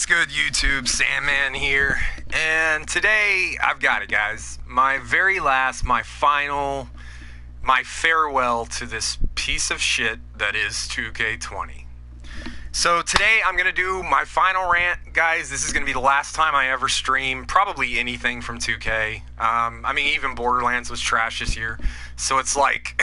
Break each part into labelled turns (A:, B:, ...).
A: What's good, YouTube? Sandman here, and today I've got it, guys. My very last, my final, my farewell to this piece of shit that is 2K20. So today I'm going to do my final rant, guys. This is going to be the last time I ever stream probably anything from 2K. I mean, even Borderlands was trash this year, so it's like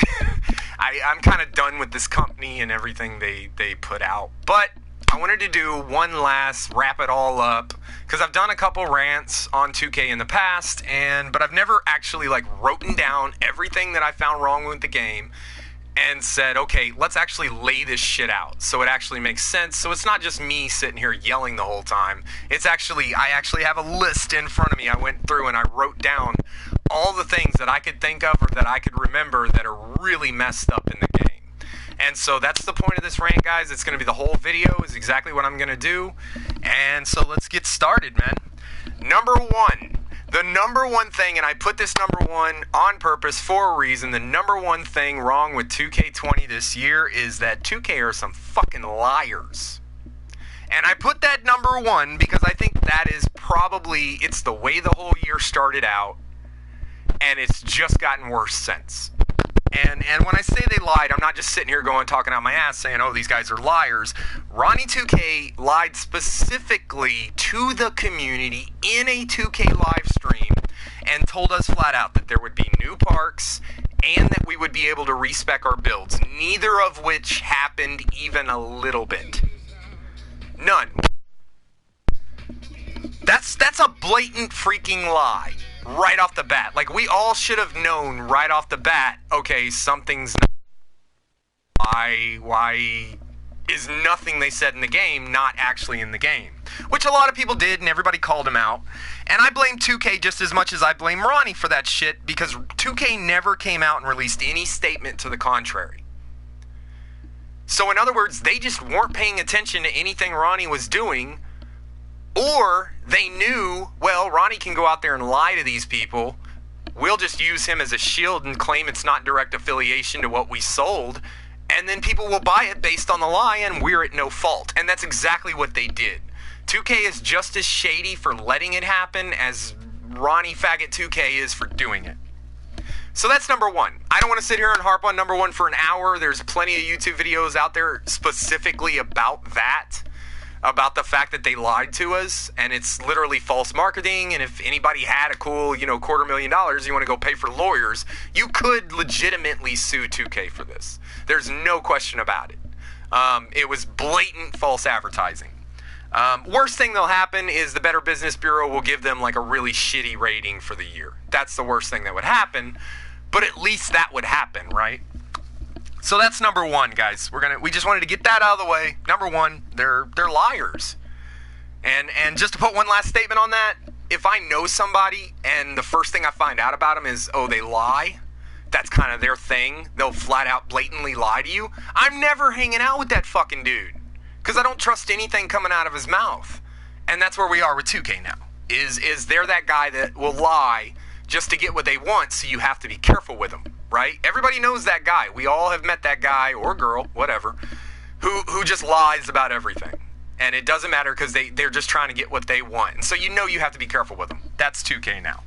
A: I'm kind of done with this company and everything they put out. But I wanted to do one last wrap it all up, because I've done a couple rants on 2K in the past, but I've never actually written down everything that I found wrong with the game and said, okay, let's actually lay this shit out so it actually makes sense. So it's not just me sitting here yelling the whole time. It's actually, I actually have a list in front of me. I went through and I wrote down all the things that I could think of or that I could remember that are really messed up in the game. And so that's the point of this rant, guys. It's going to be the whole video is exactly what I'm going to do. And so let's get started, man. Number one. The number one thing, and I put this number one on purpose for a reason, the number one thing wrong with 2K20 this year is that 2K are some fucking liars. And I put that number one because I think that is probably, it's the way the whole year started out, and it's just gotten worse since. And when I say they lied, I'm not just sitting here talking out my ass saying, oh, these guys are liars. Ronnie 2K lied specifically to the community in a 2K live stream and told us flat out that there would be new parks and that we would be able to respec our builds, neither of which happened even a little bit. None. That's a blatant freaking lie. Right off the bat. Like, we all should have known right off the bat, okay, something's not... Why is nothing they said in the game not actually in the game? Which a lot of people did, and everybody called him out. And I blame 2K just as much as I blame Ronnie for that shit, because 2K never came out and released any statement to the contrary. So in other words, they just weren't paying attention to anything Ronnie was doing, or they knew, well, Ronnie can go out there and lie to these people. We'll just use him as a shield and claim it's not direct affiliation to what we sold. And then people will buy it based on the lie and we're at no fault. And that's exactly what they did. 2K is just as shady for letting it happen as Ronnie Faggot 2K is for doing it. So that's number one. I don't want to sit here and harp on number one for an hour. There's plenty of YouTube videos out there specifically about that. About the fact that they lied to us, and it's literally false marketing, and if anybody had a cool, $250,000 you want to go pay for lawyers, you could legitimately sue 2K for this. There's no question about it. It was blatant false advertising. Worst thing that'll happen is the Better Business Bureau will give them a really shitty rating for the year. That's the worst thing that would happen, but at least that would happen, right? So that's number one, guys. We just wanted to get that out of the way. Number one, they're liars. And just to put one last statement on that, if I know somebody and the first thing I find out about them is, oh, they lie, that's kind of their thing, they'll flat out blatantly lie to you, I'm never hanging out with that fucking dude. Because I don't trust anything coming out of his mouth. And that's where we are with 2K now. Is they're that guy that will lie just to get what they want, so you have to be careful with them. Right? Everybody knows that guy. We all have met that guy or girl, whatever, who just lies about everything. And it doesn't matter because they're just trying to get what they want. And so you have to be careful with them. That's 2K now.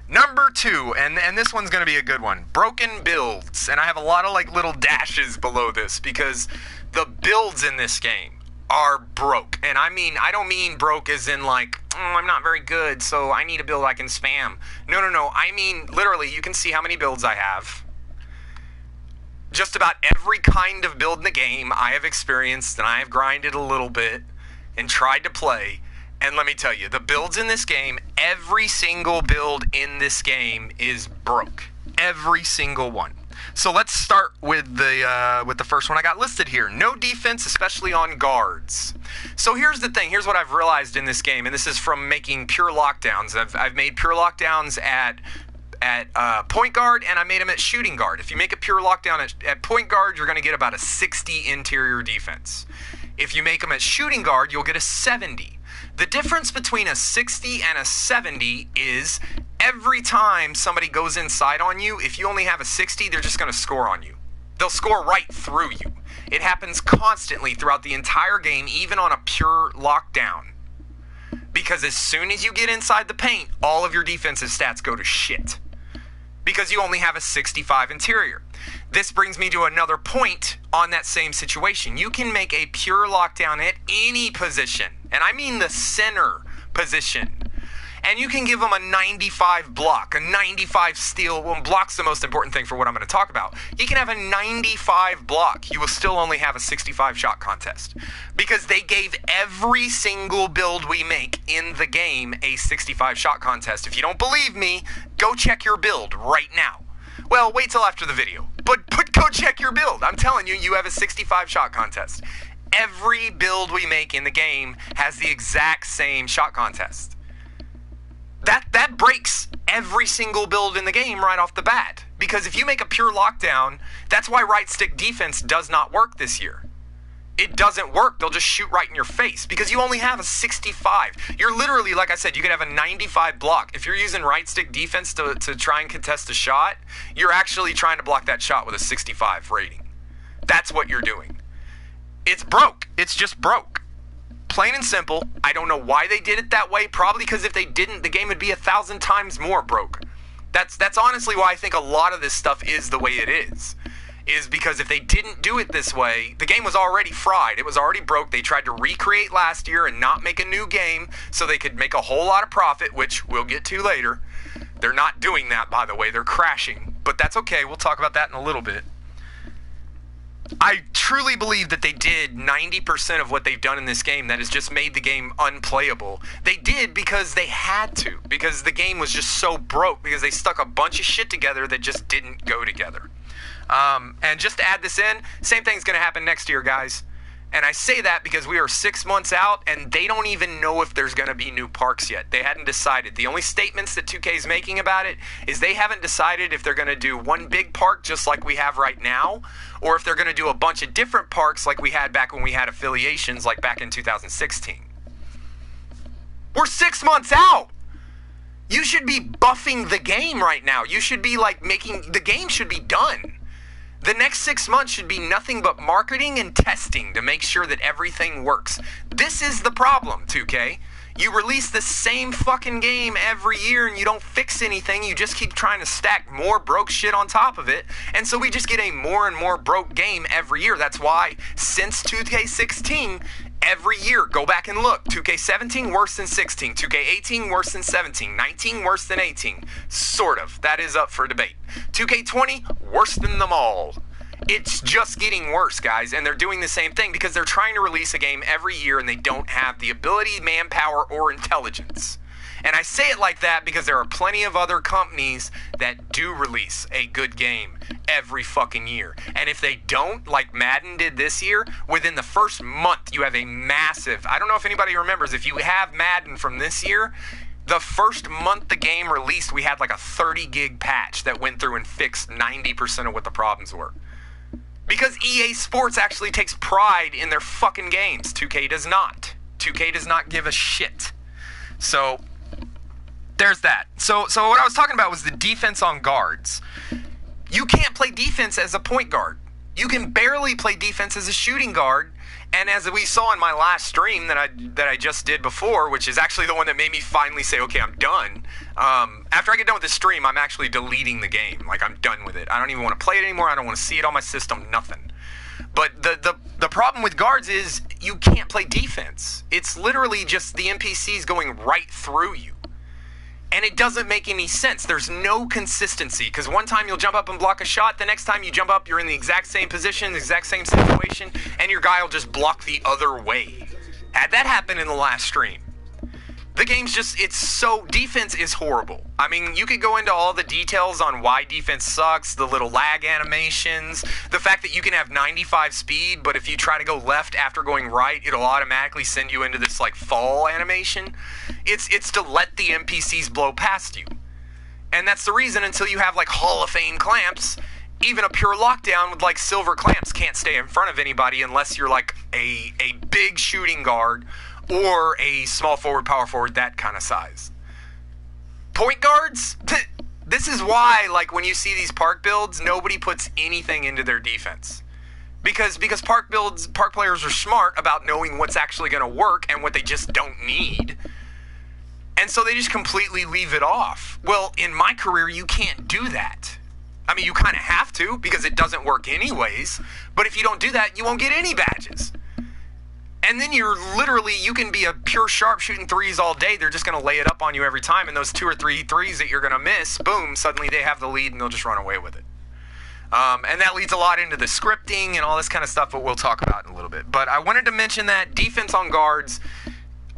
A: Number two, and this one's going to be a good one. Broken builds. And I have a lot of little dashes below this because the builds in this game are broke. And I don't mean broke as in I'm not very good, so I need a build I can spam. No. I mean, literally, you can see how many builds I have. Just about every kind of build in the game I have experienced, and I have grinded a little bit and tried to play. And let me tell you, the builds in this game, every single build in this game is broke. Every single one. So let's start with the first one I got listed here. No defense, especially on guards. So here's the thing. Here's what I've realized in this game, and this is from making pure lockdowns. I've made pure lockdowns at point guard, and I made them at shooting guard. If you make a pure lockdown at point guard, you're going to get about a 60 interior defense. If you make them at shooting guard, you'll get a 70. The difference between a 60 and a 70 is every time somebody goes inside on you, if you only have a 60, they're just going to score on you. They'll score right through you. It happens constantly throughout the entire game, even on a pure lockdown. Because as soon as you get inside the paint, all of your defensive stats go to shit. Because you only have a 65 interior. This brings me to another point on that same situation. You can make a pure lockdown at any position, and I mean the center position. And you can give them a 95 block, a 95 steal. Well, block's the most important thing for what I'm going to talk about. You can have a 95 block. You will still only have a 65 shot contest. Because they gave every single build we make in the game a 65 shot contest. If you don't believe me, go check your build right now. Well, wait till after the video. But go check your build. I'm telling you, you have a 65 shot contest. Every build we make in the game has the exact same shot contest. That breaks every single build in the game right off the bat. Because if you make a pure lockdown, that's why right stick defense does not work this year. It doesn't work. They'll just shoot right in your face because you only have a 65. You're literally, like I said, you could have a 95 block. If you're using right stick defense to try and contest a shot, you're actually trying to block that shot with a 65 rating. That's what you're doing. It's broke. It's just broke. Plain and simple. I don't know why they did it that way. Probably because if they didn't, the game would be 1,000 times more broke. That's honestly why I think a lot of this stuff is the way it is because if they didn't do it this way, the game was already fried. It was already broke. They tried to recreate last year and not make a new game so they could make a whole lot of profit, which we'll get to later. They're not doing that, by the way. They're crashing. But that's okay. We'll talk about that in a little bit. I truly believe that they did 90% of what they've done in this game that has just made the game unplayable. They did because they had to, because the game was just so broke, because they stuck a bunch of shit together that just didn't go together. And just to add this in, same thing's going to happen next year, guys. And I say that because we are 6 months out, and they don't even know if there's going to be new parks yet. They hadn't decided. The only statements that 2K is making about it is they haven't decided if they're going to do one big park just like we have right now, or if they're going to do a bunch of different parks like we had back when we had affiliations, like back in 2016. We're 6 months out! You should be buffing the game right now. You should be like the game should be done. The next 6 months should be nothing but marketing and testing to make sure that everything works. This is the problem, 2K. You release the same fucking game every year and you don't fix anything. You just keep trying to stack more broke shit on top of it. And so we just get a more and more broke game every year. That's why since 2K16, every year, go back and look. 2K17 worse than 16. 2K18 worse than 17. 19 worse than 18. Sort of. That is up for debate. 2K20 worse than them all. It's just getting worse, guys, and they're doing the same thing because they're trying to release a game every year and they don't have the ability, manpower, or intelligence. And I say it like that because there are plenty of other companies that do release a good game every fucking year. And if they don't, like Madden did this year, within the first month you have a massive, I don't know if anybody remembers, if you have Madden from this year, the first month the game released, we had like a 30 gig patch that went through and fixed 90% of what the problems were. Because EA Sports actually takes pride in their fucking games. 2K does not. 2K does not give a shit. So there's that. So what I was talking about was the defense on guards. You can't play defense as a point guard. You can barely play defense as a shooting guard. And as we saw in my last stream that I just did before, which is actually the one that made me finally say, okay, I'm done. After I get done with this stream, I'm actually deleting the game. Like, I'm done with it. I don't even want to play it anymore. I don't want to see it on my system. Nothing. But the problem with guards is you can't play defense. It's literally just the NPCs going right through you. And it doesn't make any sense. There's no consistency. Because one time you'll jump up and block a shot. The next time you jump up, you're in the exact same position, the exact same situation. And your guy will just block the other way. Had that happen in the last stream. The game's just, defense is horrible. I mean, you could go into all the details on why defense sucks, the little lag animations, the fact that you can have 95 speed, but if you try to go left after going right, it'll automatically send you into this, like, fall animation. It's to let the NPCs blow past you. And that's the reason until you have, like, Hall of Fame clamps, even a pure lockdown with, like, silver clamps can't stay in front of anybody unless you're, like, a big shooting guard or a small forward, power forward, that kind of size. Point guards? This is why, like, when you see these park builds, nobody puts anything into their defense. Because park players are smart about knowing what's actually going to work and what they just don't need. And so they just completely leave it off. Well, in my career, you can't do that. I mean, you kind of have to because it doesn't work anyways. But if you don't do that, you won't get any badges. And then you can be a pure sharp shooting threes all day. They're just going to lay it up on you every time. And those 2 or 3 threes that you're going to miss, boom, suddenly they have the lead and they'll just run away with it. And that leads a lot into the scripting and all this kind of stuff, but we'll talk about in a little bit. But I wanted to mention that defense on guards,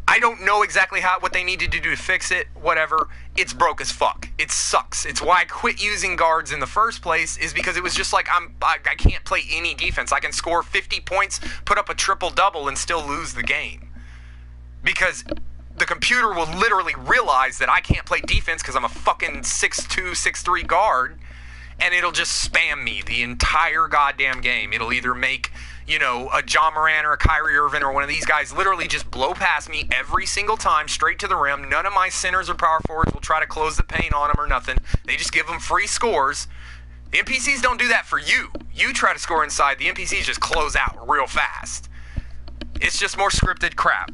A: I don't know exactly what they needed to do to fix it, whatever. It's broke as fuck. It sucks. It's why I quit using guards in the first place, is because it was just like I can't play any defense. I can score 50 points, put up a triple-double, and still lose the game. Because the computer will literally realize that I can't play defense because I'm a fucking 6'2", 6'3" guard, and it'll just spam me the entire goddamn game. It'll either make, a John Moran or a Kyrie Irving or one of these guys literally just blow past me every single time, straight to the rim. None of my centers or power forwards will try to close the paint on them or nothing. They just give them free scores. The NPCs don't do that for you. You try to score inside, the NPCs just close out real fast. It's just more scripted crap.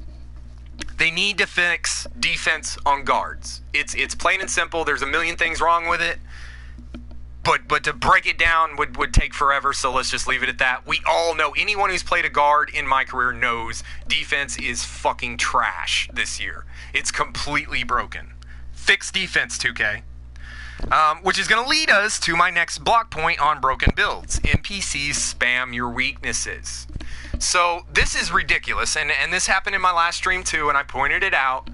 A: They need to fix defense on guards. It's plain and simple. There's a million things wrong with it. But to break it down would take forever, so let's just leave it at that. We all know, anyone who's played a guard in my career knows defense is fucking trash this year. It's completely broken. Fix defense, 2K. Which is going to lead us to my next block point on broken builds. NPCs spam your weaknesses. So this is ridiculous, and this happened in my last stream too, and I pointed it out.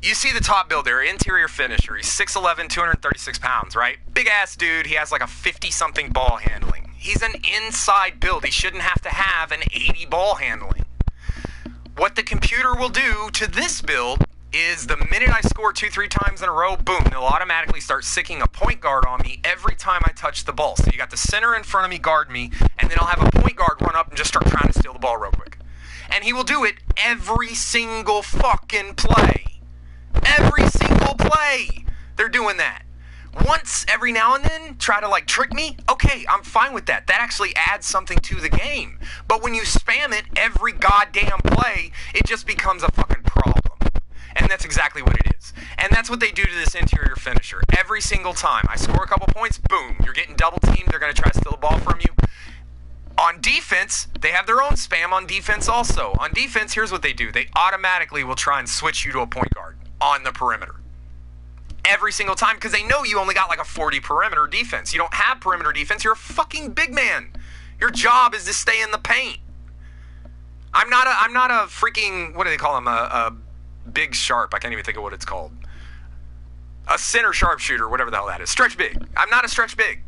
A: You see the top build there, interior finisher. He's 6'11", 236 pounds, right? Big ass dude. He has like a 50-something ball handling. He's an inside build. He shouldn't have to have an 80 ball handling. What the computer will do to this build is the minute I score 2-3 times in a row, boom, they'll automatically start sicking a point guard on me every time I touch the ball. So you got the center in front of me guard me, and then I'll have a point guard run up and just start trying to steal the ball real quick. And he will do it every single fucking play. Every single play, they're doing that. Once every now and then, try to trick me. Okay, I'm fine with that. That actually adds something to the game. But when you spam it every goddamn play, it just becomes a fucking problem. And that's exactly what it is. And that's what they do to this interior finisher. Every single time I score a couple points, boom, you're getting double teamed. They're going to try to steal the ball from you. On defense, they have their own spam on defense also. On defense, here's what they do. They automatically will try and switch you to a point guard on the perimeter. Every single time, because they know you only got a 40 perimeter defense. You don't have perimeter defense. You're a fucking big man. Your job is to stay in the paint. I'm not a freaking, what do they call him? A big sharp. I can't even think of what it's called. A center sharpshooter, whatever the hell that is. Stretch big. I'm not a stretch big.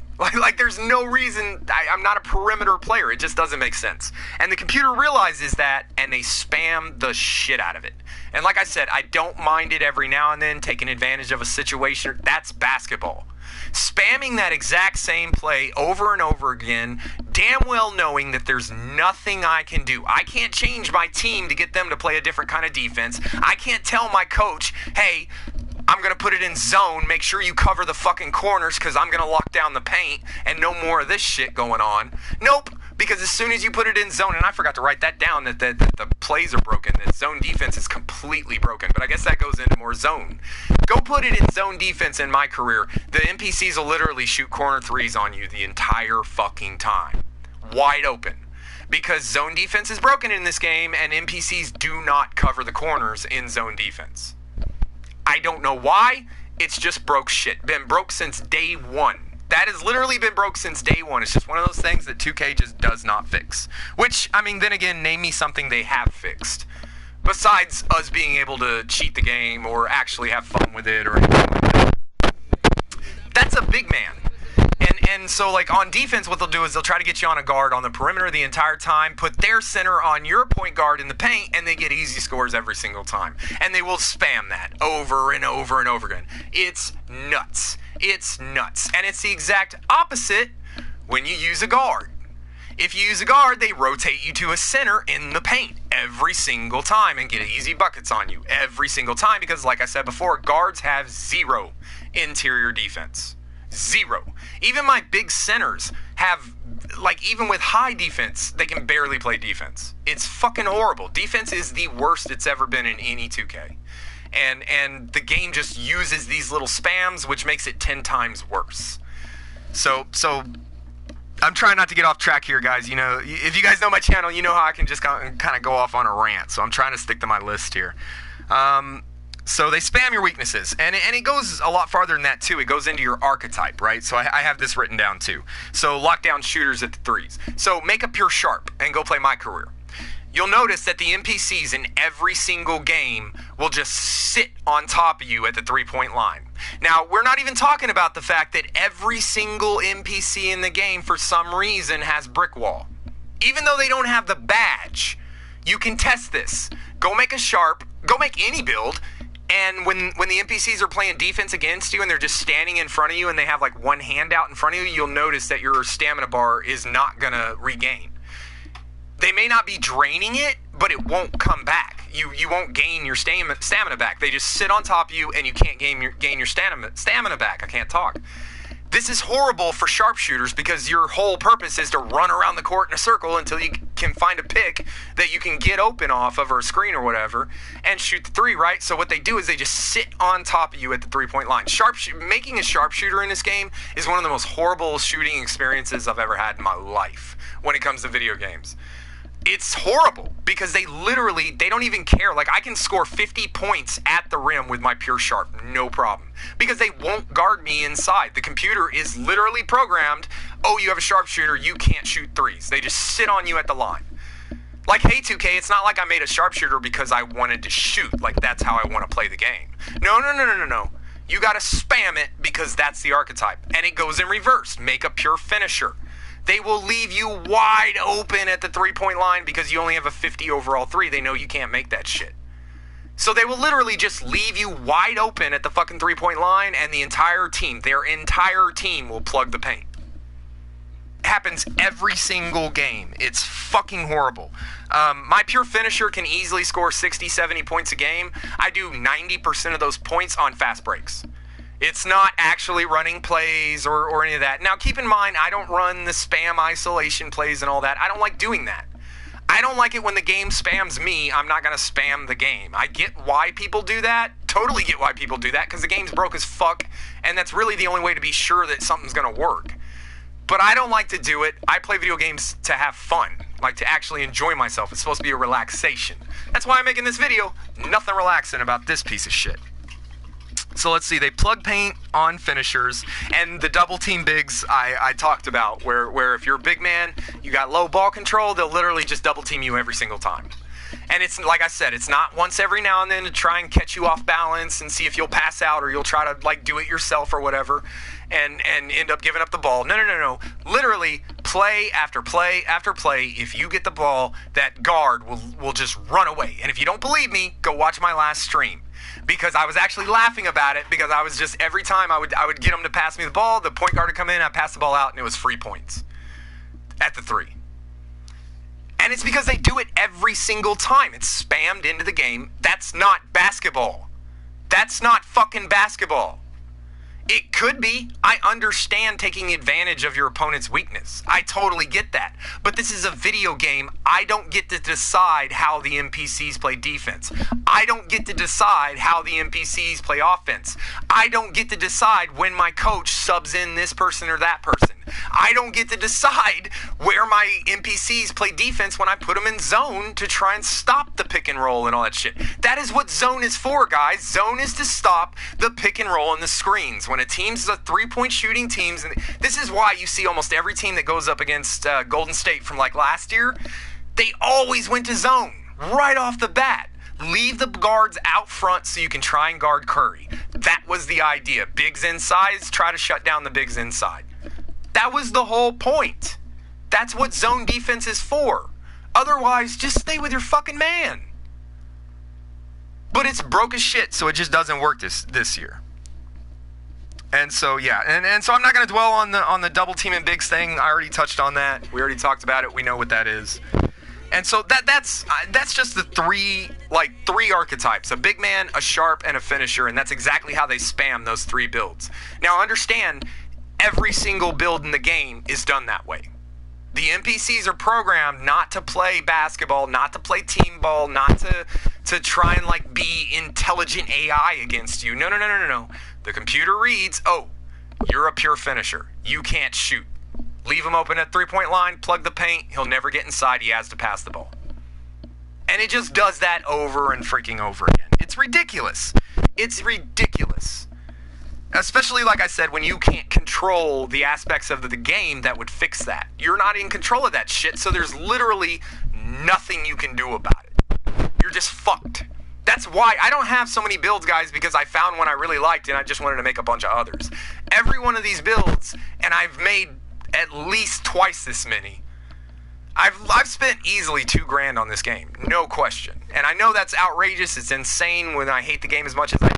A: There's no reason. I'm not a perimeter player. It just doesn't make sense. And the computer realizes that, and they spam the shit out of it. And like I said, I don't mind it every now and then, taking advantage of a situation. That's basketball. Spamming that exact same play over and over again, damn well knowing that there's nothing I can do. I can't change my team to get them to play a different kind of defense. I can't tell my coach, hey, I'm going to put it in zone, make sure you cover the fucking corners because I'm going to lock down the paint and no more of this shit going on. Nope, because as soon as you put it in zone, and I forgot to write that down, that the plays are broken, that zone defense is completely broken, but I guess that goes into more zone. Go put it in zone defense in my career. The NPCs will literally shoot corner threes on you the entire fucking time. Wide open. Because zone defense is broken in this game and NPCs do not cover the corners in zone defense. I don't know why. It's just broke shit. Been broke since day one. That has literally been broke since day one. It's just one of those things that 2K just does not fix. Which, I mean, then again, name me something they have fixed. Besides us being able to cheat the game or actually have fun with it or anything like that. That's a big man. And so, on defense, what they'll do is they'll try to get you on a guard on the perimeter the entire time, put their center on your point guard in the paint, and they get easy scores every single time. And they will spam that over and over and over again. It's nuts. It's nuts. And it's the exact opposite when you use a guard. If you use a guard, they rotate you to a center in the paint every single time and get easy buckets on you every single time because, like I said before, guards have zero interior defense. Zero. Even my big centers have, even with high defense, they can barely play defense. It's fucking horrible. Defense is the worst it's ever been in any 2K. and the game just uses these little spams, which makes it 10 times worse. So I'm trying not to get off track here, guys. You know, if you guys know my channel, you know how I can just kind of go off on a rant. So I'm trying to stick to my list here. So they spam your weaknesses, and it goes a lot farther than that too. It goes into your archetype, right? So I have this written down too. So lockdown shooters at the threes. So make a pure sharp and go play my career. You'll notice that the NPCs in every single game will just sit on top of you at the three-point line. Now, we're not even talking about the fact that every single NPC in the game, for some reason, has brick wall. Even though they don't have the badge, you can test this. Go make a sharp, go make any build, and when the NPCs are playing defense against you and they're just standing in front of you and they have like one hand out in front of you, you'll notice that your stamina bar is not gonna regain. They may not be draining it, but it won't come back. You won't gain your stamina back. They just sit on top of you and you can't gain your stamina back. I can't talk. This is horrible for sharpshooters because your whole purpose is to run around the court in a circle until you can find a pick that you can get open off of, or a screen or whatever, and shoot the three, right? So what they do is they just sit on top of you at the three-point line. Making a sharpshooter in this game is one of the most horrible shooting experiences I've ever had in my life when it comes to video games. It's horrible because they don't even care. Like, I can score 50 points at the rim with my pure sharp, no problem, because they won't guard me inside. The computer is literally programmed, oh, you have a sharpshooter, you can't shoot threes. They just sit on you at the line. Like, hey, 2K, it's not like I made a sharpshooter because I wanted to shoot. Like, that's how I want to play the game. No. You got to spam it because that's the archetype. And it goes in reverse. Make a pure finisher. They will leave you wide open at the three-point line because you only have a 50 overall three. They know you can't make that shit. So they will literally just leave you wide open at the fucking three-point line, and the entire team, their entire team, will plug the paint. It happens every single game. It's fucking horrible. My pure finisher can easily score 60, 70 points a game. I do 90% of those points on fast breaks. It's not actually running plays or any of that. Now, keep in mind, I don't run the spam isolation plays and all that. I don't like doing that. I don't like it when the game spams me. I'm not going to spam the game. I get why people do that. Totally get why people do that, because the game's broke as fuck, and that's really the only way to be sure that something's going to work. But I don't like to do it. I play video games to have fun, like to actually enjoy myself. It's supposed to be a relaxation. That's why I'm making this video. Nothing relaxing about this piece of shit. So let's see, they plug paint on finishers, and the double team bigs I talked about, where if you're a big man, you got low ball control, they'll literally just double team you every single time. And it's, like I said, it's not once every now and then to try and catch you off balance and see if you'll pass out, or you'll try to like do it yourself or whatever and end up giving up the ball. No. Literally, play after play after play, if you get the ball, that guard will just run away. And if you don't believe me, go watch my last stream. Because I was actually laughing about it, because I was just, every time I would get them to pass me the ball, the point guard would come in, I'd pass the ball out, and it was free points at the three. And it's because they do it every single time. It's spammed into the game. That's not basketball. That's not fucking basketball. It could be. I understand taking advantage of your opponent's weakness. I totally get that. But this is a video game. I don't get to decide how the NPCs play defense. I don't get to decide how the NPCs play offense. I don't get to decide when my coach subs in this person or that person. I don't get to decide where my NPCs play defense when I put them in zone to try and stop the pick and roll and all that shit. That is what zone is for, guys. Zone is to stop the pick and roll and the screens. When a team's a three-point shooting teams, and this is why you see almost every team that goes up against Golden State from like last year, they always went to zone right off the bat. Leave the guards out front so you can try and guard Curry. That was the idea. Bigs inside, try to shut down the bigs inside. That was the whole point. That's what zone defense is for. Otherwise, just stay with your fucking man. But it's broke as shit, so it just doesn't work this year. And so, yeah, and so I'm not going to dwell on the double team and bigs thing. I already touched on that. We already talked about it. We know what that is. And so that's just the three archetypes: a big man, a sharp, and a finisher. And that's exactly how they spam those three builds. Now, understand, every single build in the game is done that way. The NPCs are programmed not to play basketball, not to play team ball, not to to try and like be intelligent AI against you. No, no, no, no, no, no. The computer reads, oh, you're a pure finisher. You can't shoot. Leave him open at 3-point line, plug the paint, he'll never get inside, he has to pass the ball. And it just does that over and freaking over again. It's ridiculous. It's ridiculous. Especially, like I said, when you can't control the aspects of the game that would fix that. You're not in control of that shit, so there's literally nothing you can do about it. You're just fucked. That's why I don't have so many builds, guys, because I found one I really liked and I just wanted to make a bunch of others. Every one of these builds, and I've made at least twice this many. I've spent easily $2,000 on this game, no question. And I know that's outrageous, it's insane when I hate the game as much as I do.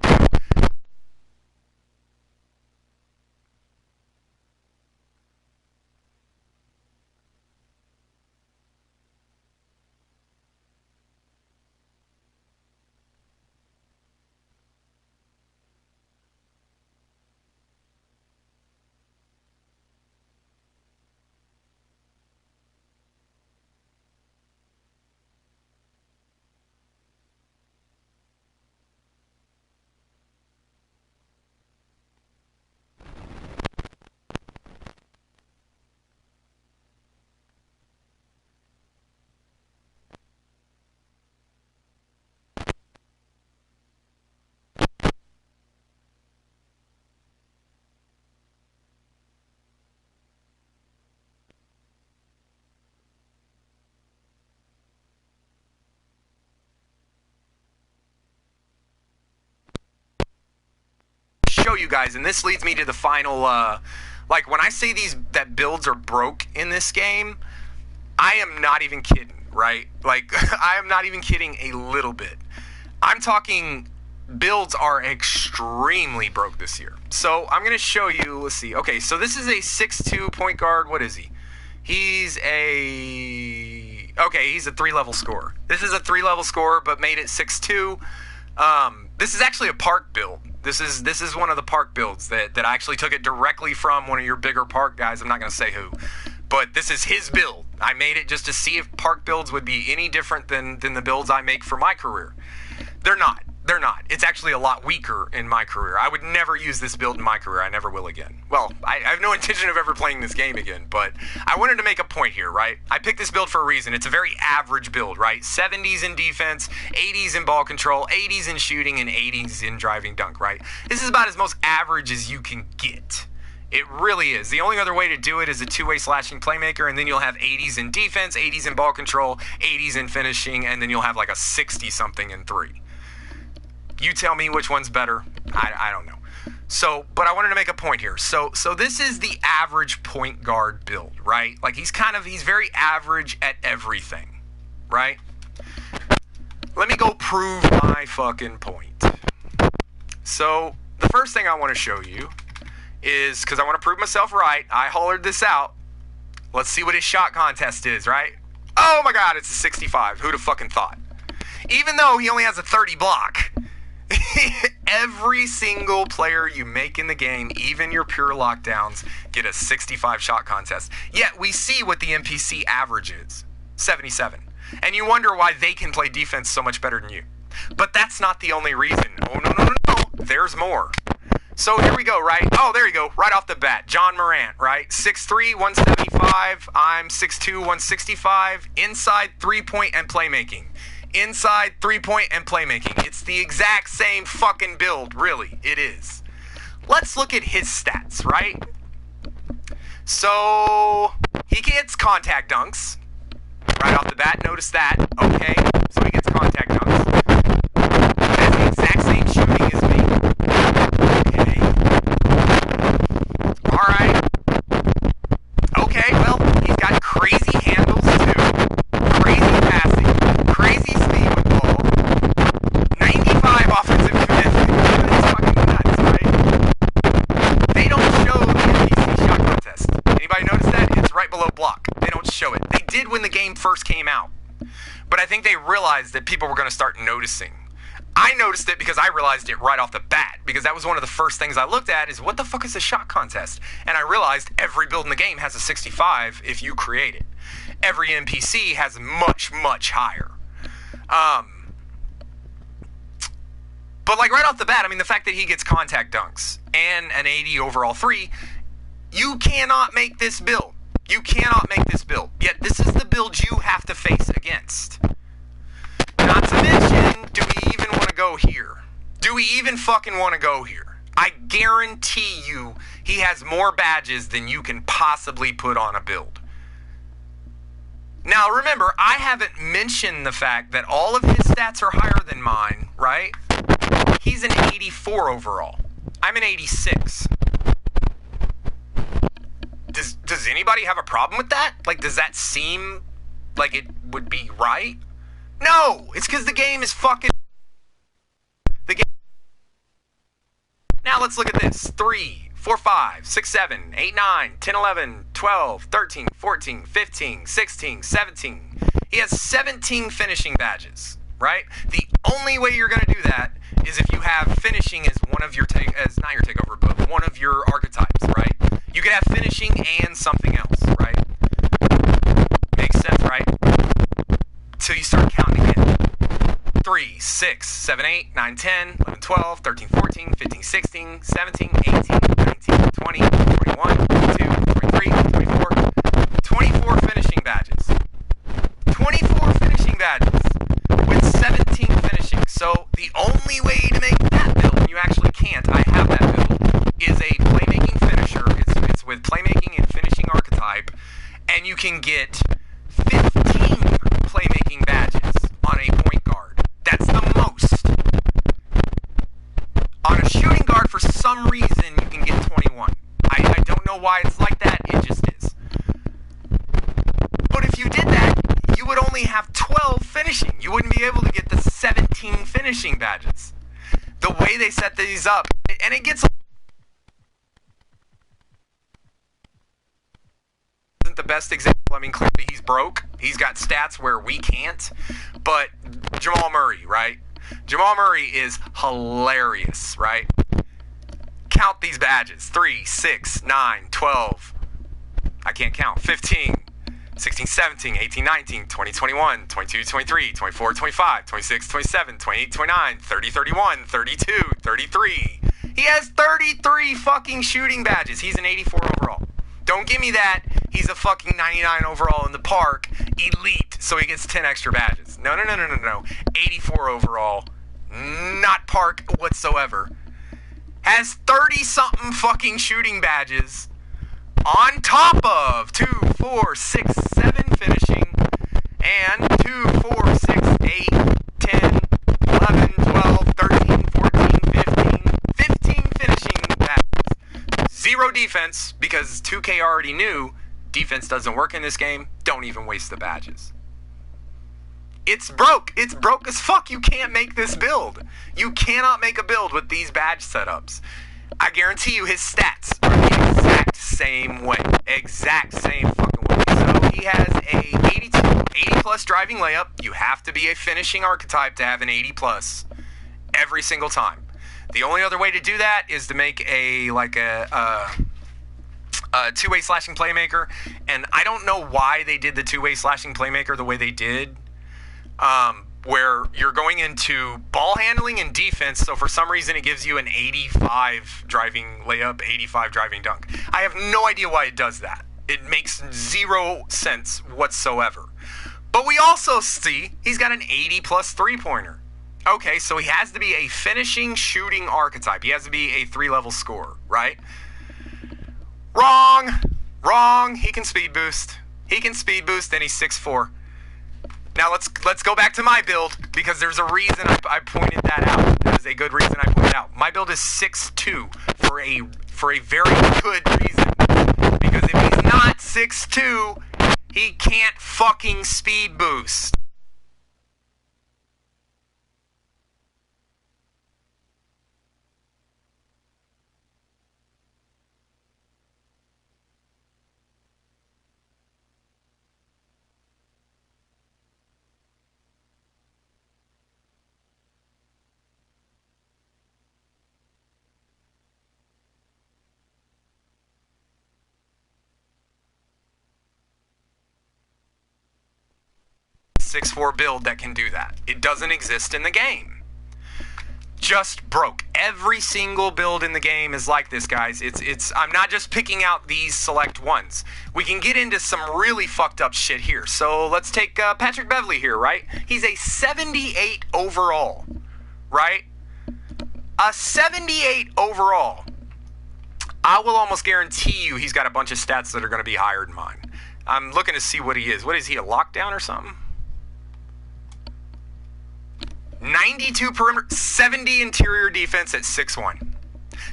A: Show you guys, and this leads me to the final like when I say that builds are broke in this game, I am not even kidding, right? Like I am not even kidding a little bit. I'm talking builds are extremely broke this year. So I'm gonna show you, let's see. Okay, so this is a 6'2" point guard. What is he? He's a 3-level scorer. This is a 3-level scorer, but made it 6'2". This is actually a park build. This is one of the park builds that I actually took it directly from one of your bigger park guys. I'm not going to say who. But this is his build. I made it just to see if park builds would be any different than the builds I make for my career. They're not. They're not. It's actually a lot weaker in my career. I would never use this build in my career. I never will again. Well, I have no intention of ever playing this game again, but I wanted to make a point here, right? I picked this build for a reason. It's a very average build, right? 70s in defense, 80s in ball control, 80s in shooting, and 80s in driving dunk, right? This is about as most average as you can get. It really is. The only other way to do it is a two-way slashing playmaker, and then you'll have 80s in defense, 80s in ball control, 80s in finishing, and then you'll have like a 60-something in 3. You tell me which one's better. I don't know. So, but I wanted to make a point here. So this is the average point guard build, right? Like he's very average at everything, right? Let me go prove my fucking point. So the first thing I want to show you is, because I want to prove myself right, I hollered this out. Let's see what his shot contest is, right? Oh my God, it's a 65. Who'd have fucking thought? Even though he only has a 30 block. Every single player you make in the game, even your pure lockdowns, get a 65 shot contest. Yet we see what the NPC average is, 77. And you wonder why they can play defense so much better than you. But that's not the only reason. Oh, no. There's more. So here we go, right? Oh, there you go. Right off the bat. John Morant, right? 6'3", 175. I'm 6'2", 165. Inside, 3-point, and playmaking. Inside, 3-point, and playmaking. It's the exact same fucking build, really. It is. Let's look at his stats, right? So, he gets contact dunks. Right off the bat, notice that. Okay, so he gets contact dunks. He has the exact same shooting as me. Okay. Alright. Okay, well, he's got crazy handles, too. Crazy passing. Crazy speed with ball. 95 offensive commitment. It's fucking nuts, right? They don't show the NPC shot contest. Anybody notice that? It's right below block. They don't show it. They did when the game first came out. But I think they realized that people were going to start noticing. I noticed it because I realized it right off the bat, because that was one of the first things I looked at is, what the fuck is a shot contest? And I realized every build in the game has a 65 if you create it. Every NPC has much, much higher. But like right off the bat, I mean, the fact that he gets contact dunks and an 80 overall 3, you cannot make this build. You cannot make this build. Yet this is the build you have to face against. Not to mention, do we even want to go here? Do we even fucking want to go here? I guarantee you he has more badges than you can possibly put on a build. Now remember, I haven't mentioned the fact that all of his stats are higher than mine, right? He's an 84 overall. I'm an 86. Does anybody have a problem with that? Like, does that seem like it would be right? No! It's because the game is fucking... The game... Now let's look at this. 3, 4, 5, 6, 7, 8, 9, 10, 11, 12, 13, 14, 15, 16, 17. He has 17 finishing badges, right? The only way you're going to do that is if you have finishing as one of your not your takeover, but one of your archetypes, right? You could have finishing and something else, right? Makes sense, right? Till you start counting again. 3, 6, 7, 8, 9, 10, 11, 12, 13, 14, 15, 16, 17, 18, 19, 20, 21, 22, 23, 24. 24 finishing badges. 24 finishing badges with 17 finishing. So the only way to make that build, and you actually can't, I have that build, is a playmaking finisher. It's with playmaking and finishing archetype, and you can get 15 playmaking badges on a point guard. That's the most. On a shooting guard, for some reason, you can get 21. I don't know why it's like that, it just is. But if you did that, you would only have 12 finishing. You wouldn't be able to get the 17 finishing badges. The way they set these up, and it gets... Isn't the best example. I mean, clearly he's broke. He's got stats where we can't. But Jamal Murray, right? Jamal Murray is hilarious, right? Count these badges. 3, 6, 9, 12. I can't count. 15. 16, 17, 18, 19, 20, 21, 22, 23, 24, 25, 26, 27, 28, 29, 30, 31, 32, 33. He has 33 fucking shooting badges. He's an 84 overall. Don't give me that. He's a fucking 99 overall in the park. Elite. So he gets 10 extra badges. No. 84 overall. Not park whatsoever. Has 30-something fucking shooting badges. On top of 2, 4, 6, 7 finishing, and 2, 4, 6, 8, 10, 11, 12, 13, 14, 15 finishing badges. 0 defense, because 2K already knew defense doesn't work in this game. Don't even waste the badges. It's broke. It's broke as fuck. You can't make this build. You cannot make a build with these badge setups. I guarantee you his stats are the exact same way. Exact same fucking way. So he has a 80 plus driving layup. You have to be a finishing archetype to have an 80 plus every single time. The only other way to do that is to make a two-way slashing playmaker. And I don't know why they did the two-way slashing playmaker the way they did. Where you're going into ball handling and defense, so for some reason it gives you an 85 driving layup, 85 driving dunk. I have no idea why it does that. It makes 0 sense whatsoever. But we also see he's got an 80 plus three-pointer. Okay, so he has to be a finishing shooting archetype. He has to be a 3-level scorer, right? Wrong. He can speed boost. And he's 6'4". Now let's go back to my build, because there's a reason I pointed that out. There's a good reason I pointed out. My build is 6'2" for a very good reason. Because if he's not 6'2", he can't fucking speed boost. Six four build that can do that. It doesn't exist in the game. just broke. Every single build in the game is like this, guys. I'm not just picking out these select ones. We can get into some really fucked up shit here. So let's take Patrick Beverley here, right? He's a 78 overall, right? A 78 overall. I will almost guarantee you he's got a bunch of stats that are going to be higher than mine. I'm looking to see what he is. What is he, a lockdown or something? 92 perimeter, 70 interior defense at 6'1".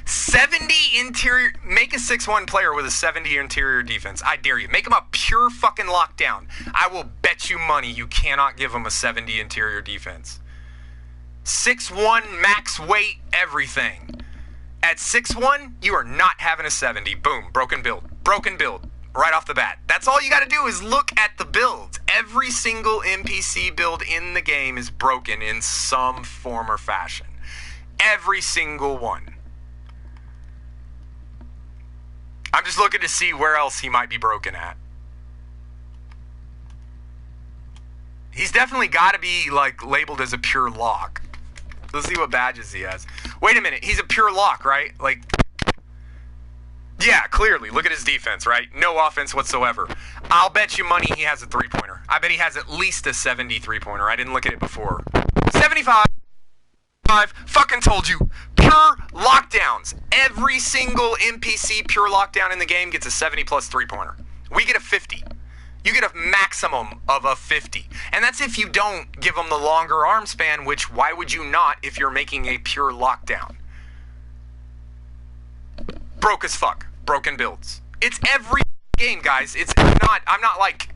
A: 70 interior, make a 6'1 player with a 70 interior defense. I dare you. Make him a pure fucking lockdown. I will bet you money you cannot give him a 70 interior defense. 6'1 max weight, everything. At 6'1, you are not having a 70. Boom, broken build. Broken build. Right off the bat. That's all you got to do is look at the builds. Every single NPC build in the game is broken in some form or fashion. Every single one. I'm just looking to see where else he might be broken at. He's definitely got to be like labeled as a pure lock. Let's see what badges he has. Wait a minute. He's a pure lock, right? Like... yeah, clearly. Look at his defense, right? No offense whatsoever. I'll bet you money he has a three-pointer. I bet he has at least a 70 three-pointer. I didn't look at it before. 75. Fucking told you. Pure lockdowns. Every single NPC pure lockdown in the game gets a 70 plus three-pointer. We get a 50. You get a maximum of a 50. And that's if you don't give them the longer arm span, which why would you not if you're making a pure lockdown? Broke as fuck. Broken builds. It's every game, guys. I'm not like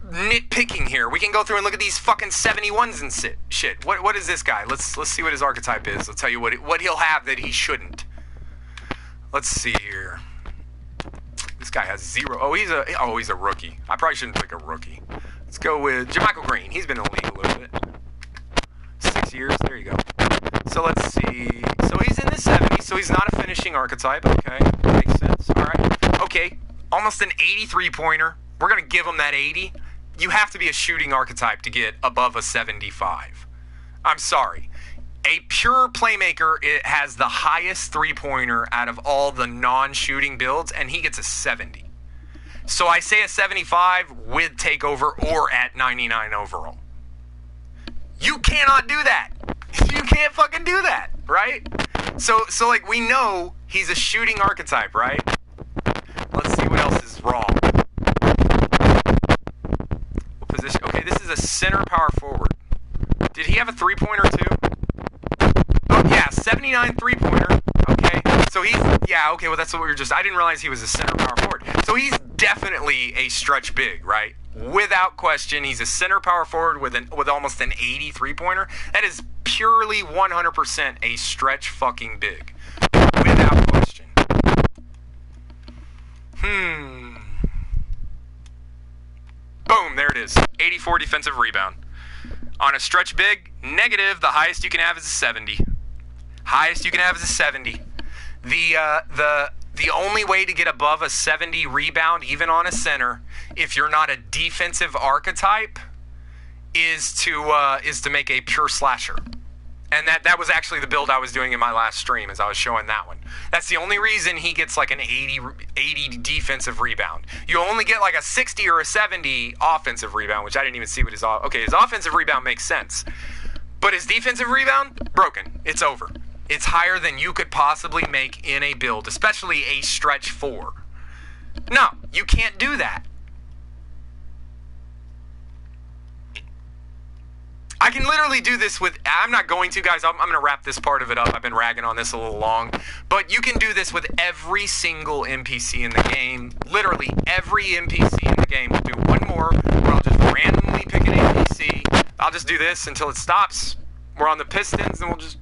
A: nitpicking here. We can go through and look at these fucking 71s and shit. What is this guy? Let's see what his archetype is. I'll tell you what he'll have that he shouldn't. Let's see here. This guy has 0. Oh, he's a rookie. I probably shouldn't pick a rookie. Let's go with Jermichael Green. He's been in the league a little bit. 6 years. There you go. So let's see. So he's in the 70s, so he's not a finishing archetype. Okay, makes sense. All right. Okay, almost an 83-pointer. We're going to give him that 80. You have to be a shooting archetype to get above a 75. I'm sorry. A pure playmaker, it has the highest three-pointer out of all the non-shooting builds, and he gets a 70. So I say a 75 with takeover or at 99 overall. You cannot do that. You can't fucking do that, right? So like we know he's a shooting archetype, right? Let's see what else is wrong. What position? Okay, this is a center power forward. Did he have a three-pointer too? Oh yeah, 79 three-pointer. Okay, so okay, well that's what we were just. I didn't realize he was a center power forward. So he's definitely a stretch big, right? Without question, he's a center power forward with almost an 80 three-pointer. That is purely 100% a stretch fucking big. Without question. Boom, there it is. 84 defensive rebound. On a stretch big, negative, the highest you can have is a 70. Highest you can have is a 70. The only way to get above a 70 rebound, even on a center, if you're not a defensive archetype, is to make a pure slasher. And that was actually the build I was doing in my last stream as I was showing that one. That's the only reason he gets like an 80 defensive rebound. You only get like a 60 or a 70 offensive rebound, which I didn't even see what his offensive rebound makes sense. But his defensive rebound, broken. It's over. It's higher than you could possibly make in a build, especially a stretch 4. No, you can't do that. I can literally do this with, I'm not going to, guys, I'm going to wrap this part of it up. I've been ragging on this a little long. But you can do this with every single NPC in the game. Literally every NPC in the game. We'll do one more where I'll just randomly pick an NPC. I'll just do this until it stops. We're on the Pistons and we'll just,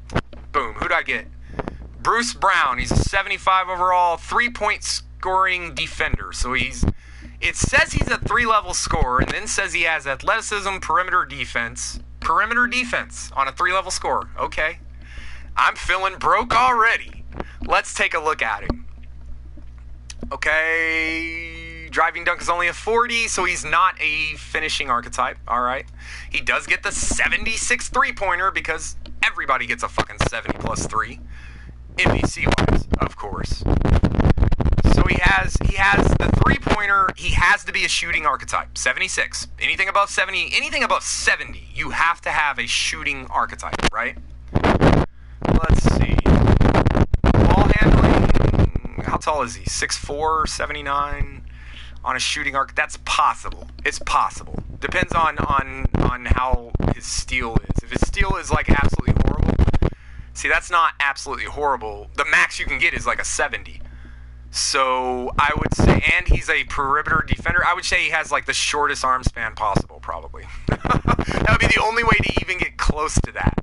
A: boom, who'd I get? Bruce Brown. He's a 75 overall, 3-point scoring defender. So it says he's a 3-level scorer and then says he has athleticism, perimeter defense on a 3-level score. Okay. I'm feeling broke already. Let's take a look at him. Okay. Driving dunk is only a 40, so he's not a finishing archetype. All right. He does get the 76 three-pointer because Everybody gets a fucking 70 plus 3. NPC wise, of course. So he has the 3-pointer. He has to be a shooting archetype. 76. Anything above 70, you have to have a shooting archetype, right? Let's see. Ball handling. How tall is he? 6'4", 79 on a shooting arc. That's possible. It's possible. Depends on how his steal is. If his steal is like absolutely horrible, see, that's not absolutely horrible. The max you can get is like a 70. So I would say, and he's a perimeter defender. I would say he has like the shortest arm span possible, probably. That would be the only way to even get close to that.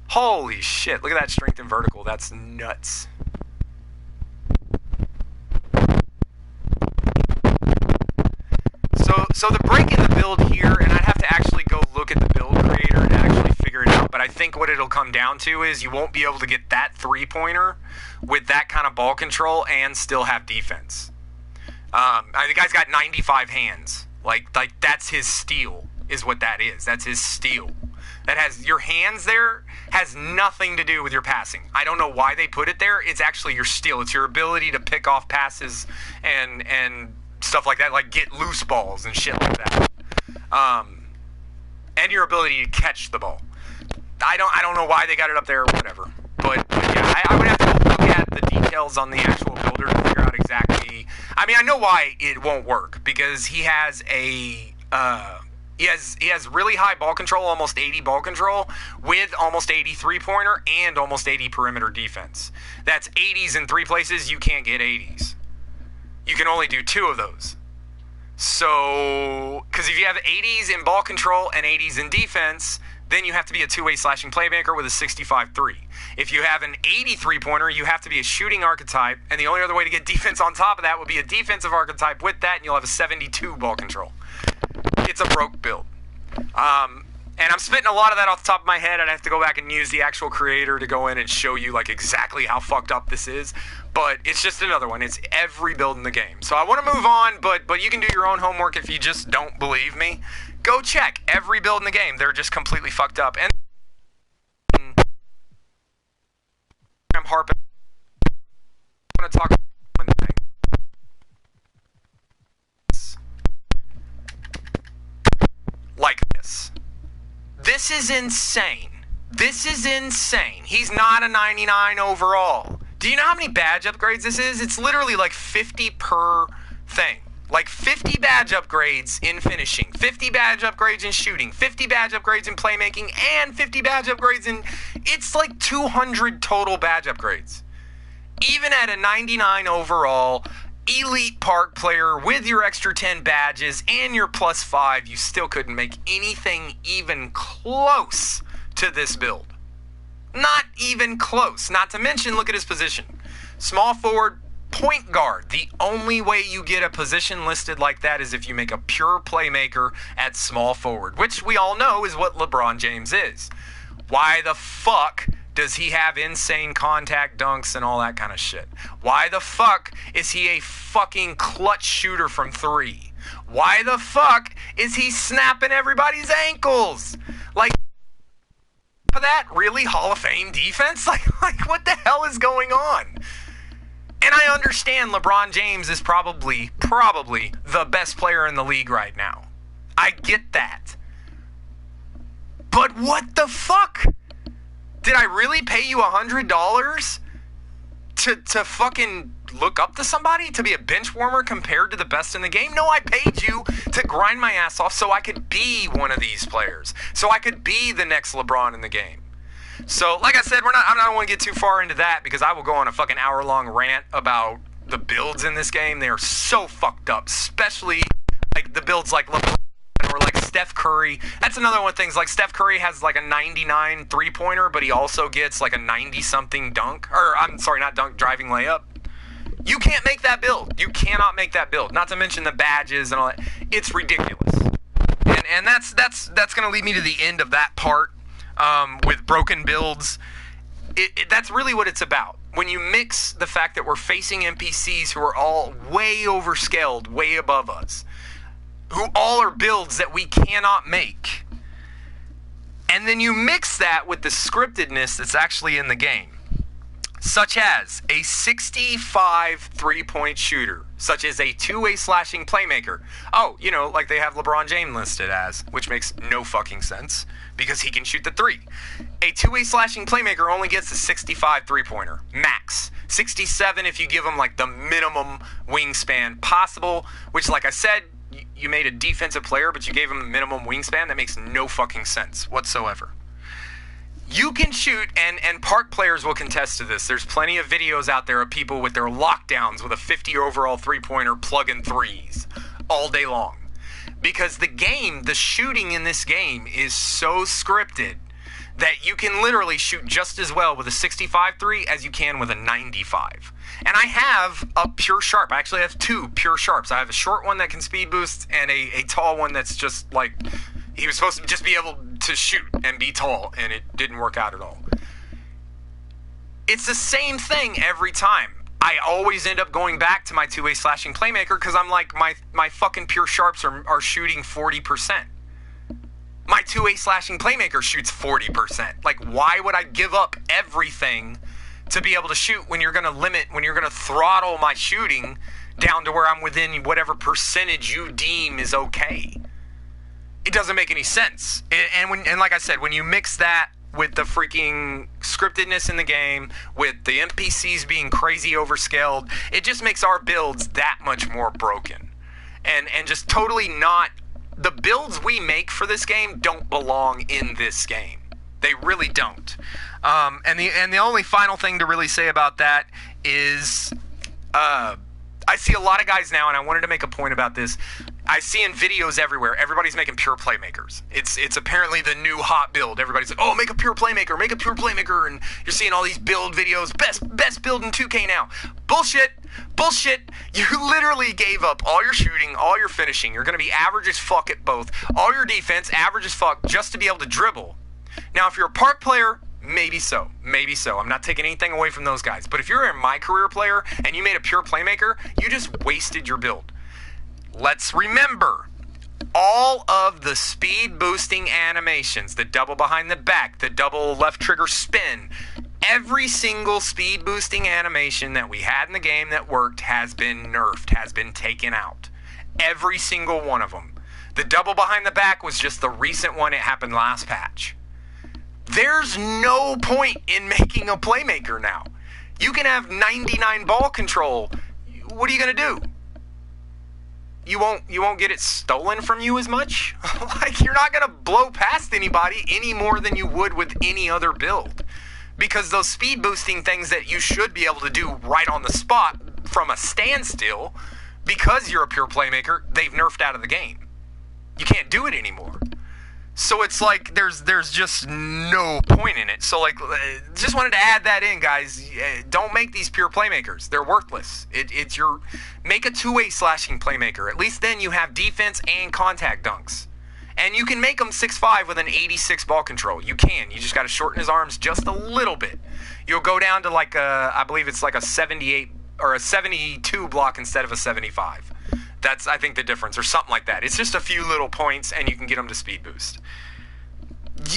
A: Holy shit, look at that strength and vertical. That's nuts. So the break in the build here, and I'd have to actually go look at the build creator to actually figure it out, but I think what it'll come down to is you won't be able to get that 3-pointer with that kind of ball control and still have defense. The guy's got 95 hands. Like that's his steal, is what that is. That's his steal. That has your hands there, has nothing to do with your passing. I don't know why they put it there. It's actually your steal. It's your ability to pick off passes and stuff like that, like get loose balls and shit like that. And your ability to catch the ball. I don't know why they got it up there or whatever. But yeah, I would have to look at the details on the actual builder to figure out exactly. I mean, I know why it won't work, because he has a he has really high ball control, almost 80 ball control, with almost 80 3-pointer and almost 80 perimeter defense. That's 80s in 3 places. You can't get 80s. You can only do 2 of those. So, because if you have 80s in ball control and 80s in defense, then you have to be a 2-way slashing playmaker with a 65-3. If you have an 83-pointer, you have to be a shooting archetype, and the only other way to get defense on top of that would be a defensive archetype with that, and you'll have a 72 ball control. It's a broke build. And I'm spitting a lot of that off the top of my head. I'd have to go back and use the actual creator to go in and show you like exactly how fucked up this is. But it's just another one. It's every build in the game. So I want to move on, but you can do your own homework if you just don't believe me. Go check every build in the game. They're just completely fucked up. And I'm harping. I'm going to talk about one thing. Like this. This is insane. This is insane. He's not a 99 overall. Do you know how many badge upgrades this is? It's literally like 50 per thing. Like 50 badge upgrades in finishing, 50 badge upgrades in shooting, 50 badge upgrades in playmaking, and 50 badge upgrades in... It's like 200 total badge upgrades. Even at a 99 overall, elite park player with your extra 10 badges and your +5, you still couldn't make anything even close to this build. Not even close. Not to mention, look at his position. Small forward, point guard. The only way you get a position listed like that is if you make a pure playmaker at small forward, which we all know is what LeBron James is. Why the fuck does he have insane contact dunks and all that kind of shit? Why the fuck is he a fucking clutch shooter from 3? Why the fuck is he snapping everybody's ankles? Like, for that, really Hall of Fame defense? Like what the hell is going on? And I understand LeBron James is probably the best player in the league right now. I get that. But what the fuck? Did I really pay you $100 to fucking look up to somebody? To be a bench warmer compared to the best in the game? No, I paid you to grind my ass off so I could be one of these players. So I could be the next LeBron in the game. So, like I said, I don't want to get too far into that because I will go on a fucking hour-long rant about the builds in this game. They are so fucked up, especially like the builds like LeBron or like Steph Curry. That's another one of the things. Like Steph Curry has like a 99 3-pointer, but he also gets like a 90-something dunk. Or, I'm sorry, not dunk, driving layup. You can't make that build. You cannot make that build. Not to mention the badges and all that. It's ridiculous. And that's going to lead me to the end of that part. With broken builds, that's really what it's about. When you mix the fact that we're facing NPCs who are all way overscaled, way above us, who all are builds that we cannot make, And then you mix that with the scriptedness that's actually in the game, such as a 65 three-point shooter, such as a two-way slashing playmaker. Oh, you know, like they have LeBron James listed as, which makes no fucking sense because he can shoot the three. A two-way slashing playmaker only gets a 65 three-pointer, max. 67 if you give him like the minimum wingspan possible, which, like I said, you made a defensive player, but you gave him a minimum wingspan. That makes no fucking sense whatsoever. You can shoot, and park players will contest to this. There's plenty of videos out there of people with their lockdowns with a 50 overall three-pointer plugging threes all day long. Because the shooting in this game is so scripted that you can literally shoot just as well with a 65 3 as you can with a 95. And I have a pure sharp. I actually have two pure sharps. I have a short one that can speed boost and a tall one that's just like... He was supposed to just be able to shoot and be tall, and it didn't work out at all. It's the same thing every time. I always end up going back to my two-way slashing playmaker because I'm like, my fucking pure sharps are shooting 40%. My two-way slashing playmaker shoots 40%. Like, why would I give up everything to be able to shoot when you're going to throttle my shooting down to where I'm within whatever percentage you deem is okay? It doesn't make any sense. And like I said, when you mix that with the freaking scriptedness in the game, with the NPCs being crazy overscaled, it just makes our builds that much more broken. And just totally not... The builds we make for this game don't belong in this game. They really don't. And the only final thing to really say about that is... I see a lot of guys now, and I wanted to make a point about this. I see in videos everywhere, everybody's making pure playmakers. It's apparently the new hot build. Everybody's like, oh, make a pure playmaker, and you're seeing all these build videos, best build in 2K now. Bullshit. You literally gave up all your shooting, all your finishing. You're going to be average as fuck at both. All your defense, average as fuck, just to be able to dribble. Now, if you're a park player... Maybe so. I'm not taking anything away from those guys. But if you're a my career player and you made a pure playmaker, you just wasted your build. Let's remember, all of the speed boosting animations, the double behind the back, the double left trigger spin, every single speed boosting animation that we had in the game that worked has been nerfed, has been taken out. Every single one of them. The double behind the back was just the recent one. It happened last patch. There's no point in making a playmaker now. You can have 99 ball control. What are you going to do? You won't get it stolen from you as much? Like, you're not going to blow past anybody any more than you would with any other build. Because those speed boosting things that you should be able to do right on the spot from a standstill, because you're a pure playmaker, they've nerfed out of the game. You can't do it anymore. So it's like there's just no point in it. So like, just wanted to add that in, guys. Don't make these pure playmakers. They're worthless. Make a two-way slashing playmaker. At least then you have defense and contact dunks. And you can make him 6'5" with an 86 ball control. You can. You just got to shorten his arms just a little bit. You'll go down to like I believe it's like a 78 or a 72 block instead of a 75. That's, I think, the difference, or something like that. It's just a few little points, and you can get them to speed boost.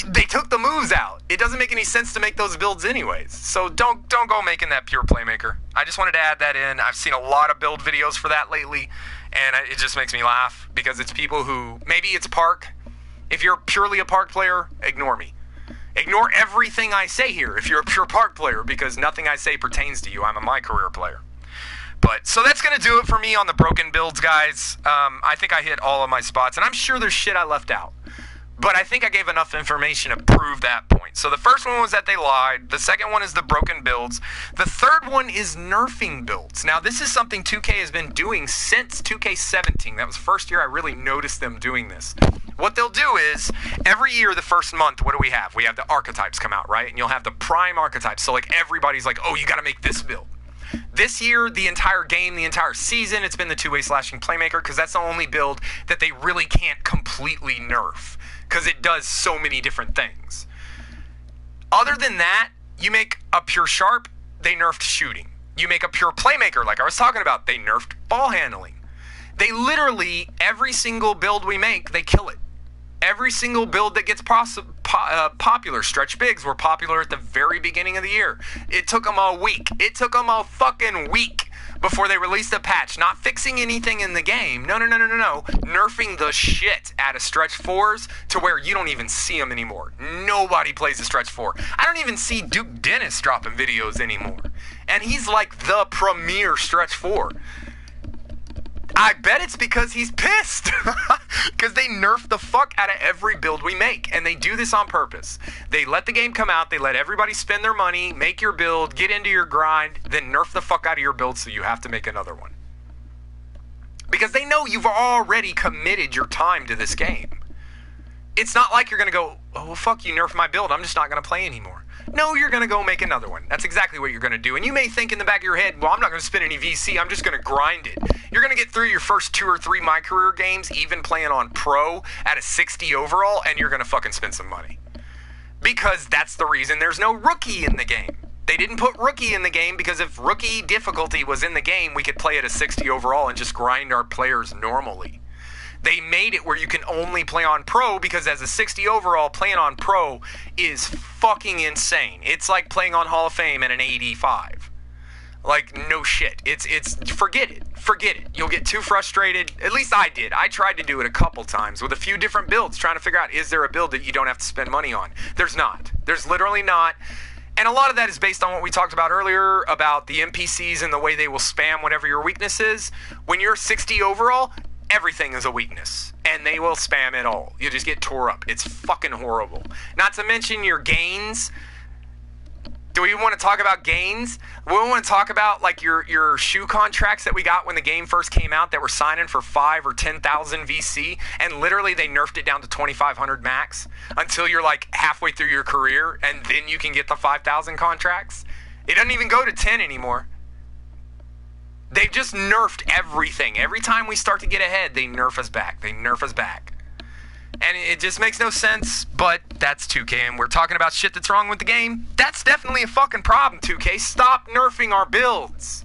A: They took the moves out. It doesn't make any sense to make those builds anyways. So don't go making that pure playmaker. I just wanted to add that in. I've seen a lot of build videos for that lately, and it just makes me laugh because it's people who, maybe it's park. If you're purely a park player, ignore me. Ignore everything I say here if you're a pure park player, because nothing I say pertains to you. I'm a my career player. But, so that's going to do it for me on the broken builds, guys. I think I hit all of my spots, and I'm sure there's shit I left out. But I think I gave enough information to prove that point. So the first one was that they lied. The second one is the broken builds. The third one is nerfing builds. Now, this is something 2K has been doing since 2K17. That was the first year I really noticed them doing this. What they'll do is, every year, the first month, what do we have? We have the archetypes come out, right? And you'll have the prime archetypes. So, like, everybody's like, oh, you got to make this build. This year, the entire game, the entire season, it's been the two-way slashing playmaker, because that's the only build that they really can't completely nerf, because it does so many different things. Other than that, you make a pure sharp, they nerfed shooting. You make a pure playmaker, like I was talking about, they nerfed ball handling. They literally, every single build we make, they kill it. Every single build that gets popular, stretch bigs were popular at the very beginning of the year. It took them a week. It took them a fucking week before they released a patch. Not fixing anything in the game. No. Nerfing the shit out of stretch 4s to where you don't even see them anymore. Nobody plays a stretch 4. I don't even see Duke Dennis dropping videos anymore. And he's like the premier stretch 4. I bet it's because he's pissed. Because they nerf the fuck out of every build we make. And they do this on purpose. They let the game come out. They let everybody spend their money, make your build, get into your grind, then nerf the fuck out of your build so you have to make another one. Because they know you've already committed your time to this game. It's not like you're going to go, oh, well, fuck you, nerf my build. I'm just not going to play anymore. No, you're going to go make another one. That's exactly what you're going to do. And you may think in the back of your head, well, I'm not going to spend any VC. I'm just going to grind it. You're going to get through your first 2 or 3 My Career games, even playing on Pro at a 60 overall, and you're going to fucking spend some money. Because that's the reason there's no Rookie in the game. They didn't put Rookie in the game because if Rookie difficulty was in the game, we could play at a 60 overall and just grind our players normally. They made it where you can only play on Pro because as a 60 overall, playing on Pro is fucking insane. It's like playing on Hall of Fame at an 85. Like, no shit. It's forget it. Forget it. You'll get too frustrated. At least I did. I tried to do it a couple times with a few different builds, trying to figure out, is there a build that you don't have to spend money on? There's not. There's literally not. And a lot of that is based on what we talked about earlier about the NPCs and the way they will spam whatever your weakness is. When you're 60 overall, everything is a weakness, and they will spam it all. You just get tore up. It's fucking horrible. Not to mention your gains. Do we want to talk about gains? We want to talk about like your shoe contracts that we got when the game first came out that were signing for 5 or 10,000 VC, and literally they nerfed it down to 2,500 max until you're like halfway through your career, and then you can get the 5,000 contracts. It doesn't even go to 10 anymore. They've just nerfed everything. Every time we start to get ahead, they nerf us back. They nerf us back. And it just makes no sense, but that's 2K, and we're talking about shit that's wrong with the game. That's definitely a fucking problem, 2K. Stop nerfing our builds.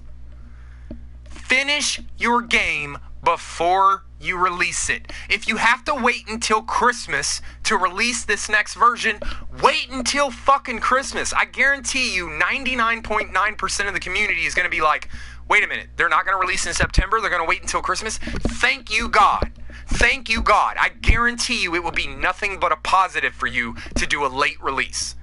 A: Finish your game before you release it. If you have to wait until Christmas to release this next version, wait until fucking Christmas. I guarantee you 99.9% of the community is going to be like, wait a minute, they're not going to release in September? They're going to wait until Christmas? Thank you, God. Thank you, God. I guarantee you it will be nothing but a positive for you to do a late release.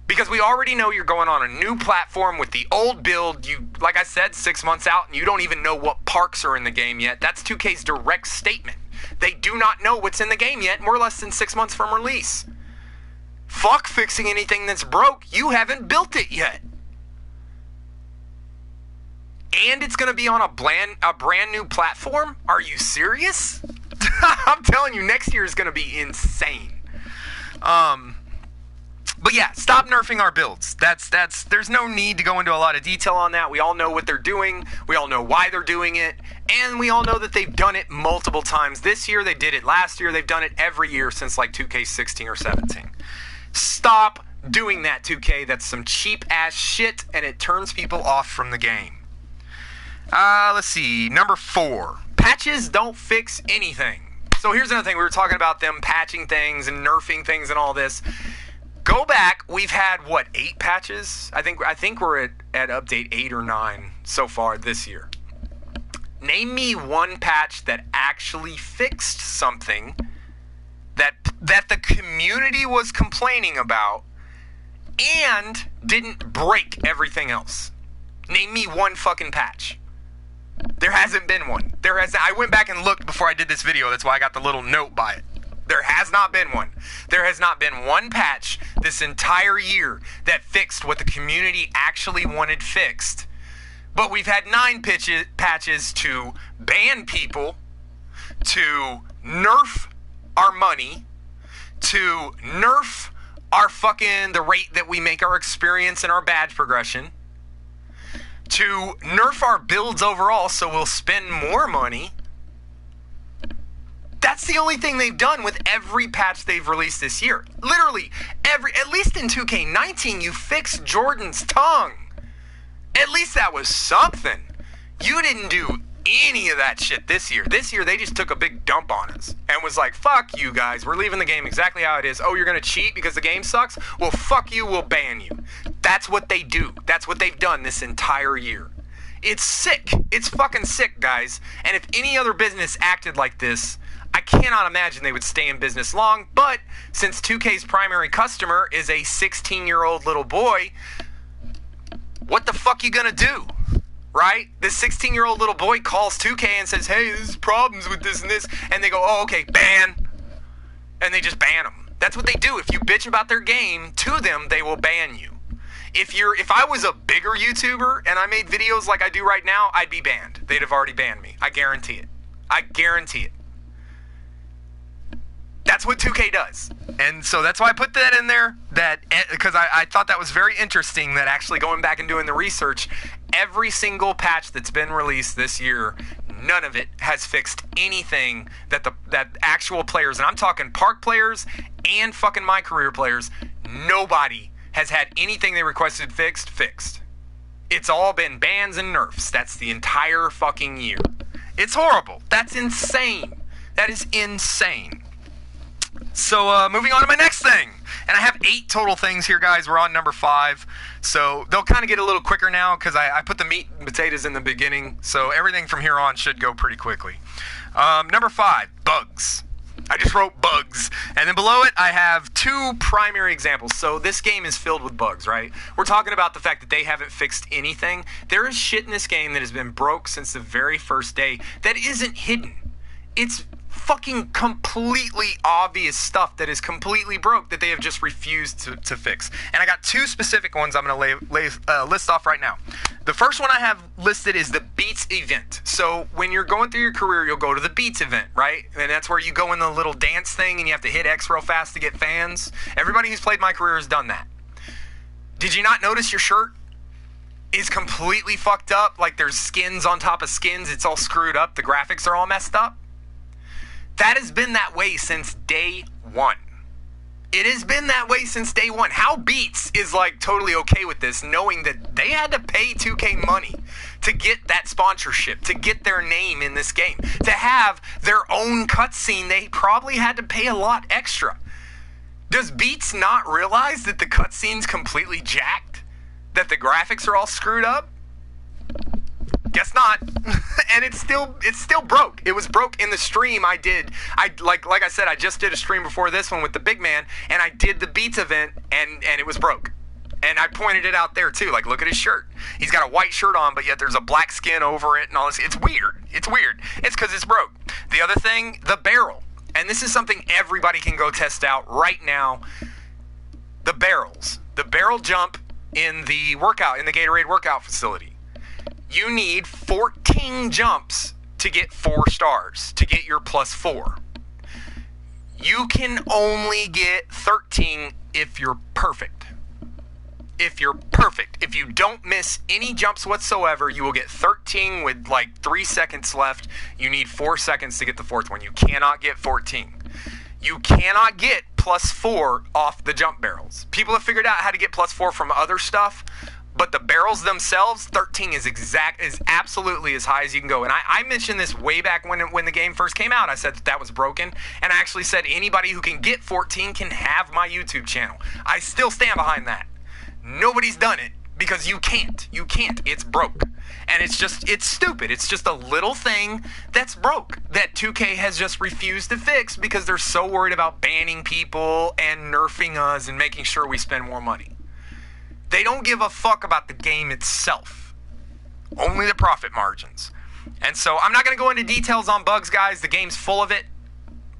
A: Because we already know you're going on a new platform with the old build. You, like I said, 6 months out, and you don't even know what parks are in the game yet. That's 2K's direct statement. They do not know what's in the game yet, and we're less than 6 months from release. Fuck fixing anything that's broke. You haven't built it yet. And it's going to be on a brand new platform? Are you serious? I'm telling you, next year is going to be insane. But yeah, stop nerfing our builds. There's no need to go into a lot of detail on that. We all know what they're doing. We all know why they're doing it. And we all know that they've done it multiple times. This year, they did it last year. They've done it every year since like 2K16 or 17. Stop doing that, 2K. That's some cheap ass shit, and it turns people off from the game. Let's see. Number 4. Patches don't fix anything. So here's another thing. We were talking about them patching things and nerfing things and all this. Go back. We've had, what, 8 patches? I think we're at update 8 or 9 so far this year. Name me one patch that actually fixed something that the community was complaining about and didn't break everything else. Name me one fucking patch. There hasn't been one. I went back and looked before I did this video. That's why I got the little note by it. There has not been one. There has not been one patch this entire year that fixed what the community actually wanted fixed. But we've had 9 patches to ban people, to nerf our money, to nerf our the rate that we make our experience and our badge progression, to nerf our builds overall so we'll spend more money. That's the only thing they've done with every patch they've released this year. Literally, at least in 2K19, you fixed Jordan's tongue. At least that was something. You didn't do any of that shit this year. This year, they just took a big dump on us and was like, fuck you guys. We're leaving the game exactly how it is. Oh, you're going to cheat because the game sucks? Well, fuck you. We'll ban you. That's what they do. That's what they've done this entire year. It's sick. It's fucking sick, guys. And if any other business acted like this, I cannot imagine they would stay in business long. But since 2K's primary customer is a 16-year-old little boy, what the fuck you gonna do? Right? This 16-year-old little boy calls 2K and says, hey, there's problems with this and this. And they go, oh, okay, ban. And they just ban them. That's what they do. If you bitch about their game to them, they will ban you. If I was a bigger YouTuber and I made videos like I do right now, I'd be banned. They'd have already banned me. I guarantee it. I guarantee it. That's what 2K does. And so that's why I put that in there, because I thought that was very interesting, that actually going back and doing the research, every single patch that's been released this year, none of it has fixed anything that actual players, and I'm talking park players and fucking my career players, nobody has had anything they requested fixed. It's all been bans and nerfs. That's the entire fucking year. It's horrible. That's insane. That is insane. So, moving on to my next thing. And I have 8 total things here, guys. We're on number 5. So, they'll kind of get a little quicker now because I put the meat and potatoes in the beginning. So, everything from here on should go pretty quickly. Number 5, bugs. I just wrote bugs. And then below it, I have 2 primary examples. So, this game is filled with bugs, right? We're talking about the fact that they haven't fixed anything. There is shit in this game that has been broke since the very first day that isn't hidden. It's fucking completely obvious stuff that is completely broke that they have just refused to fix. And I got 2 specific ones I'm going to list off right now. The first one I have listed is the Beats event. So when you're going through your career, you'll go to the Beats event, right? And that's where you go in the little dance thing and you have to hit X real fast to get fans. Everybody who's played my career has done that. Did you not notice your shirt is completely fucked up? Like there's skins on top of skins. It's all screwed up. The graphics are all messed up. That has been that way since day one. It has been that way since day one. How Beats is like totally okay with this, knowing that they had to pay 2K money to get that sponsorship, to get their name in this game, to have their own cutscene. They probably had to pay a lot extra. Does Beats not realize that the cutscene's completely jacked? That the graphics are all screwed up? Guess not. And it's still broke. It was broke in the stream I did. Like I said, I just did a stream before this one with the big man, and I did the Beats event, and it was broke. And I pointed it out there too. Like, look at his shirt. He's got a white shirt on, but yet there's a black skin over it and all this. It's weird. It's weird. It's because it's broke. The other thing, the barrel. And this is something everybody can go test out right now. The barrels. The barrel jump in the Gatorade workout facility. You need 14 jumps to get 4 stars, to get your +4. You can only get 13 if you're perfect. If you're perfect. If you don't miss any jumps whatsoever, you will get 13 with like 3 seconds left. You need 4 seconds to get the 4th one. You cannot get 14. You cannot get +4 off the jump barrels. People have figured out how to get +4 from other stuff, but the barrels themselves, 13 is absolutely as high as you can go. And I mentioned this way back when the game first came out. I said that was broken. And I actually said anybody who can get 14 can have my YouTube channel. I still stand behind that. Nobody's done it because you can't. You can't. It's broke. And it's stupid. It's just a little thing that's broke that 2K has just refused to fix because they're so worried about banning people and nerfing us and making sure we spend more money. They don't give a fuck about the game itself. Only the profit margins. And so I'm not going to go into details on bugs, guys. The game's full of it.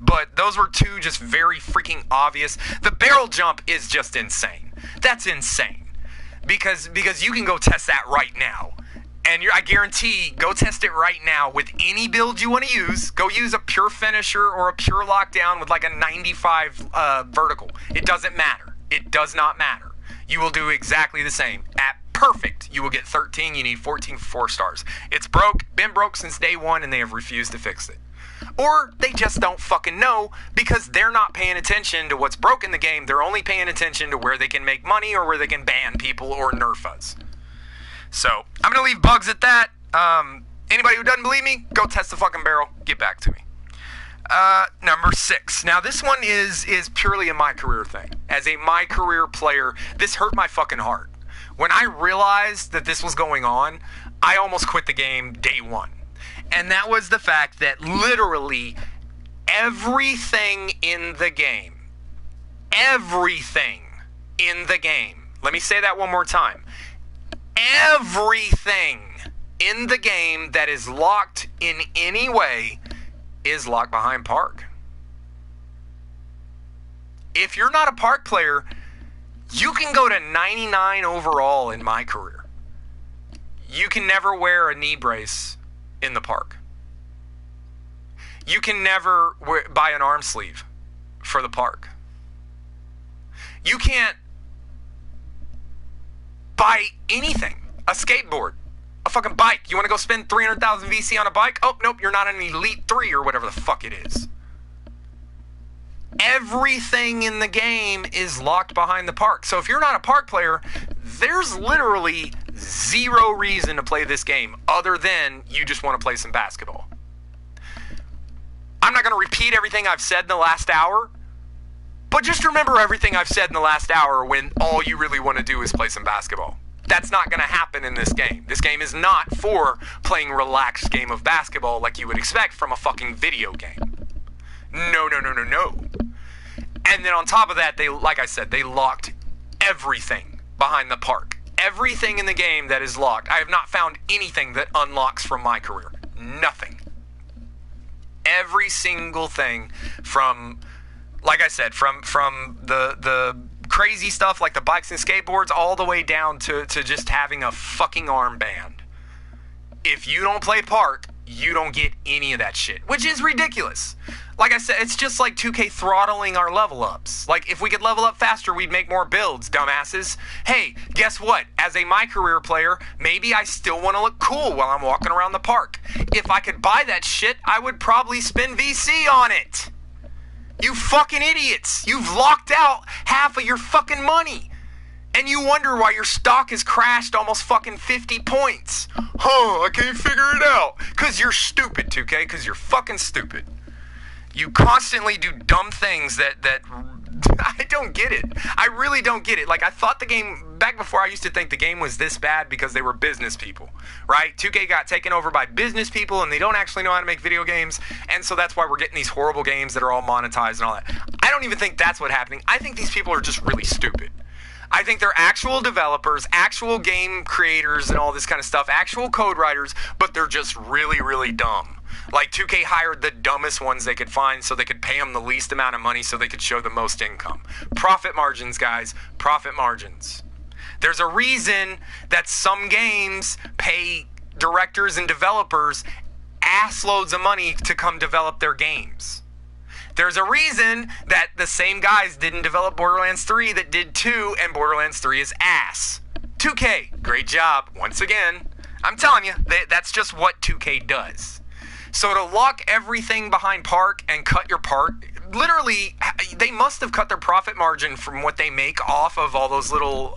A: But those were 2 just very freaking obvious. The barrel jump is just insane. That's insane. Because you can go test that right now. And I guarantee, go test it right now with any build you want to use. Go use a pure finisher or a pure lockdown with like a 95 vertical. It doesn't matter. It does not matter. You will do exactly the same. At perfect, you will get 13. You need 14 for 4 stars. It's broke, been broke since day one, and they have refused to fix it. Or they just don't fucking know because they're not paying attention to what's broke in the game. They're only paying attention to where they can make money or where they can ban people or nerf us. So, I'm going to leave bugs at that. Anybody who doesn't believe me, go test the fucking barrel. Get back to me. Number 6. Now, this one is purely a my career thing. As a my career player, this hurt my fucking heart. When I realized that this was going on, I almost quit the game day one. And that was the fact that literally everything in the game, let me say that one more time. Everything in the game that is locked in any way is locked behind park. If you're not a park player, you can go to 99 overall in my career. You can never wear a knee brace in the park. You can never buy an arm sleeve for the park. You can't buy anything. A skateboard, a fucking bike. You want to go spend 300,000 VC on a bike? Oh, nope, you're not an Elite 3 or whatever the fuck it is. Everything in the game is locked behind the park. So if you're not a park player, there's literally zero reason to play this game other than you just want to play some basketball. I'm not going to repeat everything I've said in the last hour, but just remember everything I've said in the last hour when all you really want to do is play some basketball. That's not going to happen in this game. This game is not for playing a relaxed game of basketball like you would expect from a fucking video game. No. And then on top of that, like I said, they locked everything behind the park. Everything in the game that is locked. I have not found anything that unlocks from my career. Nothing. Every single thing from, like I said, from the crazy stuff like the bikes and skateboards all the way down to just having a fucking armband. If you don't play park, you don't get any of that shit, which is ridiculous. Like I said, it's just like 2K throttling our level ups. Like, if we could level up faster, we'd make more builds, dumbasses. Hey, guess what? As a my career player, maybe I still want to look cool while I'm walking around the park. If I could buy that shit, I would probably spend VC on it. You fucking idiots. You've locked out half of your fucking money. And you wonder why your stock has crashed almost fucking 50 points. I can't figure it out. Because you're stupid, 2K. Because you're fucking stupid. You constantly do dumb things that I don't get it. I really don't get it. Like, I thought the game, back before I used to think the game was this bad because they were business people, right? 2K got taken over by business people and they don't actually know how to make video games. And so that's why we're getting these horrible games that are all monetized and all that. I don't even think that's what's happening. I think these people are just really stupid. I think they're actual developers, actual game creators and all this kind of stuff, actual code writers, but they're just really, really dumb. Like, 2K hired the dumbest ones they could find so they could pay them the least amount of money so they could show the most income. Profit margins, guys. Profit margins. There's a reason that some games pay directors and developers ass loads of money to come develop their games. There's a reason that the same guys didn't develop Borderlands 3 that did 2, and Borderlands 3 is ass. 2K, great job. Once again, I'm telling you, that's just what 2K does. So to lock everything behind park and cut your part, literally, they must have cut their profit margin from what they make off of all those little,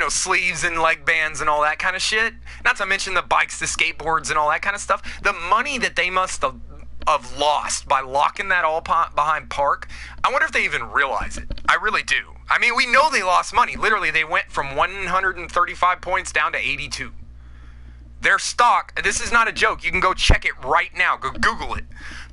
A: sleeves and leg bands and all that kind of shit. Not to mention the bikes, the skateboards and all that kind of stuff. The money that they must have lost by locking that all behind park, I wonder if they even realize it. I really do. I mean, we know they lost money. Literally, they went from 135 points down to 82. Their stock, this is not a joke, you can go check it right now, go Google it.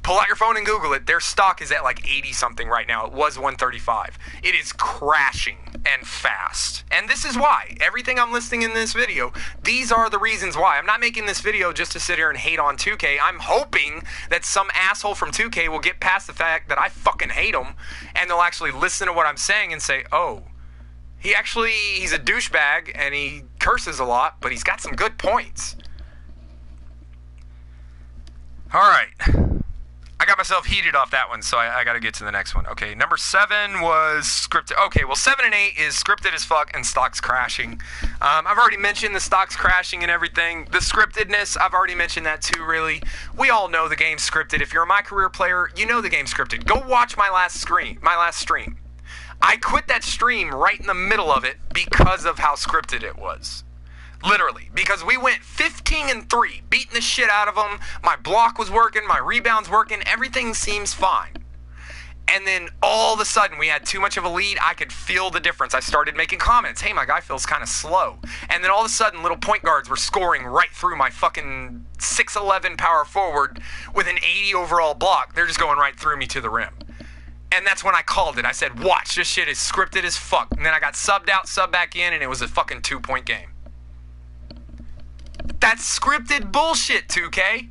A: Pull out your phone and Google it. Their stock is at like 80 something right now. It was 135. It is crashing and fast. And this is why. Everything I'm listing in this video, these are the reasons why. I'm not making this video just to sit here and hate on 2K. I'm hoping that some asshole from 2K will get past the fact that I fucking hate them and they'll actually listen to what I'm saying and say, oh, he's a douchebag and he curses a lot, but he's got some good points. All right. I got myself heated off that one, so I got to get to the next one. Okay, number 7 was scripted. Okay, well, 7 and 8 is scripted as fuck and stock's crashing. I've already mentioned the stock's crashing and everything. The scriptedness, I've already mentioned that too, really. We all know the game's scripted. If you're a My Career player, you know the game's scripted. Go watch my last stream. I quit that stream right in the middle of it because of how scripted it was. Literally, because we went 15-3, beating the shit out of them. My block was working, my rebounds working, everything seems fine. And then all of a sudden, we had too much of a lead. I could feel the difference. I started making comments. Hey, my guy feels kind of slow. And then all of a sudden, little point guards were scoring right through my fucking 6'11" power forward with an 80 overall block. They're just going right through me to the rim. And that's when I called it. I said, watch, this shit is scripted as fuck. And then I got subbed out, subbed back in, and it was a fucking 2-point game. That's scripted bullshit, 2K.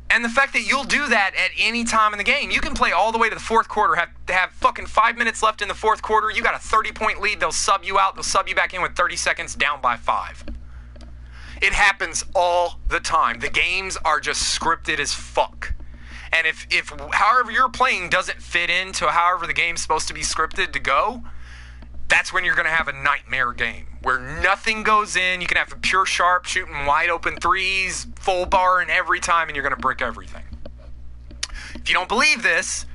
A: And the fact that you'll do that at any time in the game. You can play all the way to the fourth quarter, have fucking 5 minutes left in the fourth quarter. You got a 30-point lead. They'll sub you out. They'll sub you back in with 30 seconds down by 5. It happens all the time. The games are just scripted as fuck. And if however you're playing doesn't fit into however the game's supposed to be scripted to go, that's when you're going to have a nightmare game where nothing goes in. You can have a pure sharp shooting wide open threes, full bar and every time, and you're going to brick everything. If you don't believe this,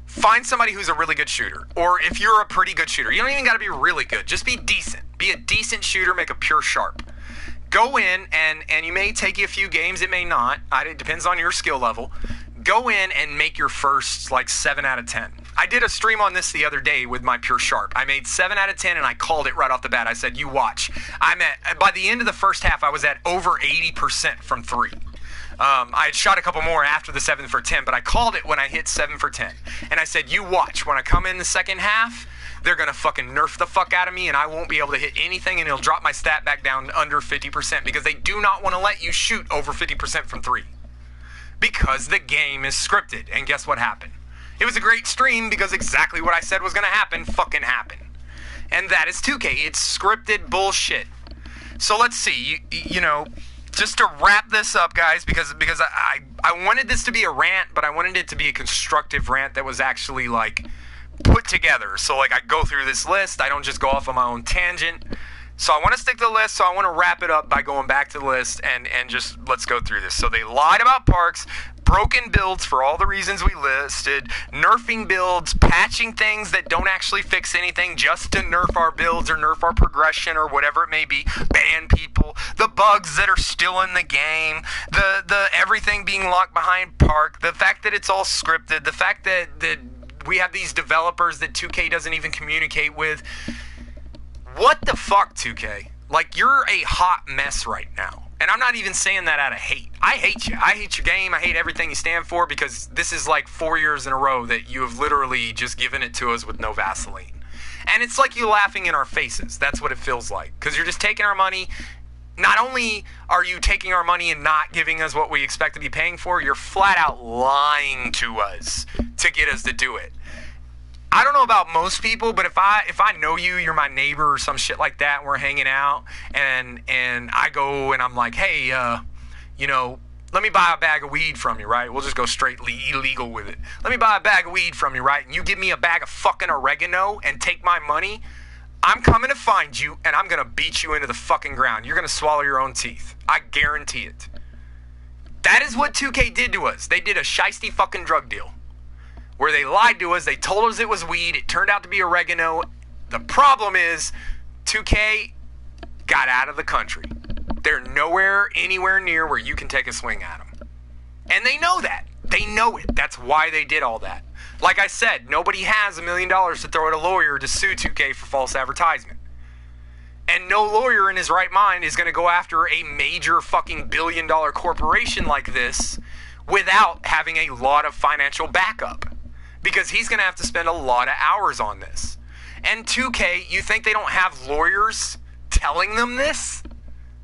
A: find somebody who's a really good shooter. Or if you're a pretty good shooter, you don't even got to be really good. Just be decent. Be a decent shooter, make a pure sharp. Go in, and you may take you a few games, it may not. It depends on your skill level. Go in and make your first, 7 out of 10. I did a stream on this the other day with my pure sharp. I made 7 out of 10, and I called it right off the bat. I said, you watch. By the end of the first half, I was at over 80% from 3. I had shot a couple more after the 7 for 10, but I called it when I hit 7 for 10. And I said, you watch. When I come in the second half, they're going to fucking nerf the fuck out of me, and I won't be able to hit anything, and it'll drop my stat back down to under 50% because they do not want to let you shoot over 50% from 3. Because the game is scripted. And guess what happened? It was a great stream because exactly what I said was going to happen fucking happened. And that is 2K. It's scripted bullshit. So let's see. You know, just to wrap this up, guys, because I wanted this to be a rant, but I wanted it to be a constructive rant that was actually, put together. So, I go through this list. I don't just go off on my own tangent. So I want to stick to the list, so I want to wrap it up by going back to the list and just let's go through this. So they lied about Parks, broken builds for all the reasons we listed, nerfing builds, patching things that don't actually fix anything just to nerf our builds or nerf our progression or whatever it may be, ban people, the bugs that are still in the game, the everything being locked behind Park, the fact that it's all scripted, the fact that we have these developers that 2K doesn't even communicate with. What the fuck, 2K? You're a hot mess right now. And I'm not even saying that out of hate. I hate you. I hate your game. I hate everything you stand for because this is 4 years in a row that you have literally just given it to us with no Vaseline. And it's like you laughing in our faces. That's what it feels like. Because you're just taking our money. Not only are you taking our money and not giving us what we expect to be paying for, you're flat out lying to us to get us to do it. I don't know about most people, but if I know you, you're my neighbor or some shit like that, and we're hanging out, and I go and I'm like, hey, let me buy a bag of weed from you, right? We'll just go straight illegal with it. Let me buy a bag of weed from you, right? And you give me a bag of fucking oregano and take my money, I'm coming to find you, and I'm going to beat you into the fucking ground. You're going to swallow your own teeth. I guarantee it. That is what 2K did to us. They did a shiesty fucking drug deal. Where they lied to us, they told us it was weed, it turned out to be oregano. The problem is, 2K got out of the country. They're anywhere near where you can take a swing at them. And they know that. They know it. That's why they did all that. Like I said, nobody has $1 million to throw at a lawyer to sue 2K for false advertisement. And no lawyer in his right mind is going to go after a major fucking billion-dollar corporation like this without having a lot of financial backup. Because he's going to have to spend a lot of hours on this. And 2K, you think they don't have lawyers telling them this?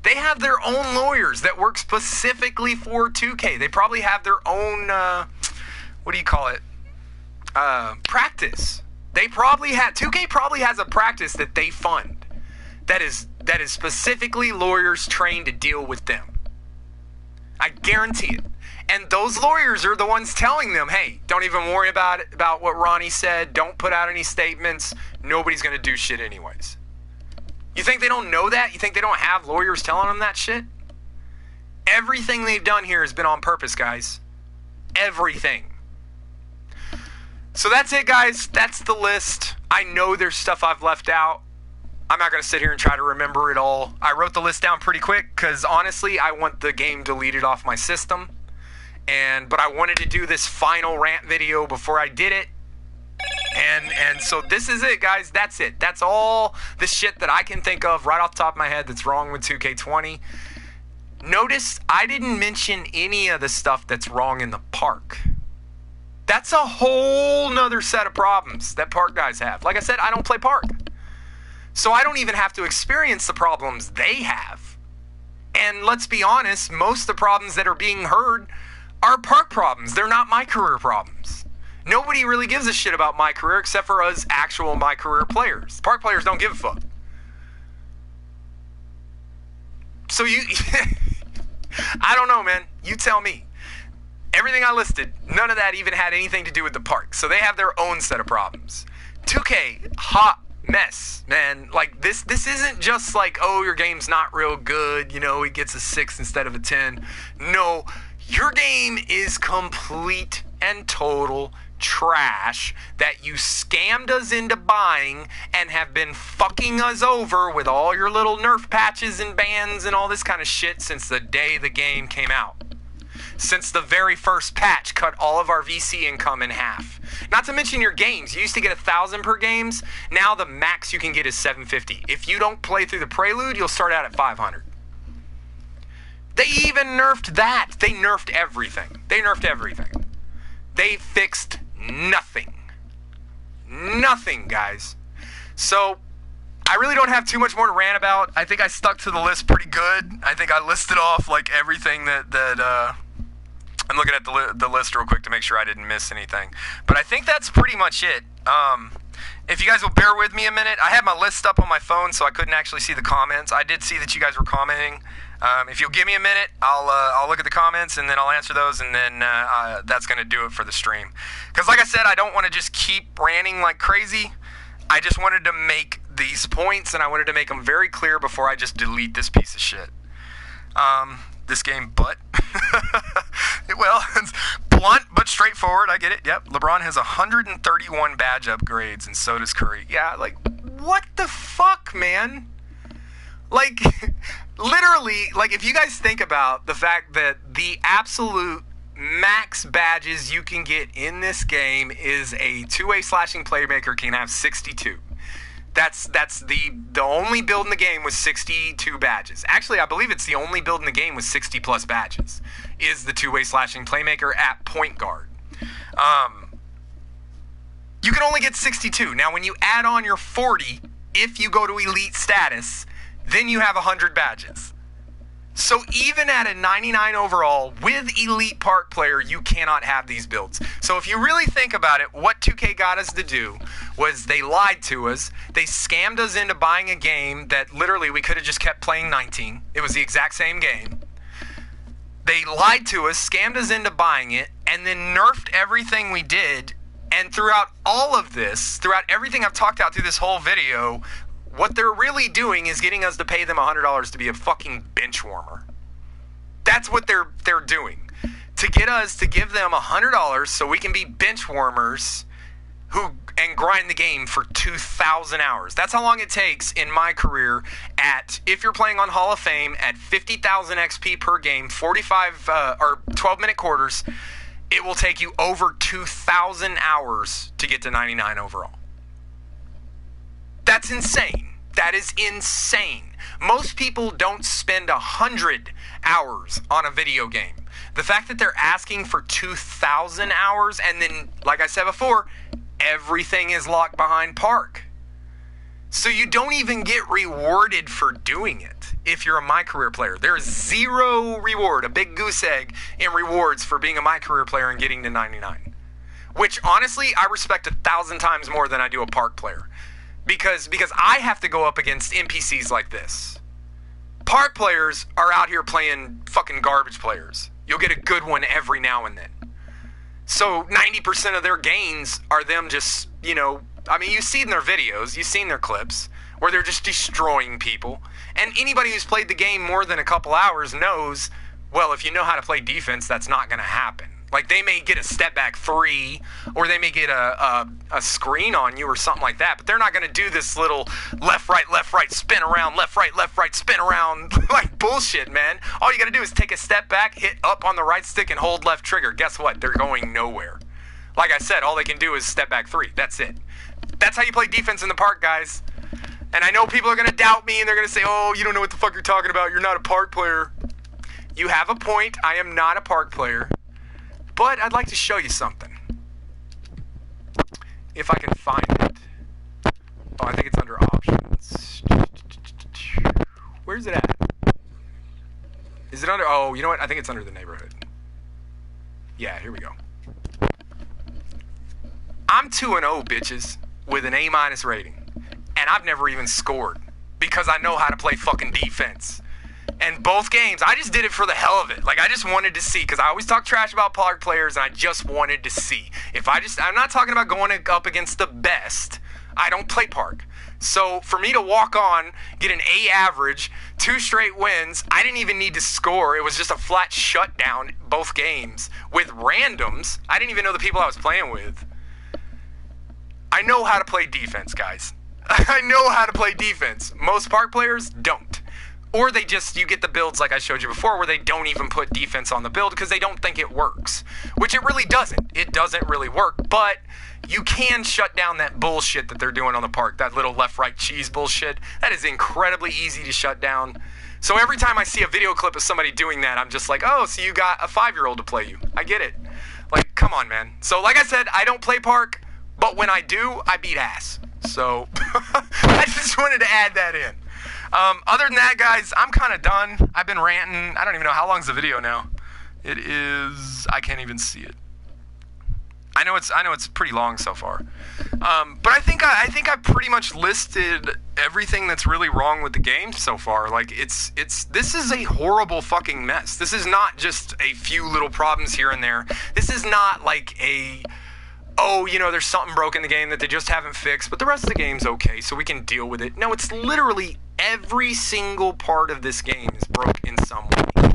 A: They have their own lawyers that work specifically for 2K. They probably have their own, practice. 2K probably has a practice that they fund that is specifically lawyers trained to deal with them. I guarantee it. And those lawyers are the ones telling them, hey, don't even worry about what Ronnie said. Don't put out any statements. Nobody's going to do shit anyways. You think they don't know that? You think they don't have lawyers telling them that shit? Everything they've done here has been on purpose, guys. Everything. So that's it, guys. That's the list. I know there's stuff I've left out. I'm not going to sit here and try to remember it all. I wrote the list down pretty quick because honestly, I want the game deleted off my system. But I wanted to do this final rant video before I did it. And so this is it, guys. That's it. That's all the shit that I can think of right off the top of my head that's wrong with 2K20. Notice I didn't mention any of the stuff that's wrong in the park. That's a whole nother set of problems that park guys have. Like I said, I don't play park. So I don't even have to experience the problems they have. And let's be honest, most of the problems that are being heard are park problems. They're not my career problems. Nobody really gives a shit about my career except for us actual my career players. Park players don't give a fuck. So I don't know, man. You tell me. Everything I listed, none of that even had anything to do with the park. So they have their own set of problems. 2K, hot mess, man. Like, this isn't just like, oh, your game's not real good, you know, it gets a 6 instead of a 10. No, your game is complete and total trash that you scammed us into buying and have been fucking us over with all your little nerf patches and bans and all this kind of shit since the day the game came out. Since the very first patch cut all of our VC income in half. Not to mention your games. You used to get 1,000 per games. Now the max you can get is 750. If you don't play through the Prelude, you'll start out at 500. They even nerfed that. They nerfed everything. They fixed nothing. Nothing, guys. So, I really don't have too much more to rant about. I think I stuck to the list pretty good. I think I listed off like everything that I'm looking at the list real quick to make sure I didn't miss anything. But I think that's pretty much it. If you guys will bear with me a minute, I had my list up on my phone so I couldn't actually see the comments. I did see that you guys were commenting. If you'll give me a minute, I'll look at the comments and then I'll answer those, and then that's going to do it for the stream. Because like I said, I don't want to just keep ranting like crazy. I just wanted to make these points, and I wanted to make them very clear before I just delete this piece of shit. This game, but well, it's blunt but straightforward. I get it. Yep, LeBron has 131 badge upgrades, and so does Curry. Yeah, like, what the fuck, man? Like, literally, like, if you guys think about the fact that the absolute max badges you can get in this game is a two-way slashing playmaker can have 62. That's the only build in the game with 62 badges. Actually, I believe it's the only build in the game with 60 plus badges is the two-way slashing playmaker at point guard. You can only get 62. Now, when you add on your 40, if you go to elite status, then you have 100 badges. So even at a 99 overall with elite park player, you cannot have these builds. So if you really think about it, what 2K got us to do was they lied to us. They scammed us into buying a game that literally we could have just kept playing 19. It was the exact same game. They lied to us, scammed us into buying it, and then nerfed everything we did. And throughout all of this, throughout everything I've talked about through this whole video, what they're really doing is getting us to pay them $100 to be a fucking bench warmer. That's what they're doing. To get us to give them $100 so we can be bench warmers and grind the game for 2,000 hours. That's how long it takes in my career if you're playing on Hall of Fame at 50,000 XP per game, 45 or 12-minute quarters, it will take you over 2,000 hours to get to 99 overall. That's insane. That is insane. Most people don't spend 100 hours on a video game. The fact that they're asking for 2,000 hours, and then, like I said before, everything is locked behind park. So you don't even get rewarded for doing it if you're a My Career player. There's zero reward, a big goose egg in rewards for being a My Career player and getting to 99. Which, honestly, I respect 1,000 times more than I do a park player. Because I have to go up against NPCs like this. Park players are out here playing fucking garbage players. You'll get a good one every now and then. So 90% of their gains are them just, I mean, you've seen their videos, you've seen their clips, where they're just destroying people. And anybody who's played the game more than a couple hours knows, well, if you know how to play defense, that's not going to happen. Like, they may get a step back three, or they may get a screen on you or something like that, but they're not going to do this little left, right, spin around, left, right, spin around, like bullshit, man. All you got to do is take a step back, hit up on the right stick, and hold left trigger. Guess what? They're going nowhere. Like I said, all they can do is step back three. That's it. That's how you play defense in the park, guys. And I know people are going to doubt me, and they're going to say, oh, you don't know what the fuck you're talking about. You're not a park player. You have a point. I am not a park player. But I'd like to show you something. If I can find it. Oh, I think it's under options. Where's it at? Is it under... Oh, you know what? I think it's under the neighborhood. Yeah, here we go. I'm 2-0, bitches, with an A- rating. And I've never even scored. Because I know how to play fucking defense. And both games, I just did it for the hell of it. Like, I just wanted to see, because I always talk trash about park players, and I just wanted to see. I'm not talking about going up against the best. I don't play park. So for me to walk on, get an A average, 2 straight wins, I didn't even need to score. It was just a flat shutdown both games with randoms. I didn't even know the people I was playing with. I know how to play defense, guys. I know how to play defense. Most park players don't. Or you get the builds like I showed you before where they don't even put defense on the build because they don't think it works. Which it really doesn't. It doesn't really work. But you can shut down that bullshit that they're doing on the park. That little left-right cheese bullshit. That is incredibly easy to shut down. So every time I see a video clip of somebody doing that, I'm just like, oh, so you got a 5-year-old to play you. I get it. Like, come on, man. So like I said, I don't play park. But when I do, I beat ass. So I just wanted to add that in. Other than that, guys, I'm kind of done. I've been ranting. I don't even know how long's the video now. It is. I can't even see it. I know it's pretty long so far. But I think I've pretty much listed everything that's really wrong with the game so far. Like this is a horrible fucking mess. This is not just a few little problems here and there. This is not like there's something broke in the game that they just haven't fixed, but the rest of the game's okay, so we can deal with it. No, it's literally every single part of this game is broke in some way.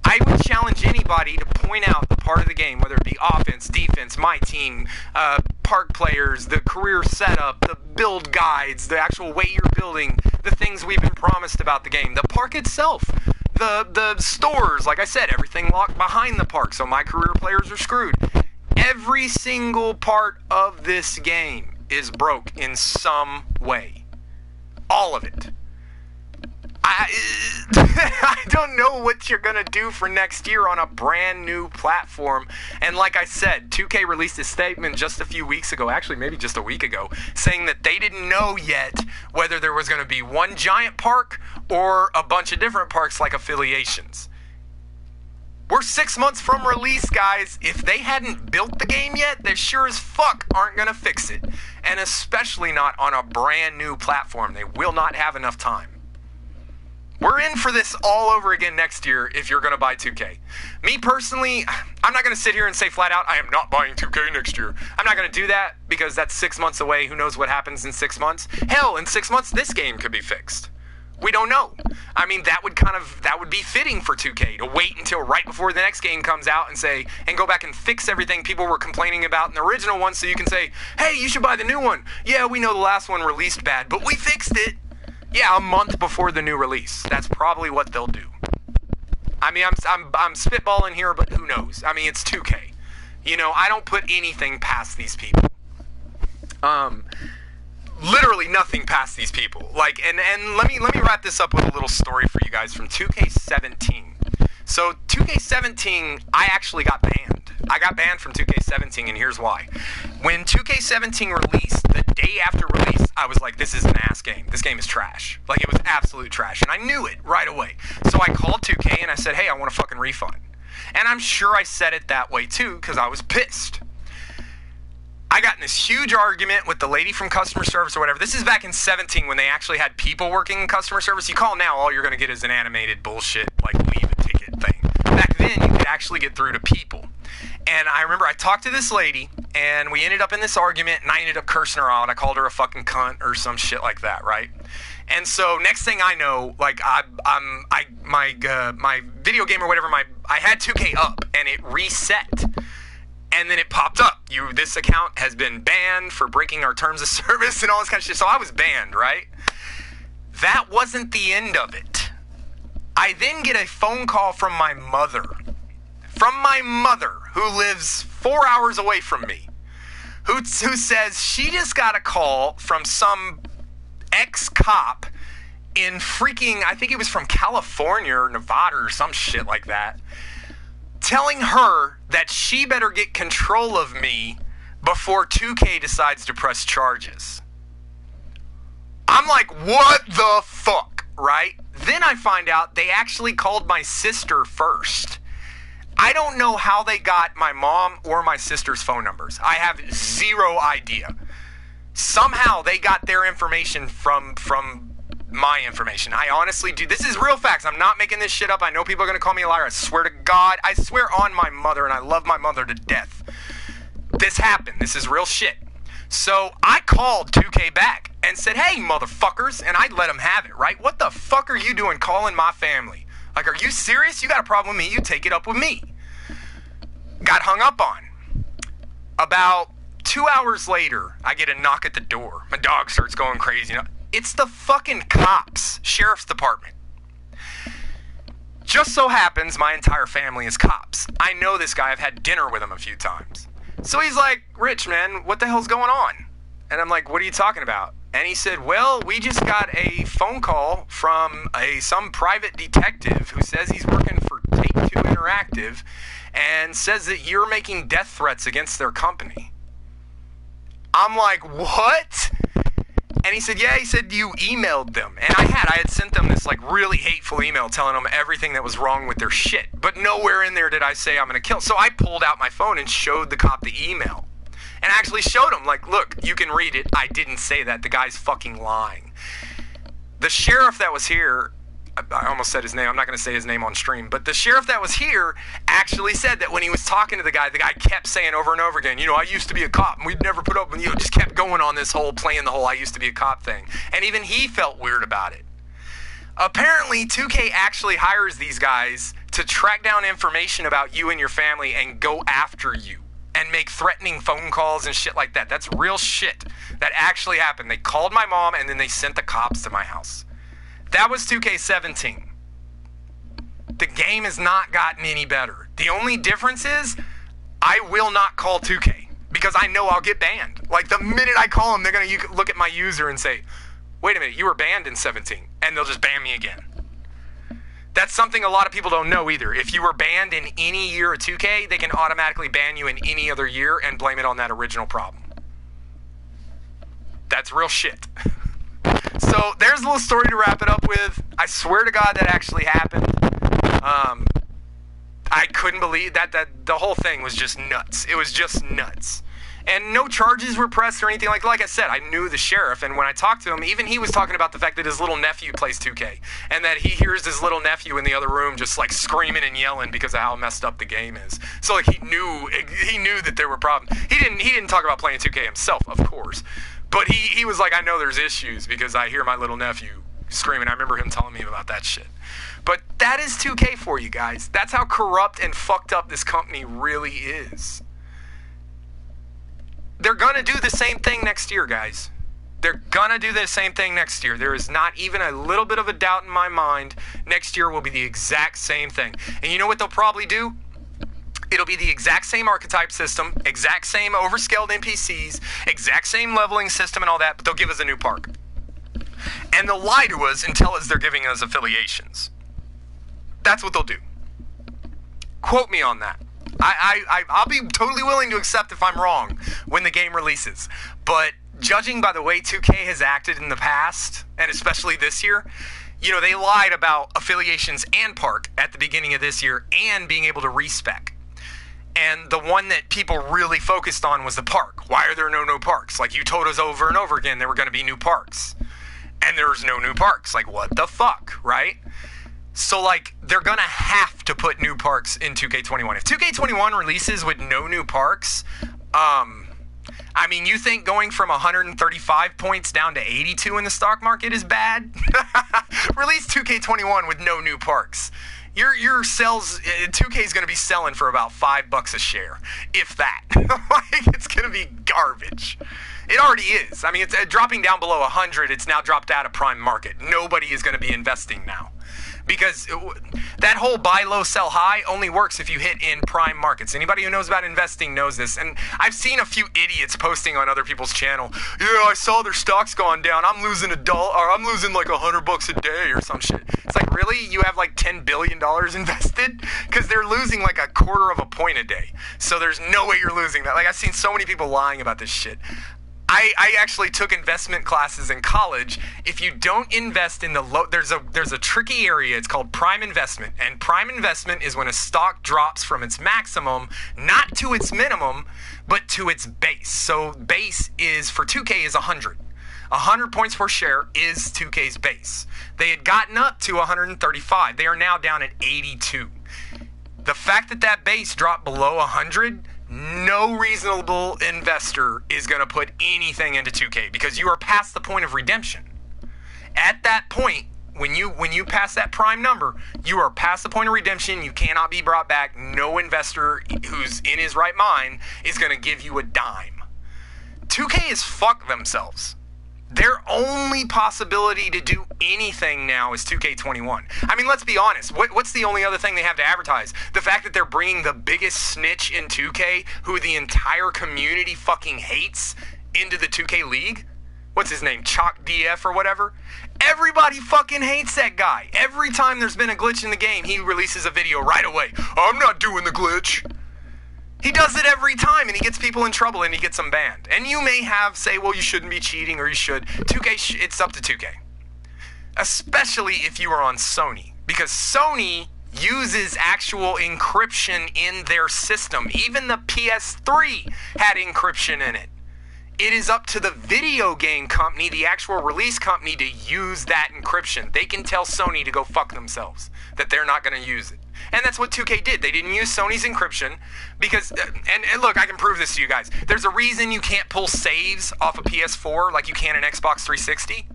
A: I would challenge anybody to point out the part of the game, whether it be offense, defense, my team, park players, the career setup, the build guides, the actual way you're building, the things we've been promised about the game, the park itself, the stores, like I said, everything locked behind the park, so my career players are screwed. Every single part of this game is broke in some way. All of it. I don't know what you're going to do for next year on a brand new platform. And like I said, 2K released a statement just a few weeks ago, actually maybe just a week ago, saying that they didn't know yet whether there was going to be one giant park or a bunch of different parks like affiliations. We're 6 months from release, guys. If they hadn't built the game yet, they sure as fuck aren't going to fix it. And especially not on a brand new platform. They will not have enough time. We're in for this all over again next year if you're going to buy 2K. Me personally, I'm not going to sit here and say flat out, I am not buying 2K next year. I'm not going to do that because that's 6 months away. Who knows what happens in 6 months? Hell, in 6 months, this game could be fixed. We don't know. I mean, that would be fitting for 2K to wait until right before the next game comes out and go back and fix everything people were complaining about in the original one so you can say, hey, you should buy the new one. Yeah, we know the last one released bad, but we fixed it. Yeah, a month before the new release. That's probably what they'll do. I mean, I'm spitballing here, but who knows? I mean, it's 2K. You know, I don't put anything past these people. Literally nothing past these people. Like, and let me wrap this up with a little story for you guys from 2K17. So 2K17, I actually got banned. I got banned from 2K17, and here's why. When 2K17 released, the day after release, I was like, this is an ass game. This game is trash. Like, it was absolute trash, and I knew it right away. So I called 2K, and I said, hey, I want a fucking refund. And I'm sure I said it that way, too, because I was pissed. I got in this huge argument with the lady from customer service or whatever. This is back in 17 when they actually had people working in customer service. You call now, all you're going to get is an animated bullshit, like, leave a ticket thing. Back then, you could actually get through to people. And I remember I talked to this lady, and we ended up in this argument, and I ended up cursing her out. I called her a fucking cunt or some shit like that, right? And so next thing I know, like, my video game or whatever, I had 2K up, and it reset. And then it popped up. This account has been banned for breaking our terms of service and all this kind of shit. So I was banned, right? That wasn't the end of it. I then get a phone call from my mother. From my mother, who lives 4 hours away from me. Who says she just got a call from some ex-cop in freaking, I think it was from California or Nevada or some shit like that, telling her that she better get control of me before 2K decides to press charges. I'm like, what the fuck, right? Then I find out they actually called my sister first. I don't know how they got my mom or my sister's phone numbers. I have zero idea. Somehow they got their information from my information. I honestly do. This is real facts. I'm not making this shit up. I know people are going to call me a liar. I swear to God. I swear on my mother, and I love my mother to death. This happened. This is real shit. So I called 2K back and said, hey, motherfuckers, and I let them have it, right? What the fuck are you doing calling my family? Like, are you serious? You got a problem with me? You take it up with me. Got hung up on. About 2 hours later, I get a knock at the door. My dog starts going crazy. It's the fucking cops, sheriff's department. Just so happens my entire family is cops. I know this guy. I've had dinner with him a few times. So he's like, Rich, man, what the hell's going on? And I'm like, what are you talking about? And he said, well, we just got a phone call from some private detective who says he's working for Take-Two Interactive and says that you're making death threats against their company. I'm like, what? And he said, yeah, he said you emailed them. And I had sent them this like really hateful email telling them everything that was wrong with their shit. But nowhere in there did I say I'm going to kill. So I pulled out my phone and showed the cop the email. And actually showed him, like, look, you can read it. I didn't say that. The guy's fucking lying. The sheriff that was here, I almost said his name. I'm not going to say his name on stream. But the sheriff that was here actually said that when he was talking to the guy kept saying over and over again, you know, I used to be a cop. And we'd never put up, and just kept going on this whole, playing the whole I used to be a cop thing. And even he felt weird about it. Apparently, 2K actually hires these guys to track down information about you and your family and go after you. And make threatening phone calls and shit like that. That's real shit. That actually happened. They called my mom and then they sent the cops to my house. That was 2K17. The game has not gotten any better. The only difference is I will not call 2K because I know I'll get banned. Like the minute I call them, they're going to look at my user and say, wait a minute, you were banned in 17. And they'll just ban me again. That's something a lot of people don't know either. If you were banned in any year of 2K, they can automatically ban you in any other year and blame it on that original problem. That's real shit. So there's a little story to wrap it up with. I swear to God that actually happened. I couldn't believe that the whole thing was just nuts. It was just nuts. And no charges were pressed or anything like I said, I knew the sheriff, and when I talked to him, even he was talking about the fact that his little nephew plays 2K, and that he hears his little nephew in the other room just like screaming and yelling because of how messed up the game is. So like he knew that there were problems. He didn't talk about playing 2K himself, of course, but he was like, I know there's issues because I hear my little nephew screaming. I remember him telling me about that shit. But that is 2K for you guys. That's how corrupt and fucked up this company really is. They're going to do the same thing next year, guys. They're going to do the same thing next year. There is not even a little bit of a doubt in my mind. Next year will be the exact same thing. And you know what they'll probably do? It'll be the exact same archetype system, exact same overscaled NPCs, exact same leveling system and all that, but they'll give us a new park. And they'll lie to us and tell us they're giving us affiliations. That's what they'll do. Quote me on that. I'll be totally willing to accept if I'm wrong when the game releases. But judging by the way 2K has acted in the past, and especially this year, you know, they lied about affiliations and park at the beginning of this year and being able to respec. And the one that people really focused on was the park. Why are there no parks? Like, you told us over and over again there were going to be new parks. And there's no new parks. Like, what the fuck, right? So, like, they're going to have to put new parks in 2K21. If 2K21 releases with no new parks, I mean, you think going from 135 points down to 82 in the stock market is bad? Release 2K21 with no new parks. Your sales, 2K is going to be selling for about $5 a share, if that. Like, it's going to be garbage. It already is. I mean, it's dropping down below 100. It's now dropped out of prime market. Nobody is going to be investing now. Because that whole buy low, sell high only works if you hit in prime markets. Anybody who knows about investing knows this. And I've seen a few idiots posting on other people's channel. Yeah, I saw their stocks gone down. I'm losing $1, or I'm losing like $100 a day or some shit. It's like, really? You have like $10 billion invested? Because they're losing like a quarter of a point a day. So there's no way you're losing that. Like, I've seen so many people lying about this shit. I actually took investment classes in college. If you don't invest in the low, there's a tricky area. It's called prime investment. And prime investment is when a stock drops from its maximum, not to its minimum, but to its base. So base is, for 2K, is 100. 100 points per share is 2K's base. They had gotten up to 135. They are now down at 82. The fact that that base dropped below 100, no reasonable investor is going to put anything into 2K because you are past the point of redemption. At that point, when you pass that prime number, you are past the point of redemption. You cannot be brought back. No investor who's in his right mind is going to give you a dime. 2K is fuck themselves. Their only possibility to do anything now is 2K21. I mean, let's be honest. What's the only other thing they have to advertise? The fact that they're bringing the biggest snitch in 2K, who the entire community fucking hates, into the 2K League? What's his name? Chalk DF or whatever? Everybody fucking hates that guy. Every time there's been a glitch in the game, he releases a video right away. I'm not doing the glitch. He does it every time, and he gets people in trouble, and he gets them banned. And you may say, well, you shouldn't be cheating, or you should. 2K, it's up to 2K. Especially if you are on Sony. Because Sony uses actual encryption in their system. Even the PS3 had encryption in it. It is up to the video game company, the actual release company, to use that encryption. They can tell Sony to go fuck themselves, that they're not going to use it. And that's what 2K did. They didn't use Sony's encryption because, and look, I can prove this to you guys. There's a reason you can't pull saves off a PS4 like you can an Xbox 360.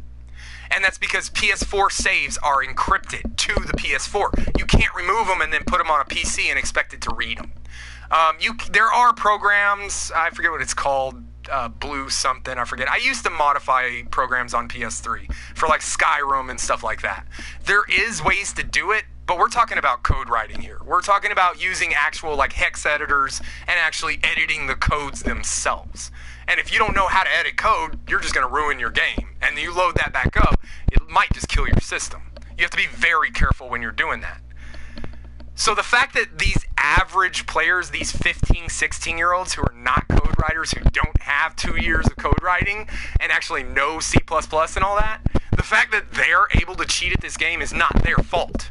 A: And that's because PS4 saves are encrypted to the PS4. You can't remove them and then put them on a PC and expect it to read them. There are programs, I forget what it's called, Blue something, I forget. I used to modify programs on PS3 for like Skyrim and stuff like that. There is ways to do it, but we're talking about code writing here. We're talking about using actual like hex editors and actually editing the codes themselves. And if you don't know how to edit code, you're just going to ruin your game. And you load that back up, it might just kill your system. You have to be very careful when you're doing that. So the fact that these average players, these 15, 16-year-olds who are not code writers, who don't have 2 years of code writing and actually know C++ and all that, the fact that they're able to cheat at this game is not their fault.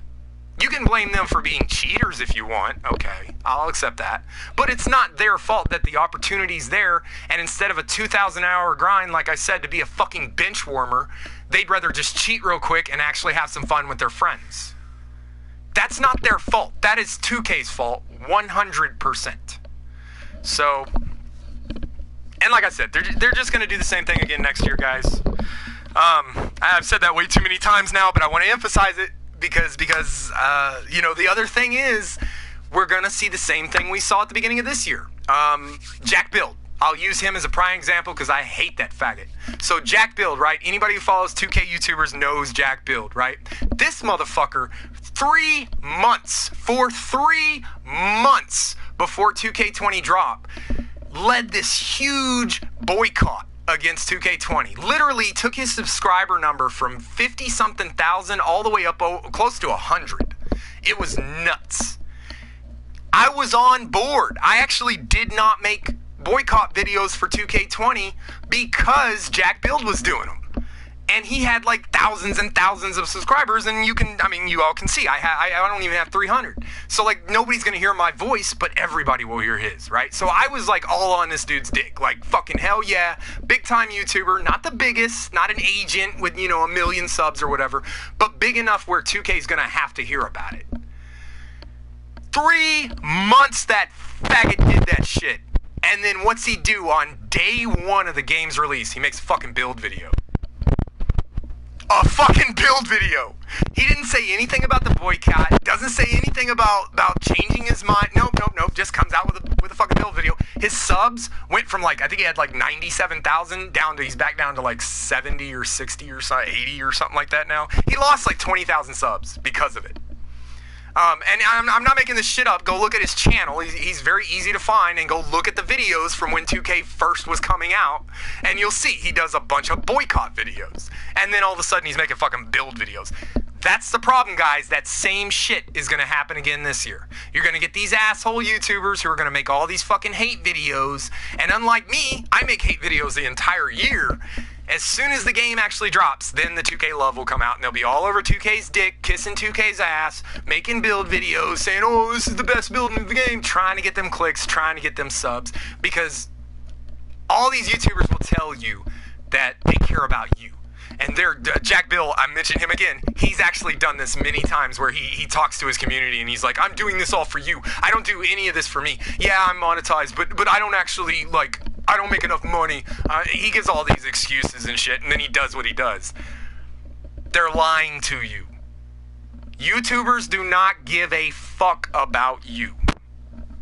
A: You can blame them for being cheaters if you want. Okay, I'll accept that. But it's not their fault that the opportunity's there, and instead of a 2,000-hour grind, like I said, to be a fucking bench warmer, they'd rather just cheat real quick and actually have some fun with their friends. That's not their fault. That is 2K's fault, 100%. So, and like I said, they're just going to do the same thing again next year, guys. I've said that way too many times now, but I want to emphasize it because you know, the other thing is we're going to see the same thing we saw at the beginning of this year. Jack Build. I'll use him as a prime example because I hate that faggot. So Jack Build, right? Anybody who follows 2K YouTubers knows Jack Build, right? This motherfucker, 3 months before 2K20 drop, led this huge boycott against 2K20. Literally took his subscriber number from 50-something thousand all the way up close to 100. It was nuts. I was on board. I actually did not make boycott videos for 2K20 because Jack Build was doing them. And he had like thousands and thousands of subscribers, and you all can see, I don't even have 300. So like nobody's gonna hear my voice, but everybody will hear his, right? So I was like all on this dude's dick, like fucking hell yeah, big time YouTuber, not the biggest, not an agent with, you know, 1 million subs or whatever, but big enough where 2K's gonna have to hear about it. 3 months that faggot did that shit. And then what's he do on day 1 of the game's release? He makes a fucking build video. A fucking build video. He didn't say anything about the boycott. Doesn't say anything about changing his mind. Nope. Just comes out with a fucking build video. His subs went from like, I think he had like 97,000 he's back down to like 70 or 60 or 80 or something like that now. He lost like 20,000 subs because of it. And I'm not making this shit up. Go look at his channel. He's very easy to find, and go look at the videos from when 2K first was coming out, and you'll see he does a bunch of boycott videos. And then all of a sudden he's making fucking build videos. That's the problem, guys. That same shit is going to happen again this year. You're going to get these asshole YouTubers who are going to make all these fucking hate videos, and unlike me, I make hate videos the entire year. As soon as the game actually drops, then the 2K love will come out, and they'll be all over 2K's dick, kissing 2K's ass, making build videos, saying, oh, this is the best build in the game, trying to get them clicks, trying to get them subs, because all these YouTubers will tell you that they care about you. And Jack Bill, I mentioned him again, he's actually done this many times where he talks to his community and he's like, I'm doing this all for you. I don't do any of this for me. Yeah, I'm monetized, but I don't actually, like, I don't make enough money. He gives all these excuses and shit, and then he does what he does. They're lying to you. YouTubers do not give a fuck about you.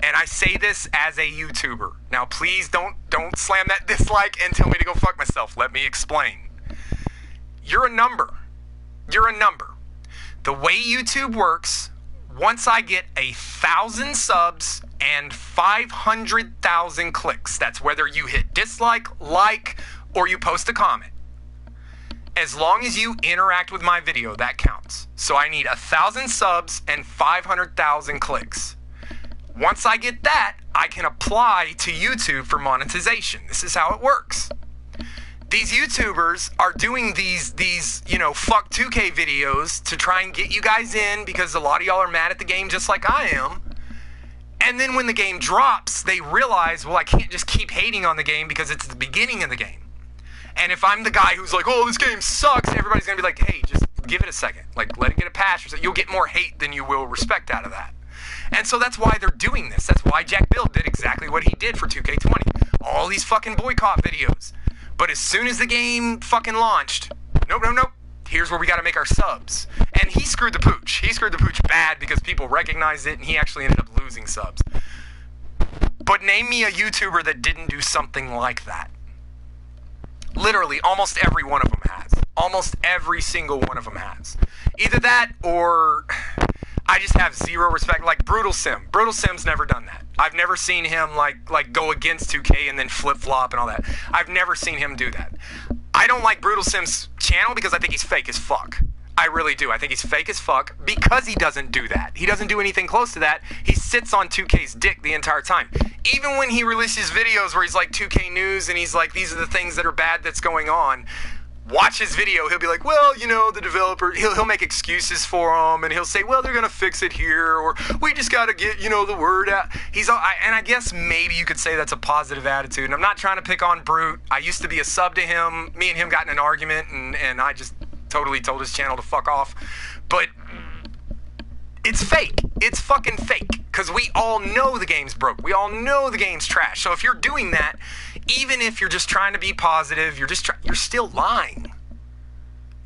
A: And I say this as a YouTuber. Now, please don't slam that dislike and tell me to go fuck myself. Let me explain. You're a number. You're a number. The way YouTube works, once I get 1,000 subs and 500,000 clicks, that's whether you hit dislike, like, or you post a comment. As long as you interact with my video, that counts. So I need 1,000 subs and 500,000 clicks. Once I get that, I can apply to YouTube for monetization. This is how it works. These YouTubers are doing these fuck 2K videos to try and get you guys in because a lot of y'all are mad at the game just like I am. And then when the game drops, they realize, well, I can't just keep hating on the game because it's the beginning of the game. And if I'm the guy who's like, oh, this game sucks, everybody's going to be like, hey, just give it a second. Like, let it get a patch or something. You'll get more hate than you will respect out of that. And so that's why they're doing this. That's why Jack Bill did exactly what he did for 2K20. All these fucking boycott videos. But as soon as the game fucking launched, nope. Here's where we got to make our subs. And he screwed the pooch. He screwed the pooch bad because people recognized it and he actually ended up losing subs. But name me a YouTuber that didn't do something like that. Literally, almost every one of them has. Almost every single one of them has. Either that or I just have zero respect. Like Brutal Sim. Brutal Sim's never done that. I've never seen him like go against 2K and then flip-flop and all that. I've never seen him do that. I don't like Brutal Sim's channel because I think he's fake as fuck. I really do. I think he's fake as fuck because he doesn't do that. He doesn't do anything close to that. He sits on 2K's dick the entire time. Even when he releases videos where he's like 2K news and he's like, these are the things that are bad that's going on. Watch his video, he'll be like, well, you know, the developer, he'll make excuses for them, and he'll say, well, they're going to fix it here, or we just got to get, you know, the word out. And I guess maybe you could say that's a positive attitude, and I'm not trying to pick on Brute. I used to be a sub to him. Me and him got in an argument, and I just totally told his channel to fuck off. But it's fake. It's fucking fake, because we all know the game's broke. We all know the game's trash. So if you're doing that, even if you're just trying to be positive, you're still lying.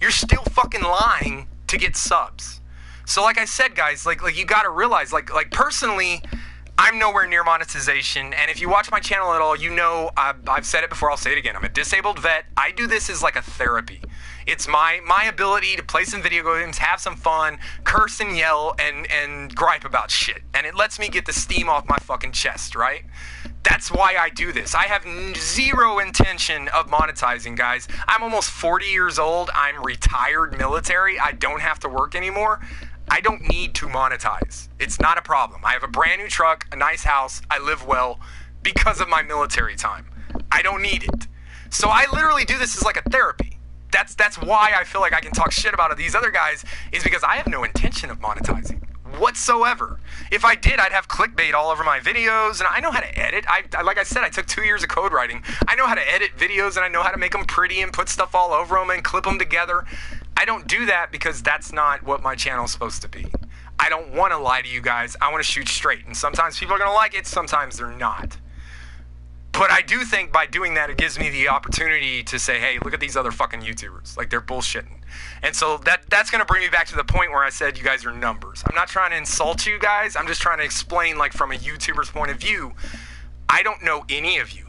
A: You're still fucking lying to get subs. So like I said, guys, like you got to realize, like personally, I'm nowhere near monetization. And if you watch my channel at all, you know I've said it before. I'll say it again. I'm a disabled vet. I do this as like a therapy. It's my ability to play some video games, have some fun, curse and yell, and gripe about shit. And it lets me get the steam off my fucking chest, right? That's why I do this. I have zero intention of monetizing, guys. I'm almost 40 years old. I'm retired military. I don't have to work anymore. I don't need to monetize. It's not a problem. I have a brand new truck, a nice house. I live well because of my military time. I don't need it. So I literally do this as like a therapy. That's why I feel like I can talk shit about these other guys, is because I have no intention of monetizing whatsoever. If I did, I'd have clickbait all over my videos, and I know how to edit. Like I said, I took 2 years of code writing. I know how to edit videos, and I know how to make them pretty and put stuff all over them and clip them together. I don't do that because that's not what my channel's supposed to be. I don't want to lie to you guys. I want to shoot straight, and sometimes people are going to like it, sometimes they're not. But I do think by doing that, it gives me the opportunity to say, hey, look at these other fucking YouTubers. Like, they're bullshitting. And so that's going to bring me back to the point where I said you guys are numbers. I'm not trying to insult you guys. I'm just trying to explain, like, from a YouTuber's point of view, I don't know any of you.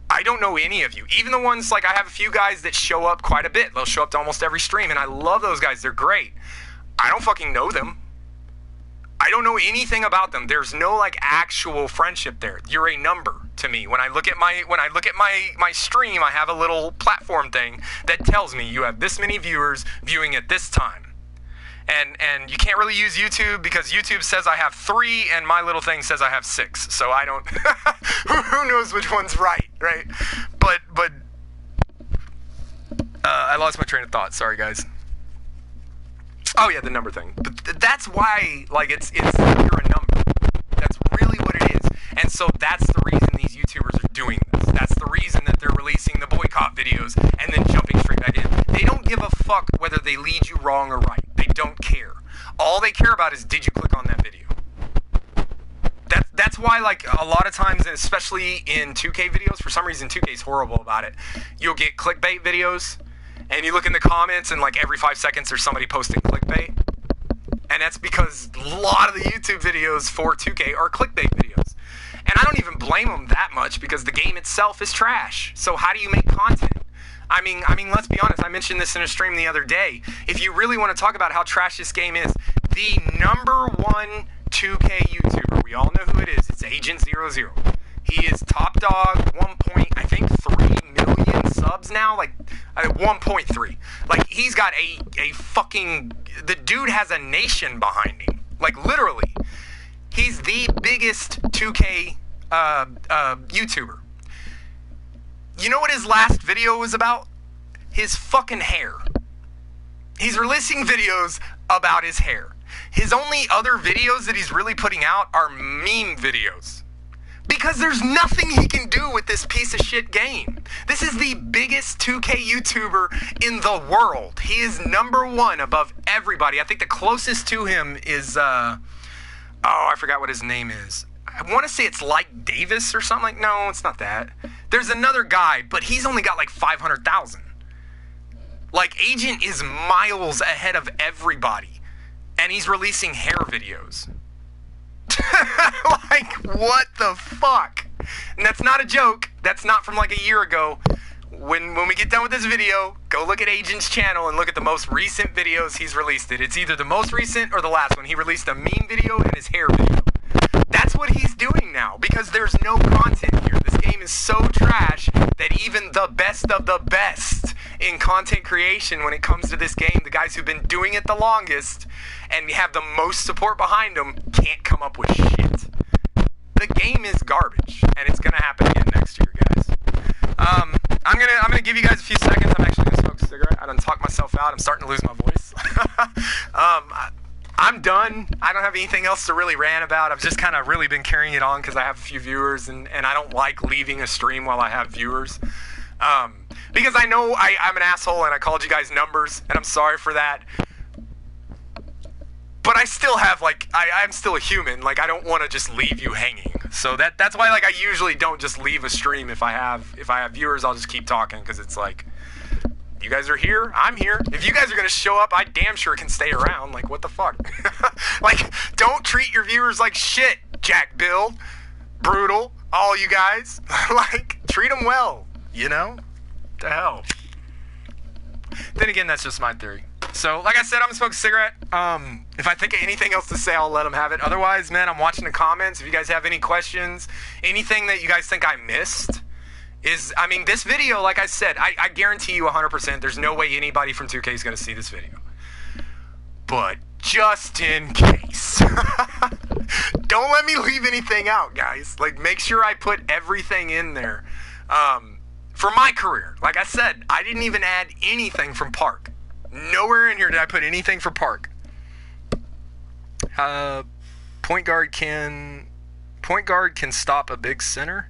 A: I don't know any of you. Even the ones, like, I have a few guys that show up quite a bit. They'll show up to almost every stream, and I love those guys. They're great. I don't fucking know them. I don't know anything about them. There's no, like, actual friendship there. You're a number to me. When I look at my stream, I have a little platform thing that tells me you have this many viewers viewing at this time. And you can't really use YouTube because YouTube says I have 3 and my little thing says I have 6. So I don't who knows which one's right? But I lost my train of thought. Sorry, guys. Oh yeah, the number thing. But that's why, like, it's you're a number. That's really what it is. And so that's the reason these YouTubers are doing this. That's the reason that they're releasing the boycott videos and then jumping straight back in. They don't give a fuck whether they lead you wrong or right. They don't care. All they care about is, did you click on that video? That's why, like, a lot of times, and especially in 2K videos, for some reason 2K is horrible about it. You'll get clickbait videos, and you look in the comments, and like every 5 seconds there's somebody posting clickbait. And that's because a lot of the YouTube videos for 2K are clickbait videos. And I don't even blame them that much because the game itself is trash. So how do you make content? I mean, let's be honest. I mentioned this in a stream the other day. If you really want to talk about how trash this game is, the number 1 2K YouTuber, we all know who it is. It's Agent00. He is top dog, 1.3 million subs now, like 1.3. Like, he's got a fucking, the dude has a nation behind him. Like, literally. He's the biggest 2K YouTuber. You know what his last video was about? His fucking hair. He's releasing videos about his hair. His only other videos that he's really putting out are meme videos. Because there's nothing he can do with this piece of shit game. This is the biggest 2K YouTuber in the world. He is number 1 above everybody. I think the closest to him is, I forgot what his name is. I want to say it's like Davis or something like, no, it's not that. There's another guy, but he's only got like 500,000. Like, Agent is miles ahead of everybody. And he's releasing hair videos. Like, what the fuck? And that's not a joke. That's not from like a year ago. When we get done with this video, go look at Agent's channel and look at the most recent videos he's released. It's either the most recent or the last one. He released a meme video and his hair video. That's what he's doing now because there's no content here. This game is so trash that even the best of the best in content creation when it comes to this game, the guys who've been doing it the longest and have the most support behind them, can't come up with shit. The game is garbage, and it's gonna happen again next year, guys. I'm gonna give you guys a few seconds. I'm actually gonna smoke a cigarette. I done talked myself out. I'm starting to lose my voice. I'm done. I don't have anything else to really rant about. I've just kind of really been carrying it on because I have a few viewers, and I don't like leaving a stream while I have viewers. Because I know I'm an asshole and I called you guys numbers, and I'm sorry for that. But I still have, like, I'm still a human. Like, I don't want to just leave you hanging. So that's why, like, I usually don't just leave a stream. If I have viewers, I'll just keep talking because it's like, you guys are here, I'm here. If you guys are going to show up, I damn sure can stay around. Like, what the fuck? Like, don't treat your viewers like shit, Jack Bill, Brutal, all you guys. Like, treat them well, you know? What the hell? Then again, that's just my theory. So, like I said, I'm gonna smoke a cigarette. If I think of anything else to say, I'll let them have it. Otherwise, man, I'm watching the comments. If you guys have any questions, anything that you guys think I missed, I mean, this video, like I said, I guarantee you 100%, there's no way anybody from 2K is gonna see this video. But just in case, don't let me leave anything out, guys. Like, make sure I put everything in there. For my career, like I said, I didn't even add anything from Park. Nowhere in here did I put anything for Park. Point guard can stop a big center.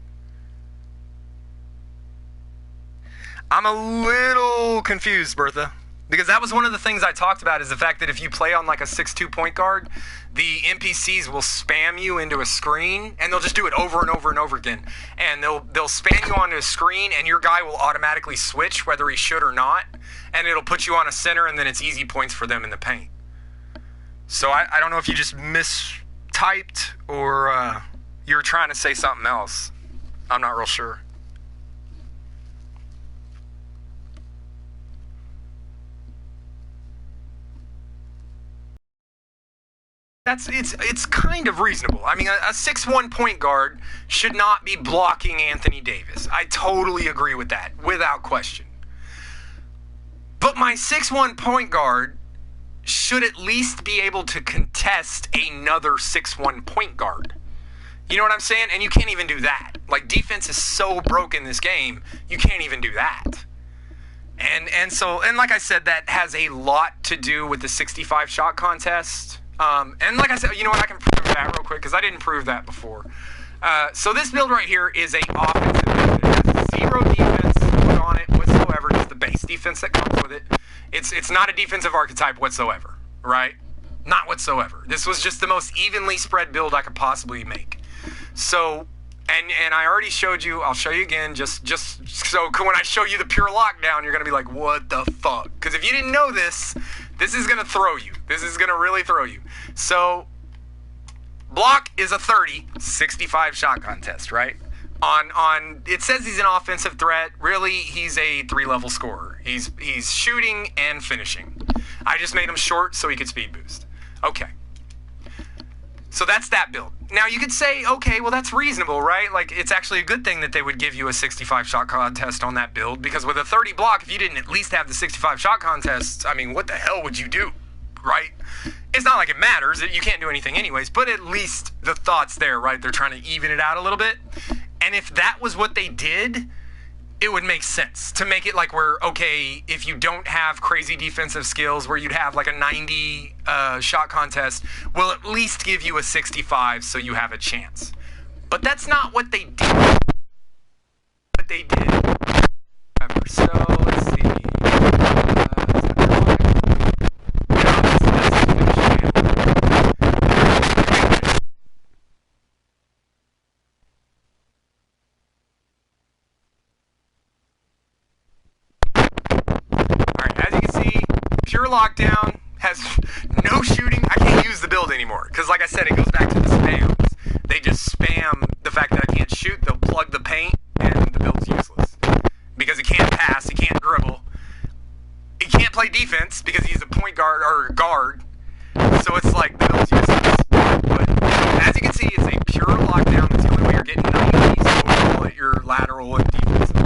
A: I'm a little confused, Bertha. Because that was one of the things I talked about, is the fact that if you play on like a 6'2" point guard, the NPCs will spam you into a screen, and they'll just do it over and over and over again. And they'll spam you onto a screen, and your guy will automatically switch whether he should or not, and it'll put you on a center, and then it's easy points for them in the paint. So I don't know if you just mistyped or you were trying to say something else. I'm not real sure. It's kind of reasonable. I mean, a 6'1" point guard should not be blocking Anthony Davis. I totally agree with that, without question. But my 6'1" point guard should at least be able to contest another 6'1" point guard. You know what I'm saying? And you can't even do that. Like, defense is so broke in this game, you can't even do that. And like I said, that has a lot to do with the 65 shot contest. And like I said, you know what, I can prove that real quick, because I didn't prove that before. So this build right here is a offensive build. It has zero defense put on it whatsoever, just the base defense that comes with it. It's not a defensive archetype whatsoever, right? Not whatsoever. This was just the most evenly spread build I could possibly make. So, and I already showed you, I'll show you again, just so when I show you the pure lockdown, you're going to be like, what the fuck? Because if you didn't know this, this is going to throw you. This is going to really throw you. So, block is a 30, 65 shot contest, right? On it says he's an offensive threat. Really, he's a 3-level scorer. He's shooting and finishing. I just made him short so he could speed boost. Okay. So that's that build. Now you could say, okay, well that's reasonable, right? Like, it's actually a good thing that they would give you a 65 shot contest on that build, because with a 30 block, if you didn't at least have the 65 shot contests, I mean, what the hell would you do, right? It's not like it matters. You can't do anything anyways, but at least the thought's there, right? They're trying to even it out a little bit. And if that was what they did, it would make sense to make it like where, okay, if you don't have crazy defensive skills, where you'd have like a 90 shot contest, we'll at least give you a 65 so you have a chance. But that's not what they did. What they did. So let's see. Pure lockdown has no shooting. I can't use the build anymore because, like I said, it goes back to the spams. They just spam the fact that I can't shoot. They'll plug the paint, and the build's useless because he can't pass, he can't dribble, he can't play defense because he's a point guard or a guard. So it's like the build's useless. But as you can see, it's a pure lockdown. That's the only way you're getting 90s overall at your lateral and defensive.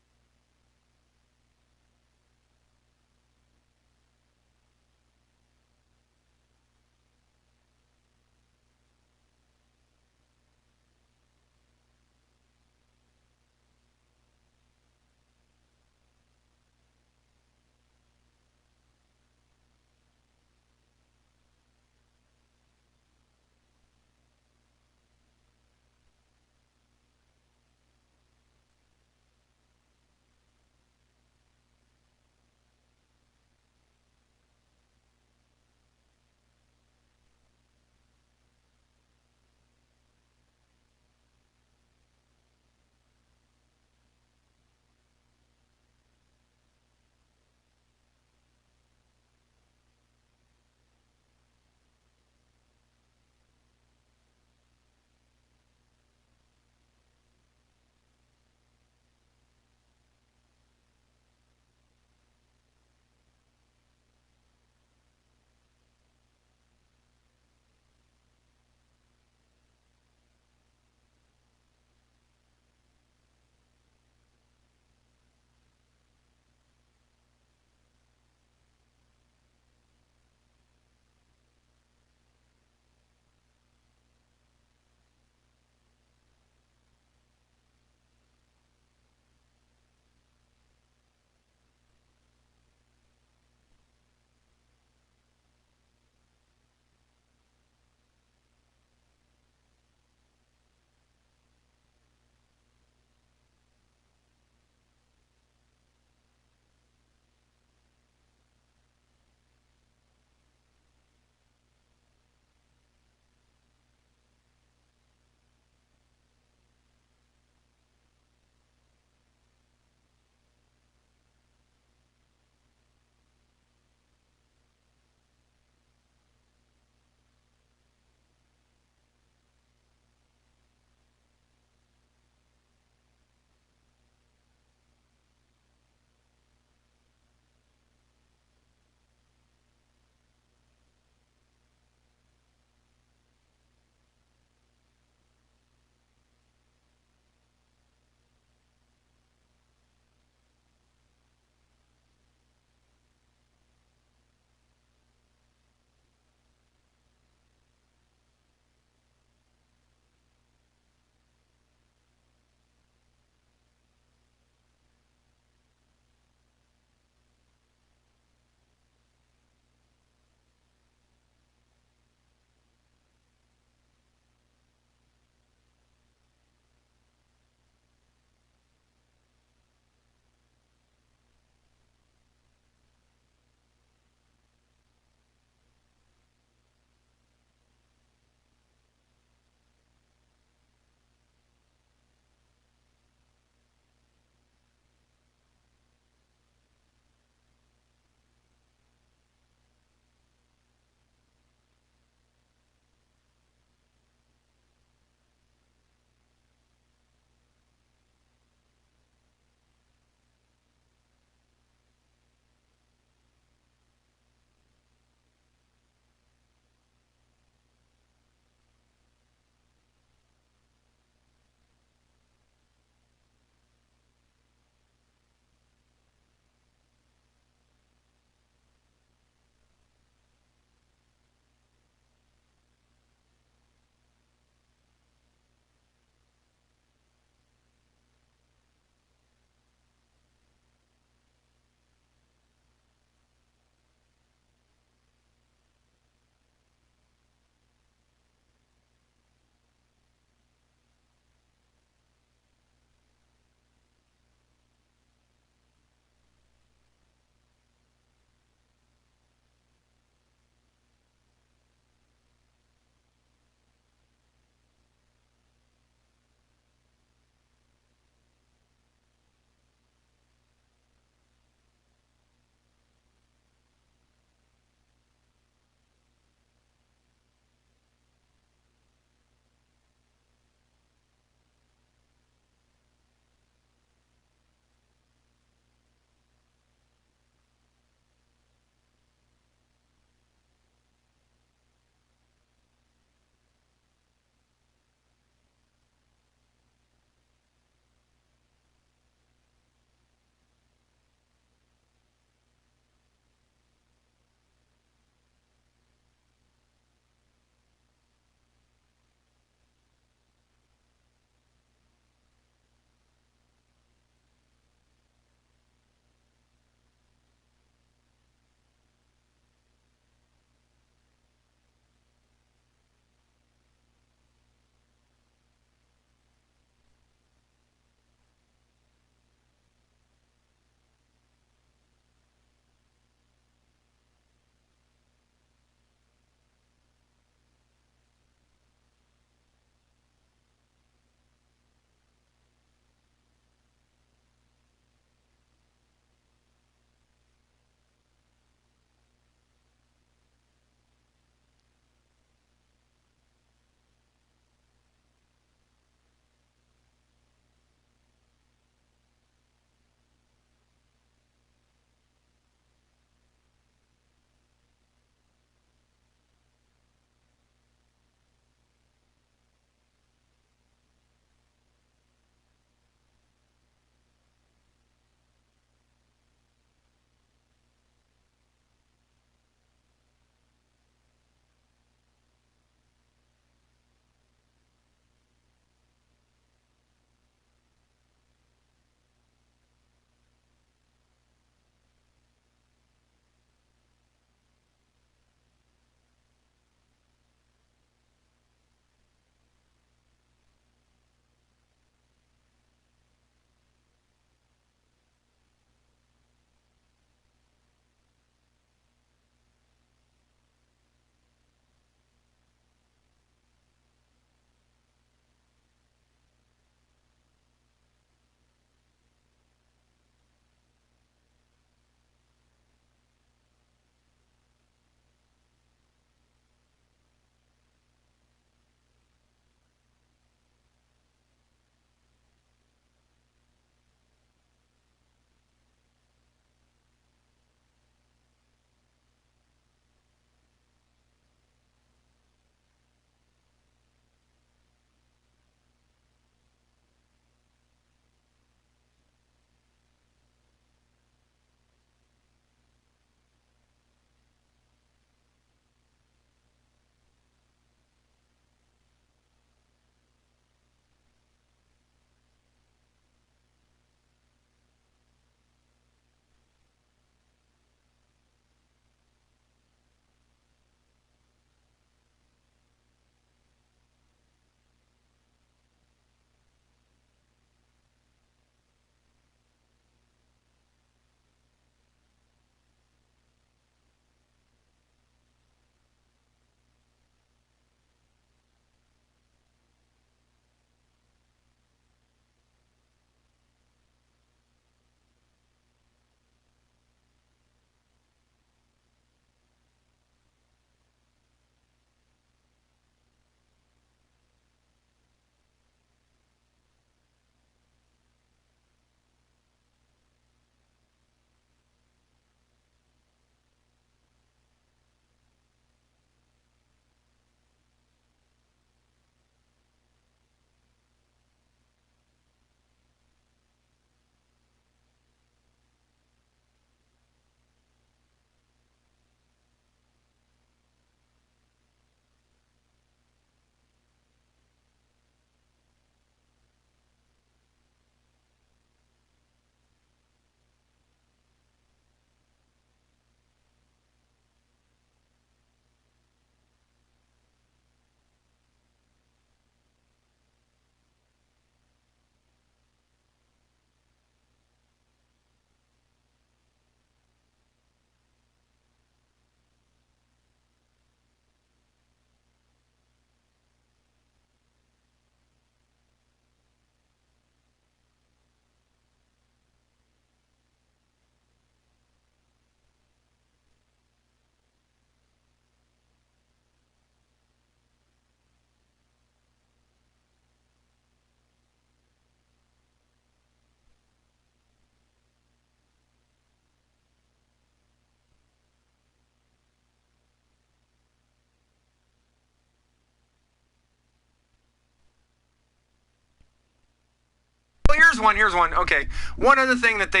A: here's one. Here's one. Okay, one other thing that they.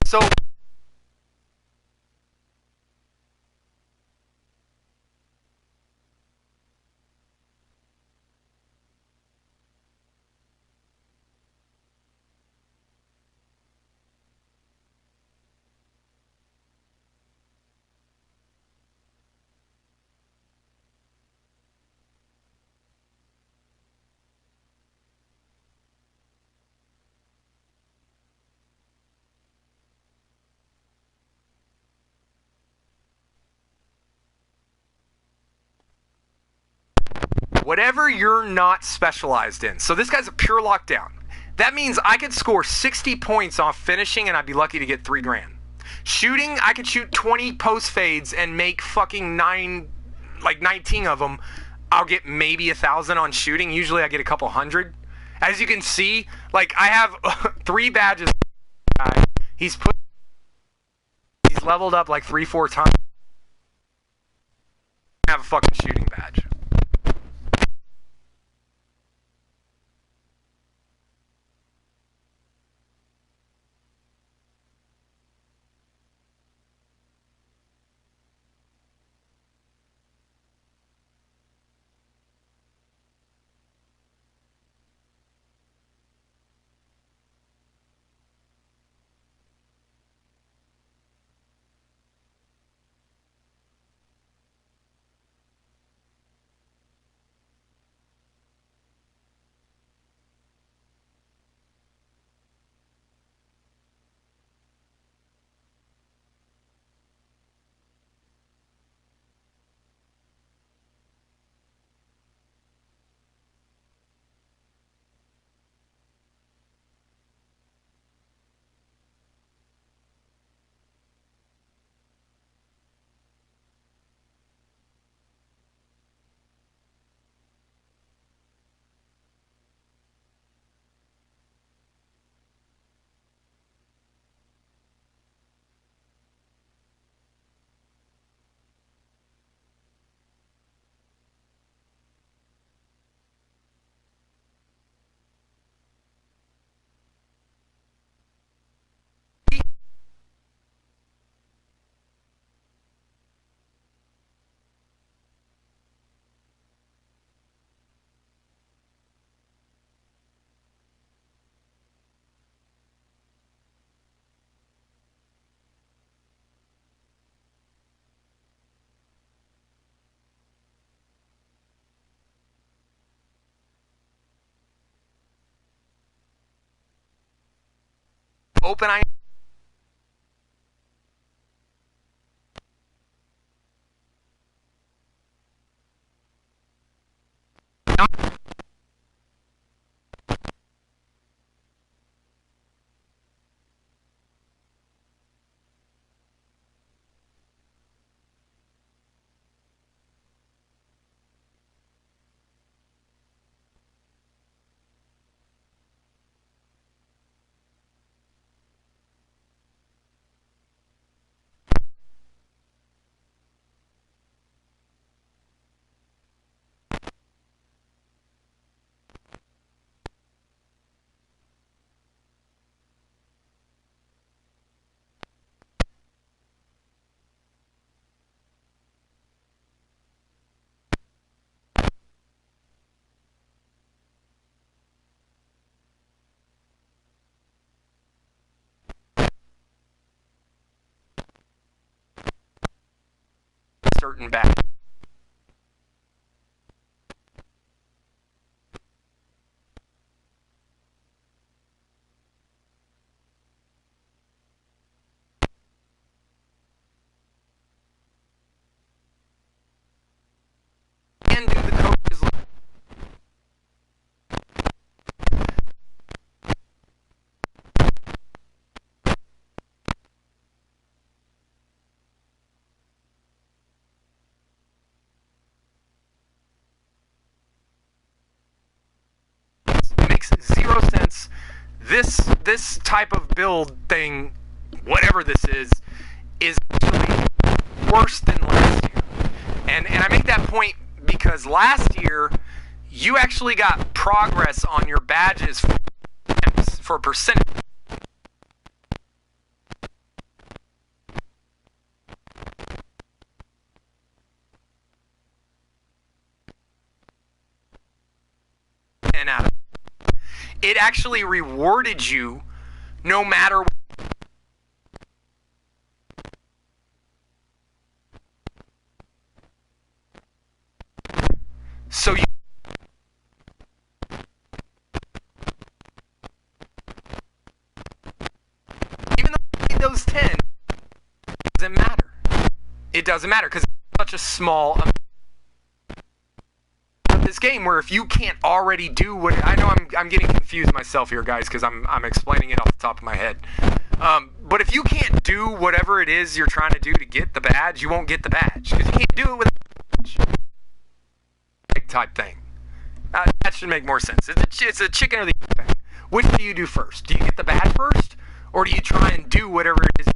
A: So. Whatever you're not specialized in. So this guy's a pure lockdown. That means I could score 60 points off finishing and I'd be lucky to get $3,000. Shooting, I could shoot 20 post fades and make fucking 19 of them. I'll get maybe 1,000 on shooting. Usually I get a couple hundred. As you can see, like I have 3 badges. He's leveled up like 3-4 times. I have a fucking shooting badge. Open eye. Certain badge. And do the coaches. Makes zero sense. This type of build thing whatever this is actually worse than last year. And I make that point because last year you actually got progress on your badges for percentage. And out of it actually rewarded you no matter what. So you even though you need those 10, it doesn't matter. It doesn't matter because it's such a small amount of this game where if you can't already do what I know I'm getting confused myself here, guys, because I'm explaining it off the top of my head. But if you can't do whatever it is you're trying to do to get the badge, you won't get the badge because you can't do it with a badge. Type thing. That should make more sense. It's a chicken or the egg thing. Which do you do first? Do you get the badge first, or do you try and do whatever it is?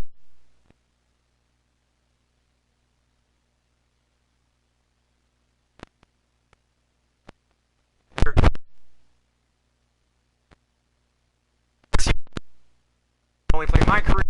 A: Only play my career.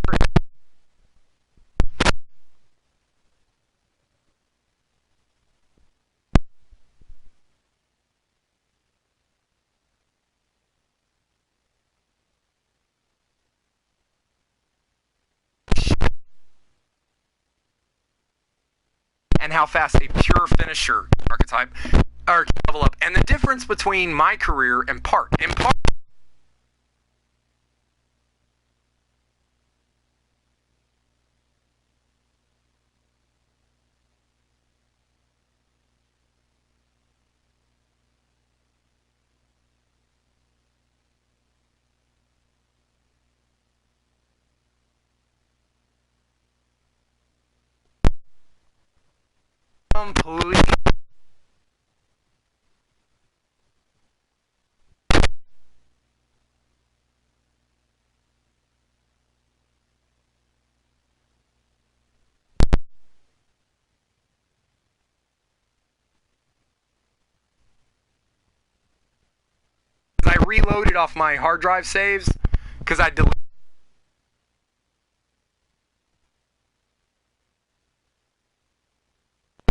A: And how fast a pure finisher archetype or level up. And the difference between my career and part. In part, completely. I reloaded off my hard drive saves because I deleted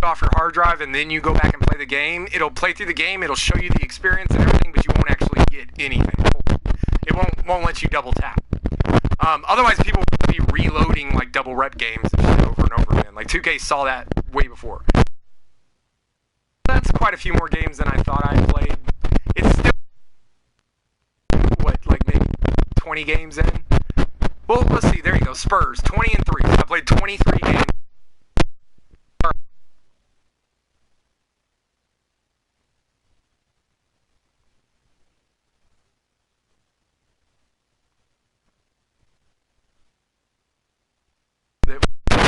A: off your hard drive, and then you go back and play the game. It'll play through the game, it'll show you the experience and everything, but you won't actually get anything. It won't let you double tap. Otherwise, people will be reloading like double rep games and shit over and over again. Like 2K saw that way before. That's quite a few more games than I thought I played. It's still like maybe 20 games in. Well, let's see. There you go. Spurs 20 and 3. I played 23 games.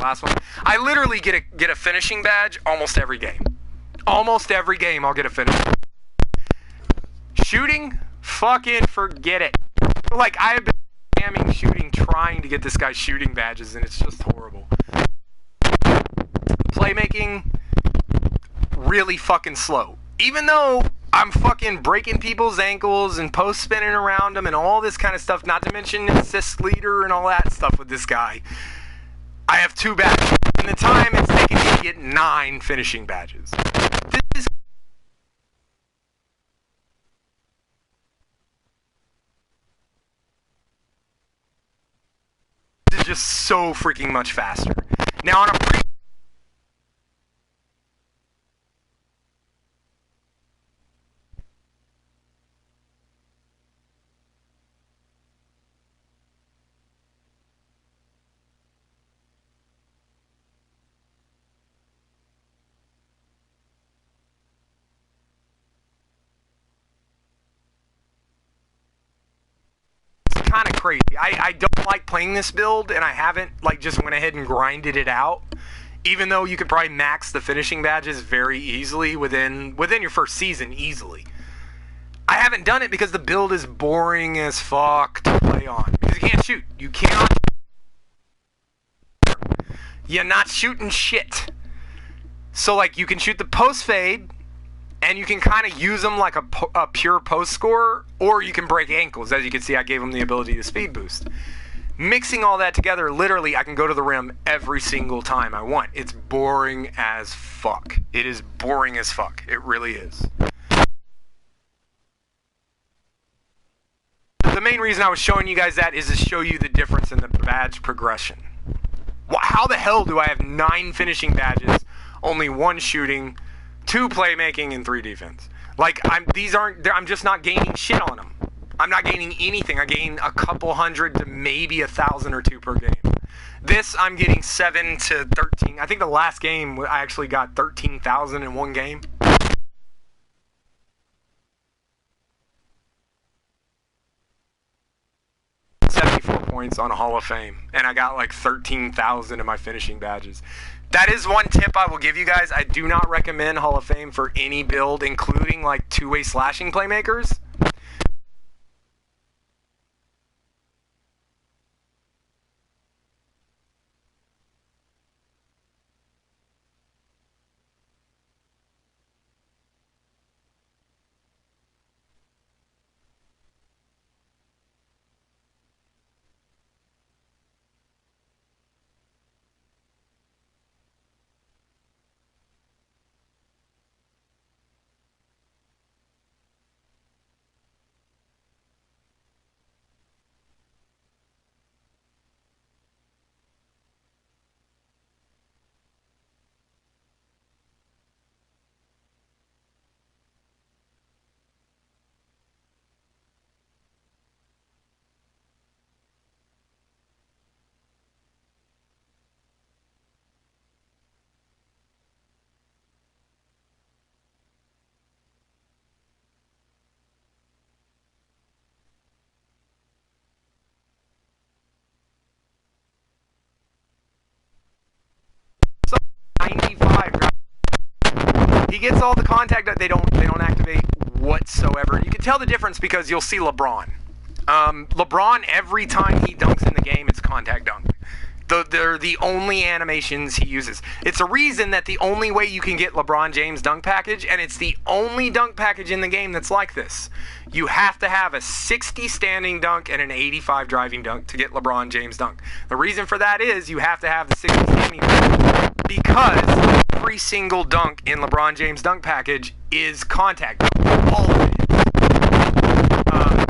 A: Last one. I literally get a finishing badge almost every game. Almost every game I'll get a finish. Shooting? Fucking forget it. Like, I have been spamming shooting, trying to get this guy shooting badges, and it's just horrible. Playmaking, really fucking slow. Even though I'm fucking breaking people's ankles and post spinning around them and all this kind of stuff, not to mention assist leader and all that stuff with this guy. I have 2 badges. In the time it's taken me to get 9 finishing badges. This is just so freaking much faster. Now on a kind of crazy. I don't like playing this build, and I haven't like just went ahead and grinded it out. Even though you could probably max the finishing badges very easily within your first season easily. I haven't done it because the build is boring as fuck to play on. Because you can't shoot. You cannot. you're not shooting shit. So, like, you can shoot the post fade, and you can kind of use them like a pure post scorer, or you can break ankles. As you can see, I gave him the ability to speed boost. Mixing all that together, literally, I can go to the rim every single time I want. It's boring as fuck. It is boring as fuck. It really is. The main reason I was showing you guys that is to show you the difference in the badge progression. How the hell do I have 9 finishing badges, only 1 shooting, 2 playmaking, and 3 defense? Like, I'm just not gaining shit on them. I'm not gaining anything. I gain a couple hundred to maybe 1,000 or 2 per game. This, I'm getting 7 to 13. I think the last game, I actually got 13,000 in 1 game. Points on a Hall of Fame, and I got like 13,000 in my finishing badges. That is one tip I will give you guys. I do not recommend Hall of Fame for any build, including like two-way slashing playmakers. So 95. He gets all the contact that they don't activate whatsoever. You can tell the difference because you'll see LeBron. LeBron, every time he dunks in the game, it's contact dunk. They're the only animations he uses. It's a reason that the only way you can get LeBron James dunk package, and it's the only dunk package in the game that's like this. You have to have a 60 standing dunk and an 85 driving dunk to get LeBron James dunk. The reason for that is you have to have the 60 standing dunk because every single dunk in LeBron James dunk package is contact dunk. All of it.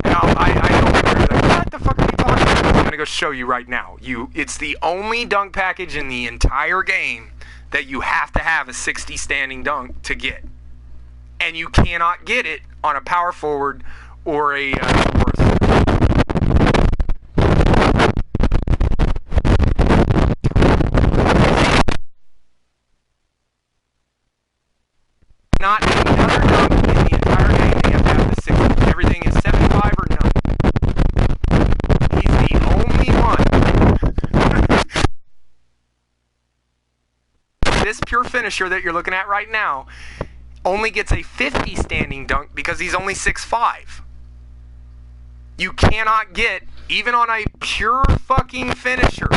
A: Now, I know people are like, what the fuck are you talking about? I'm going to go show you right now. It's the only dunk package in the entire game that you have to have a 60 standing dunk to get. And you cannot get it on a power forward or a not any other dunk in the entire game that you have to have the 60. Everything is 75 or none. He's the only one. This pure finisher that you're looking at right now only gets a 50 standing dunk because he's only 6'5". You cannot get, even on a pure fucking finisher,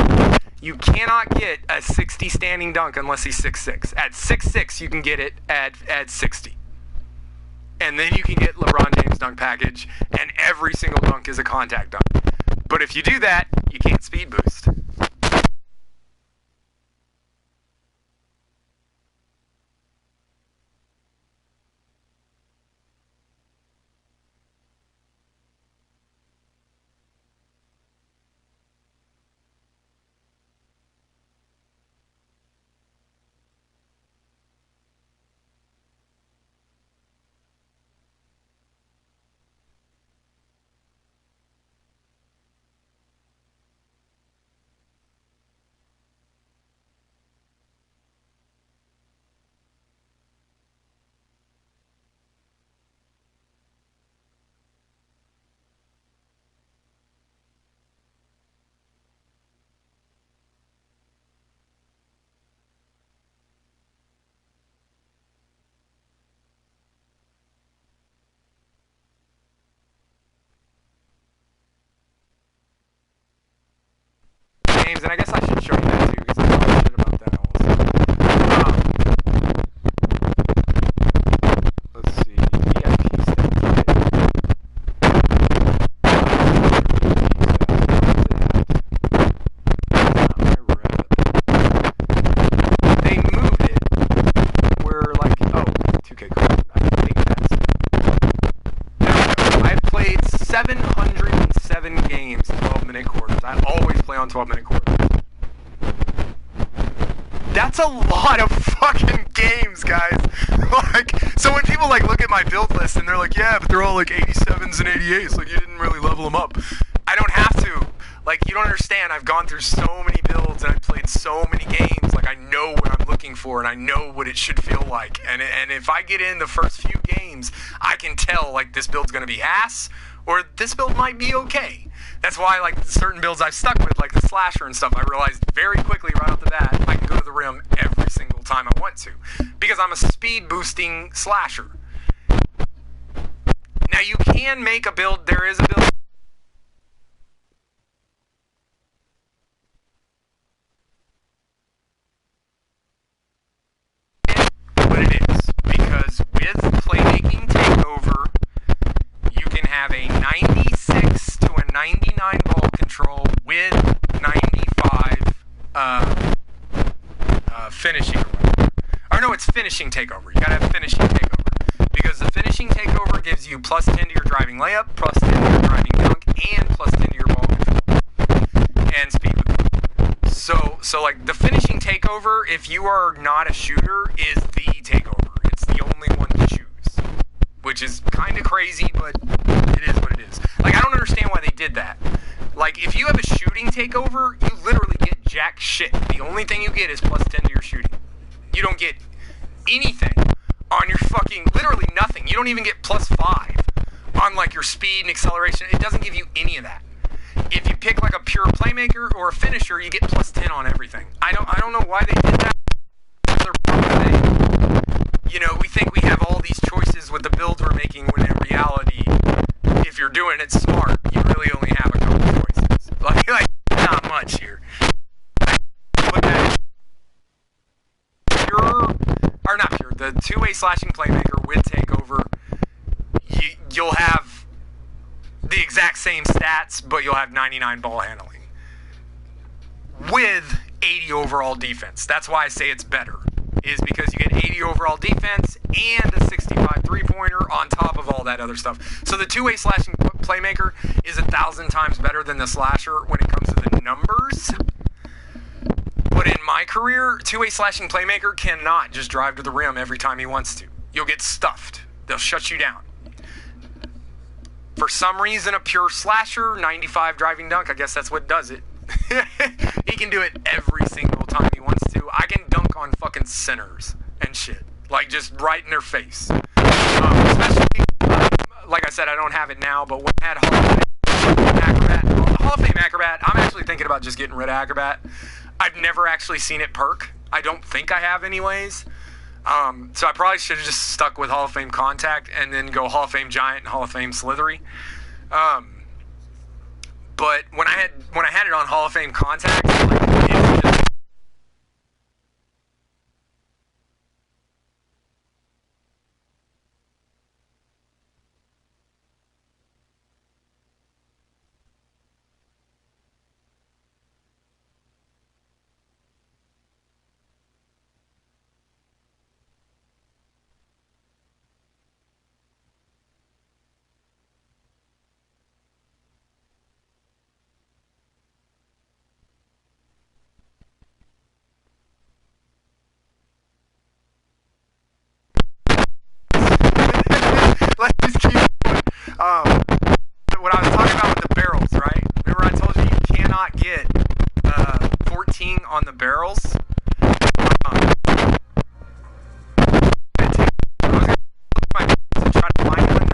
A: you cannot get a 60 standing dunk unless he's 6'6". At 6'6", you can get it at 60. And then you can get LeBron James dunk package, and every single dunk is a contact dunk. But if you do that, you can't speed boost. And I guess I should show you that too, because I talked shit about 2K card. I think that's... There we go. I've played 707 games, 12-minute quarters. I always play on 12-minute quarters. That's a lot of fucking games, guys. Like, so when people like look at my build list and they're like, yeah, but they're all like 87s and 88s, like you didn't really level them up. I don't have to. Like, you don't understand. I've gone through so many builds and I've played so many games. Like, I know what I'm looking for and I know what it should feel like. And if I get in the first few games, I can tell like this build's gonna be ass or this build might be okay. That's why, like, certain builds I've stuck with, like the slasher and stuff, I realized very quickly right off the bat, I can go to the rim every single time I want to. Because I'm a speed boosting slasher. Now, you can make a build, there is a build. What it is. Because with playmaking takeover, you can have a 96 to a 99 ball control with 95 finishing or whatever. Or no, it's finishing takeover. You gotta have finishing takeover. Because the finishing takeover gives you plus 10 to your driving layup, plus 10 to your driving dunk, and plus 10 to your ball control. And speed with it. So like the finishing takeover, if you are not a shooter, is the takeover. It's the only one to choose. Which is kind of crazy, but it is what it is. Like, I don't understand why they did that. Like, if you have a shooting takeover, you literally get jack shit. The only thing you get is plus 10 to your shooting. You don't get anything on your fucking, literally nothing. You don't even get plus 5 on, like, your speed and acceleration. It doesn't give you any of that. If you pick, like, a pure playmaker or a finisher, you get plus 10 on everything. I don't know why they did that. You know, we think we have all these choices with the builds we're making, when in reality, if you're doing it smart, you really only have a couple choices. Like not much here. But that pure, or not pure, the two-way slashing playmaker with takeover, you'll have the exact same stats, but you'll have 99 ball handling. With 80 overall defense. That's why I say it's better. Is because you get 80 overall defense and a 65 three-pointer on top of all that other stuff. So the two-way slashing playmaker is 1,000 times better than the slasher when it comes to the numbers. But in my career, two-way slashing playmaker cannot just drive to the rim every time he wants to. You'll get stuffed. They'll shut you down. For some reason, a pure slasher, 95 driving dunk, I guess that's what does it. He can do it every single time he wants to. I can dunk on fucking centers and shit. Like, just right in their face. Especially, like I said, I don't have it now, but when I had Hall of Fame Acrobat, I'm actually thinking about just getting rid of Acrobat. I've never actually seen it perk. I don't think I have anyways. So I probably should have just stuck with Hall of Fame Contact and then go Hall of Fame Giant and Hall of Fame Slithery. But when I had it on Hall of Fame Contact, like, it was just let's just keep going. What I was talking about with the barrels, right? Remember I told you you cannot get 14 on the barrels? Try to find one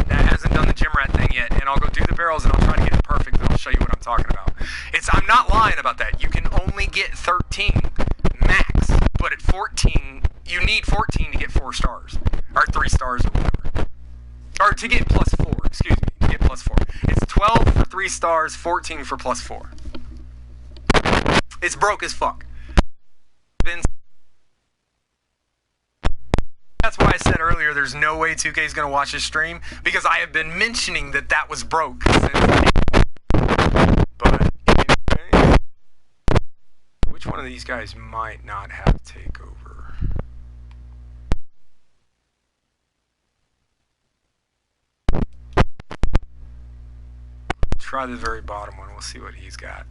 A: that hasn't done the gym rat thing yet, and I'll go do the barrels and I'll try to get it perfect and I'll show you what I'm talking about. I'm not lying about that. You can only get 13 max, but at 14 you need 14 to get 4 stars. Or 3 stars or whatever. Or to get plus 4, excuse me. To get plus 4. It's 12 for 3 stars, 14 for plus 4. It's broke as fuck. That's why I said earlier there's no way 2K is going to watch this stream, because I have been mentioning that was broke since. But anyway, which one of these guys might not have takeover? try the very bottom one. We'll see what he's got.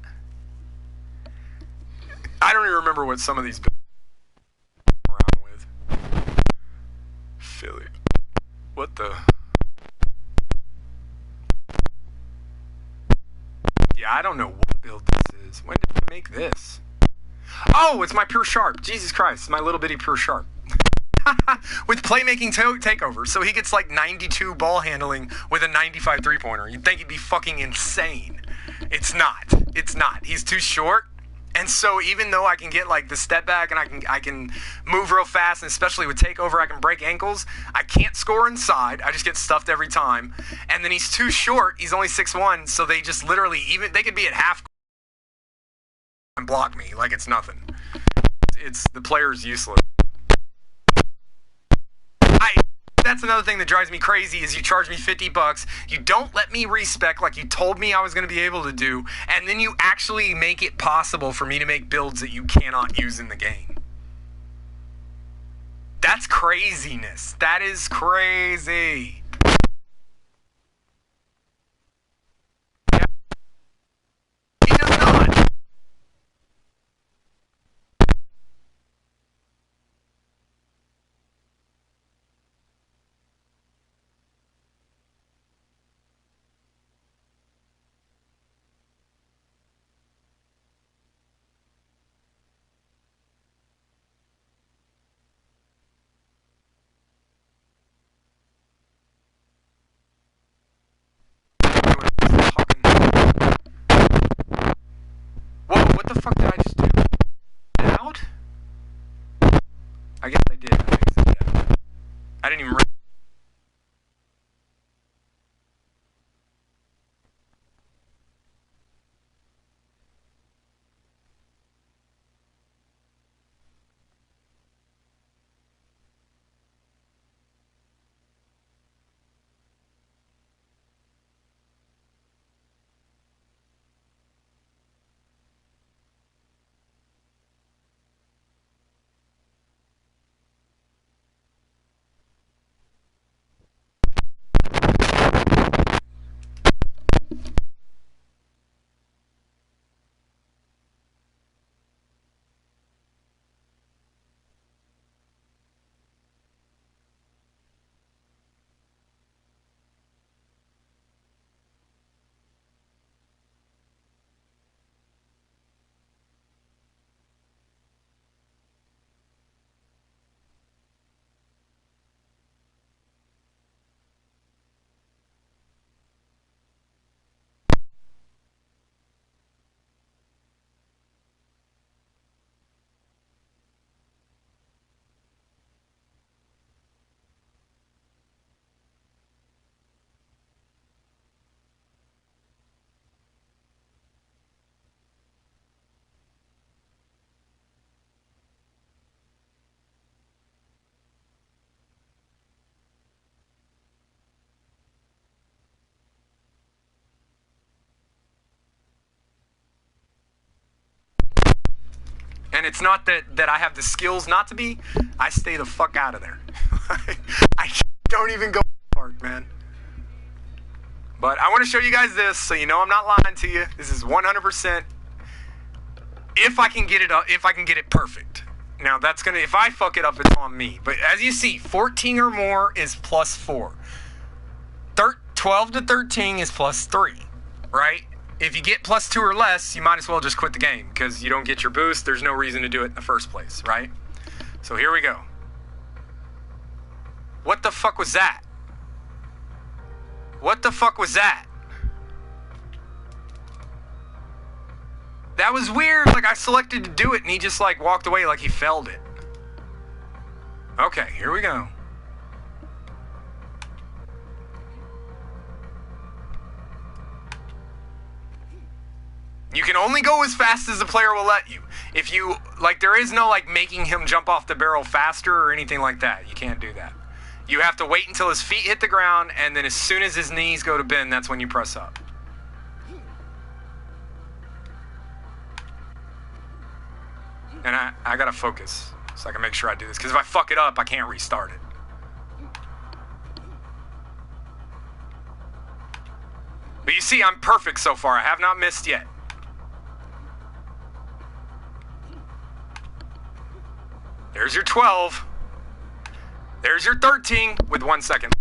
A: I don't even remember what some of these around with. Philly. What the? Yeah, I don't know what build this is. When did I make this? Oh, it's my pure sharp. Jesus Christ, it's my little bitty pure sharp. With playmaking takeover. So he gets like 92 ball handling with a 95 three-pointer. You'd think he'd be fucking insane. It's not. It's not. He's too short. And so even though I can get like the step back and I can move real fast, and especially with takeover I can break ankles, I can't score inside. I just get stuffed every time. And then he's too short. He's only 6'1", so they just literally, even they could be at half and block me like it's nothing. It's the player's useless. That's another thing that drives me crazy is you charge me $50. You don't let me respec like you told me I was going to be able to do, and then you actually make it possible for me to make builds that you cannot use in the game. That's craziness. That is crazy. Yeah. He does not. Whoa, what the fuck did I just do? Out? I guess I did. I didn't even... And it's not that I have the skills not to be. I stay the fuck out of there. I don't even go park, man. But I want to show you guys this so you know I'm not lying to you. This is 100% if I can get it up, if I can get it perfect. Now that's gonna, if I fuck it up, it's on me. But as you see, 14 or more is +4. 12 to 13 is +3, right? If you get +2 or less, you might as well just quit the game because you don't get your boost. There's no reason to do it in the first place, right? So here we go. What the fuck was that? What the fuck was that? That was weird. Like I selected to do it and he just like walked away like he failed it. Okay, here we go. You can only go as fast as the player will let you. If you, like, there is no, like, making him jump off the barrel faster or anything like that. You can't do that. You have to wait until his feet hit the ground, and then as soon as his knees go to bend, that's when you press up. And I gotta focus so I can make sure I do this, because if I fuck it up, I can't restart it.
B: But you see, I'm perfect so far. I have not missed yet. There's your 12. There's your 13 with 1 second.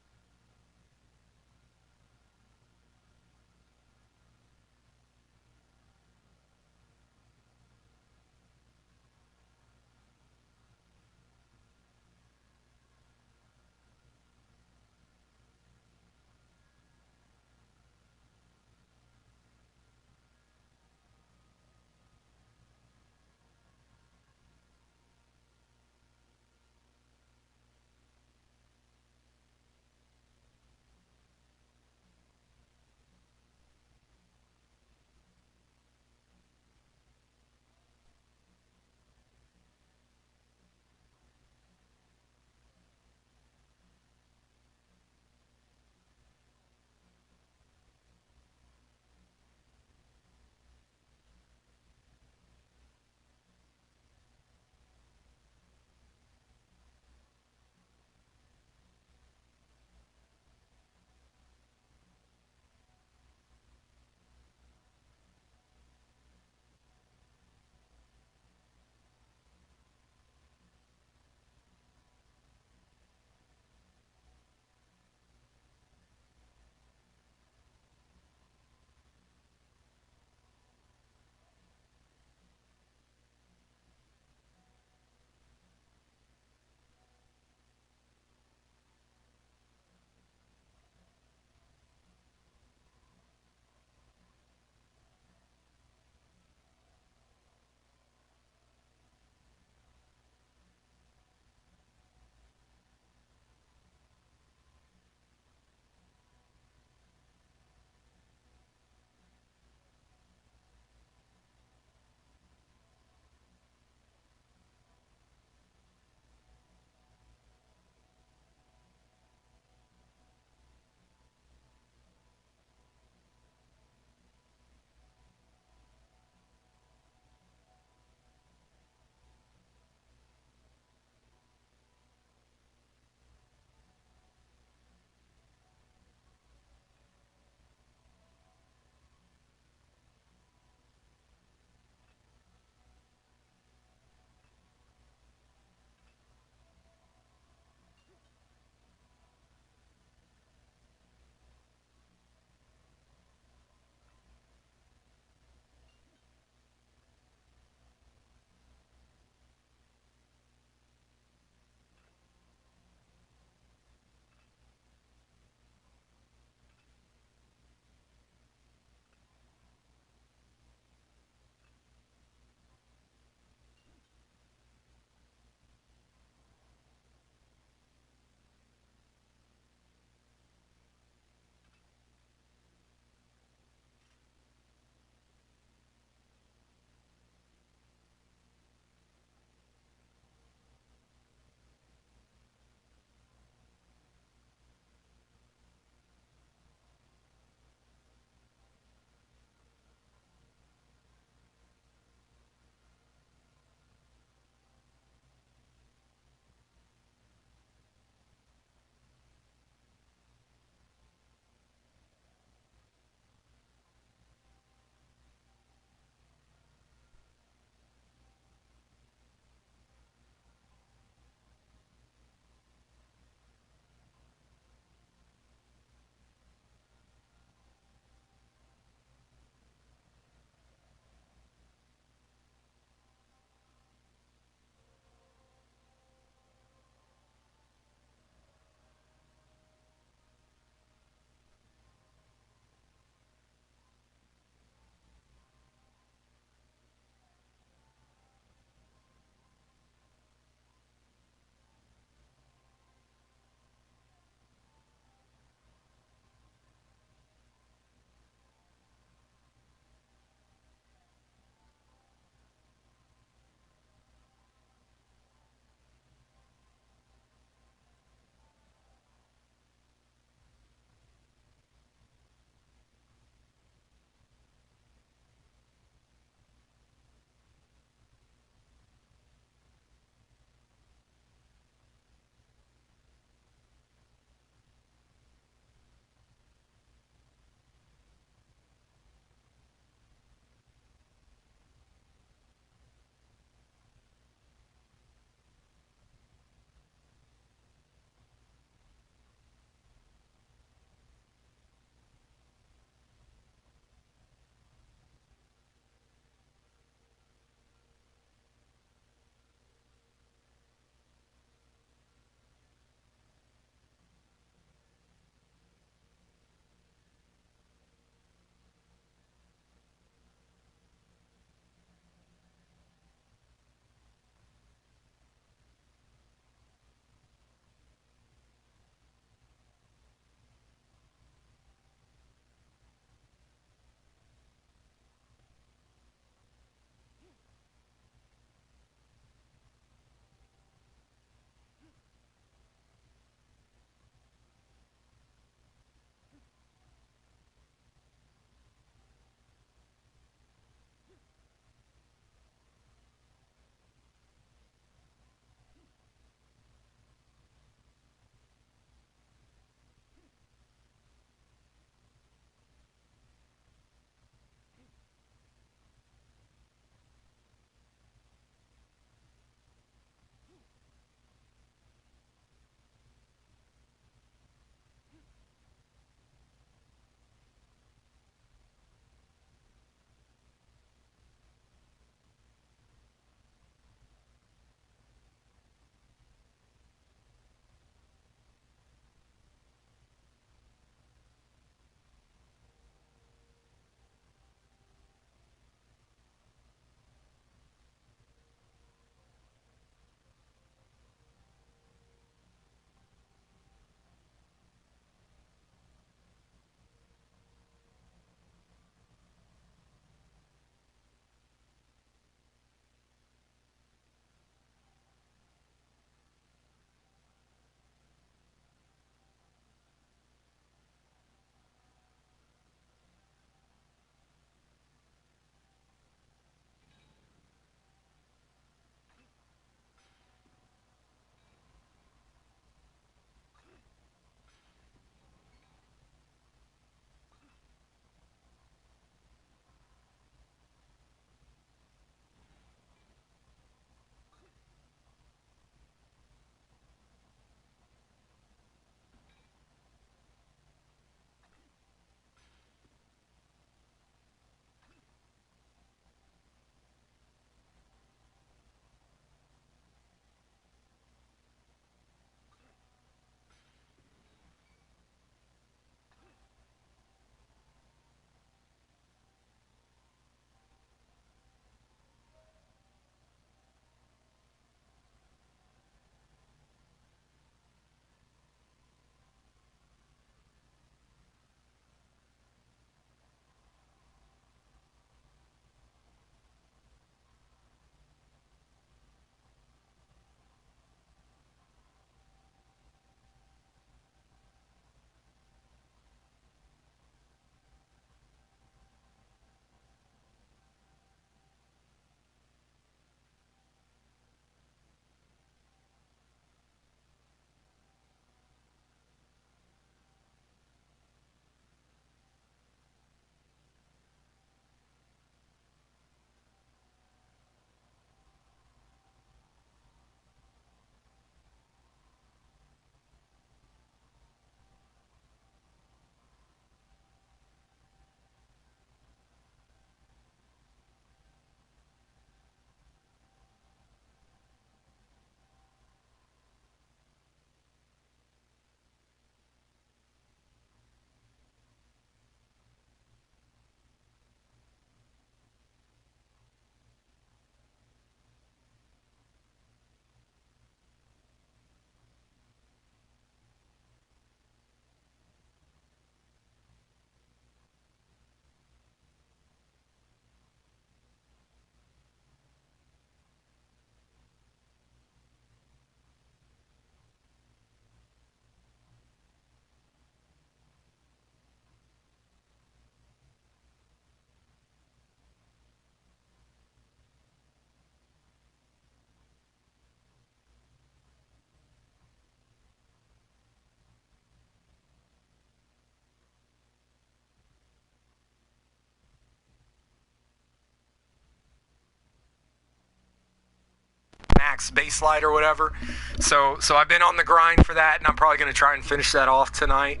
B: max base slide or whatever. So I've been on the grind for that, and I'm probably going to try and finish that off tonight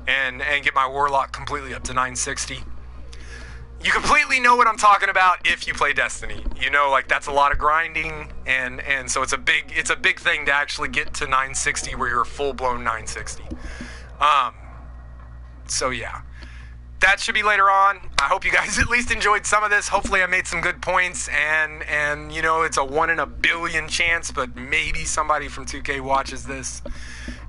B: and get my Warlock completely up to 960. You completely know what I'm talking about if you play Destiny. You know, like, that's a lot of grinding, and so it's a big thing to actually get to 960 where you're a full-blown 960. So yeah. That should be later on. I hope you guys at least enjoyed some of this. Hopefully I made some good points, and you know, it's a 1 in a billion chance, but maybe somebody from 2K watches this.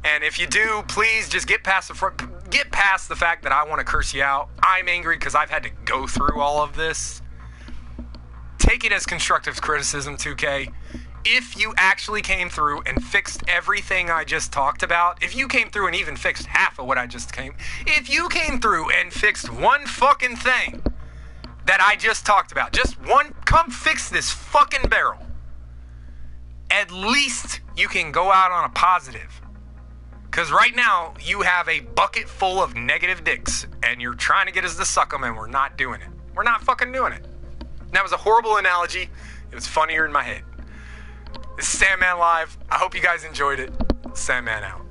B: And if you do, please just get past the fact that I want to curse you out. I'm angry because I've had to go through all of this. Take it as constructive criticism, 2K. If you actually came through and fixed everything I just talked about, if you came through and even fixed half of what I just if you came through and fixed one fucking thing that I just talked about, just one, come fix this fucking barrel. At least you can go out on a positive. Because right now, you have a bucket full of negative dicks, and you're trying to get us to suck them, and we're not doing it. We're not fucking doing it. And that was a horrible analogy. It was funnier in my head. This is Sandman Live. I hope you guys enjoyed it. Sandman out.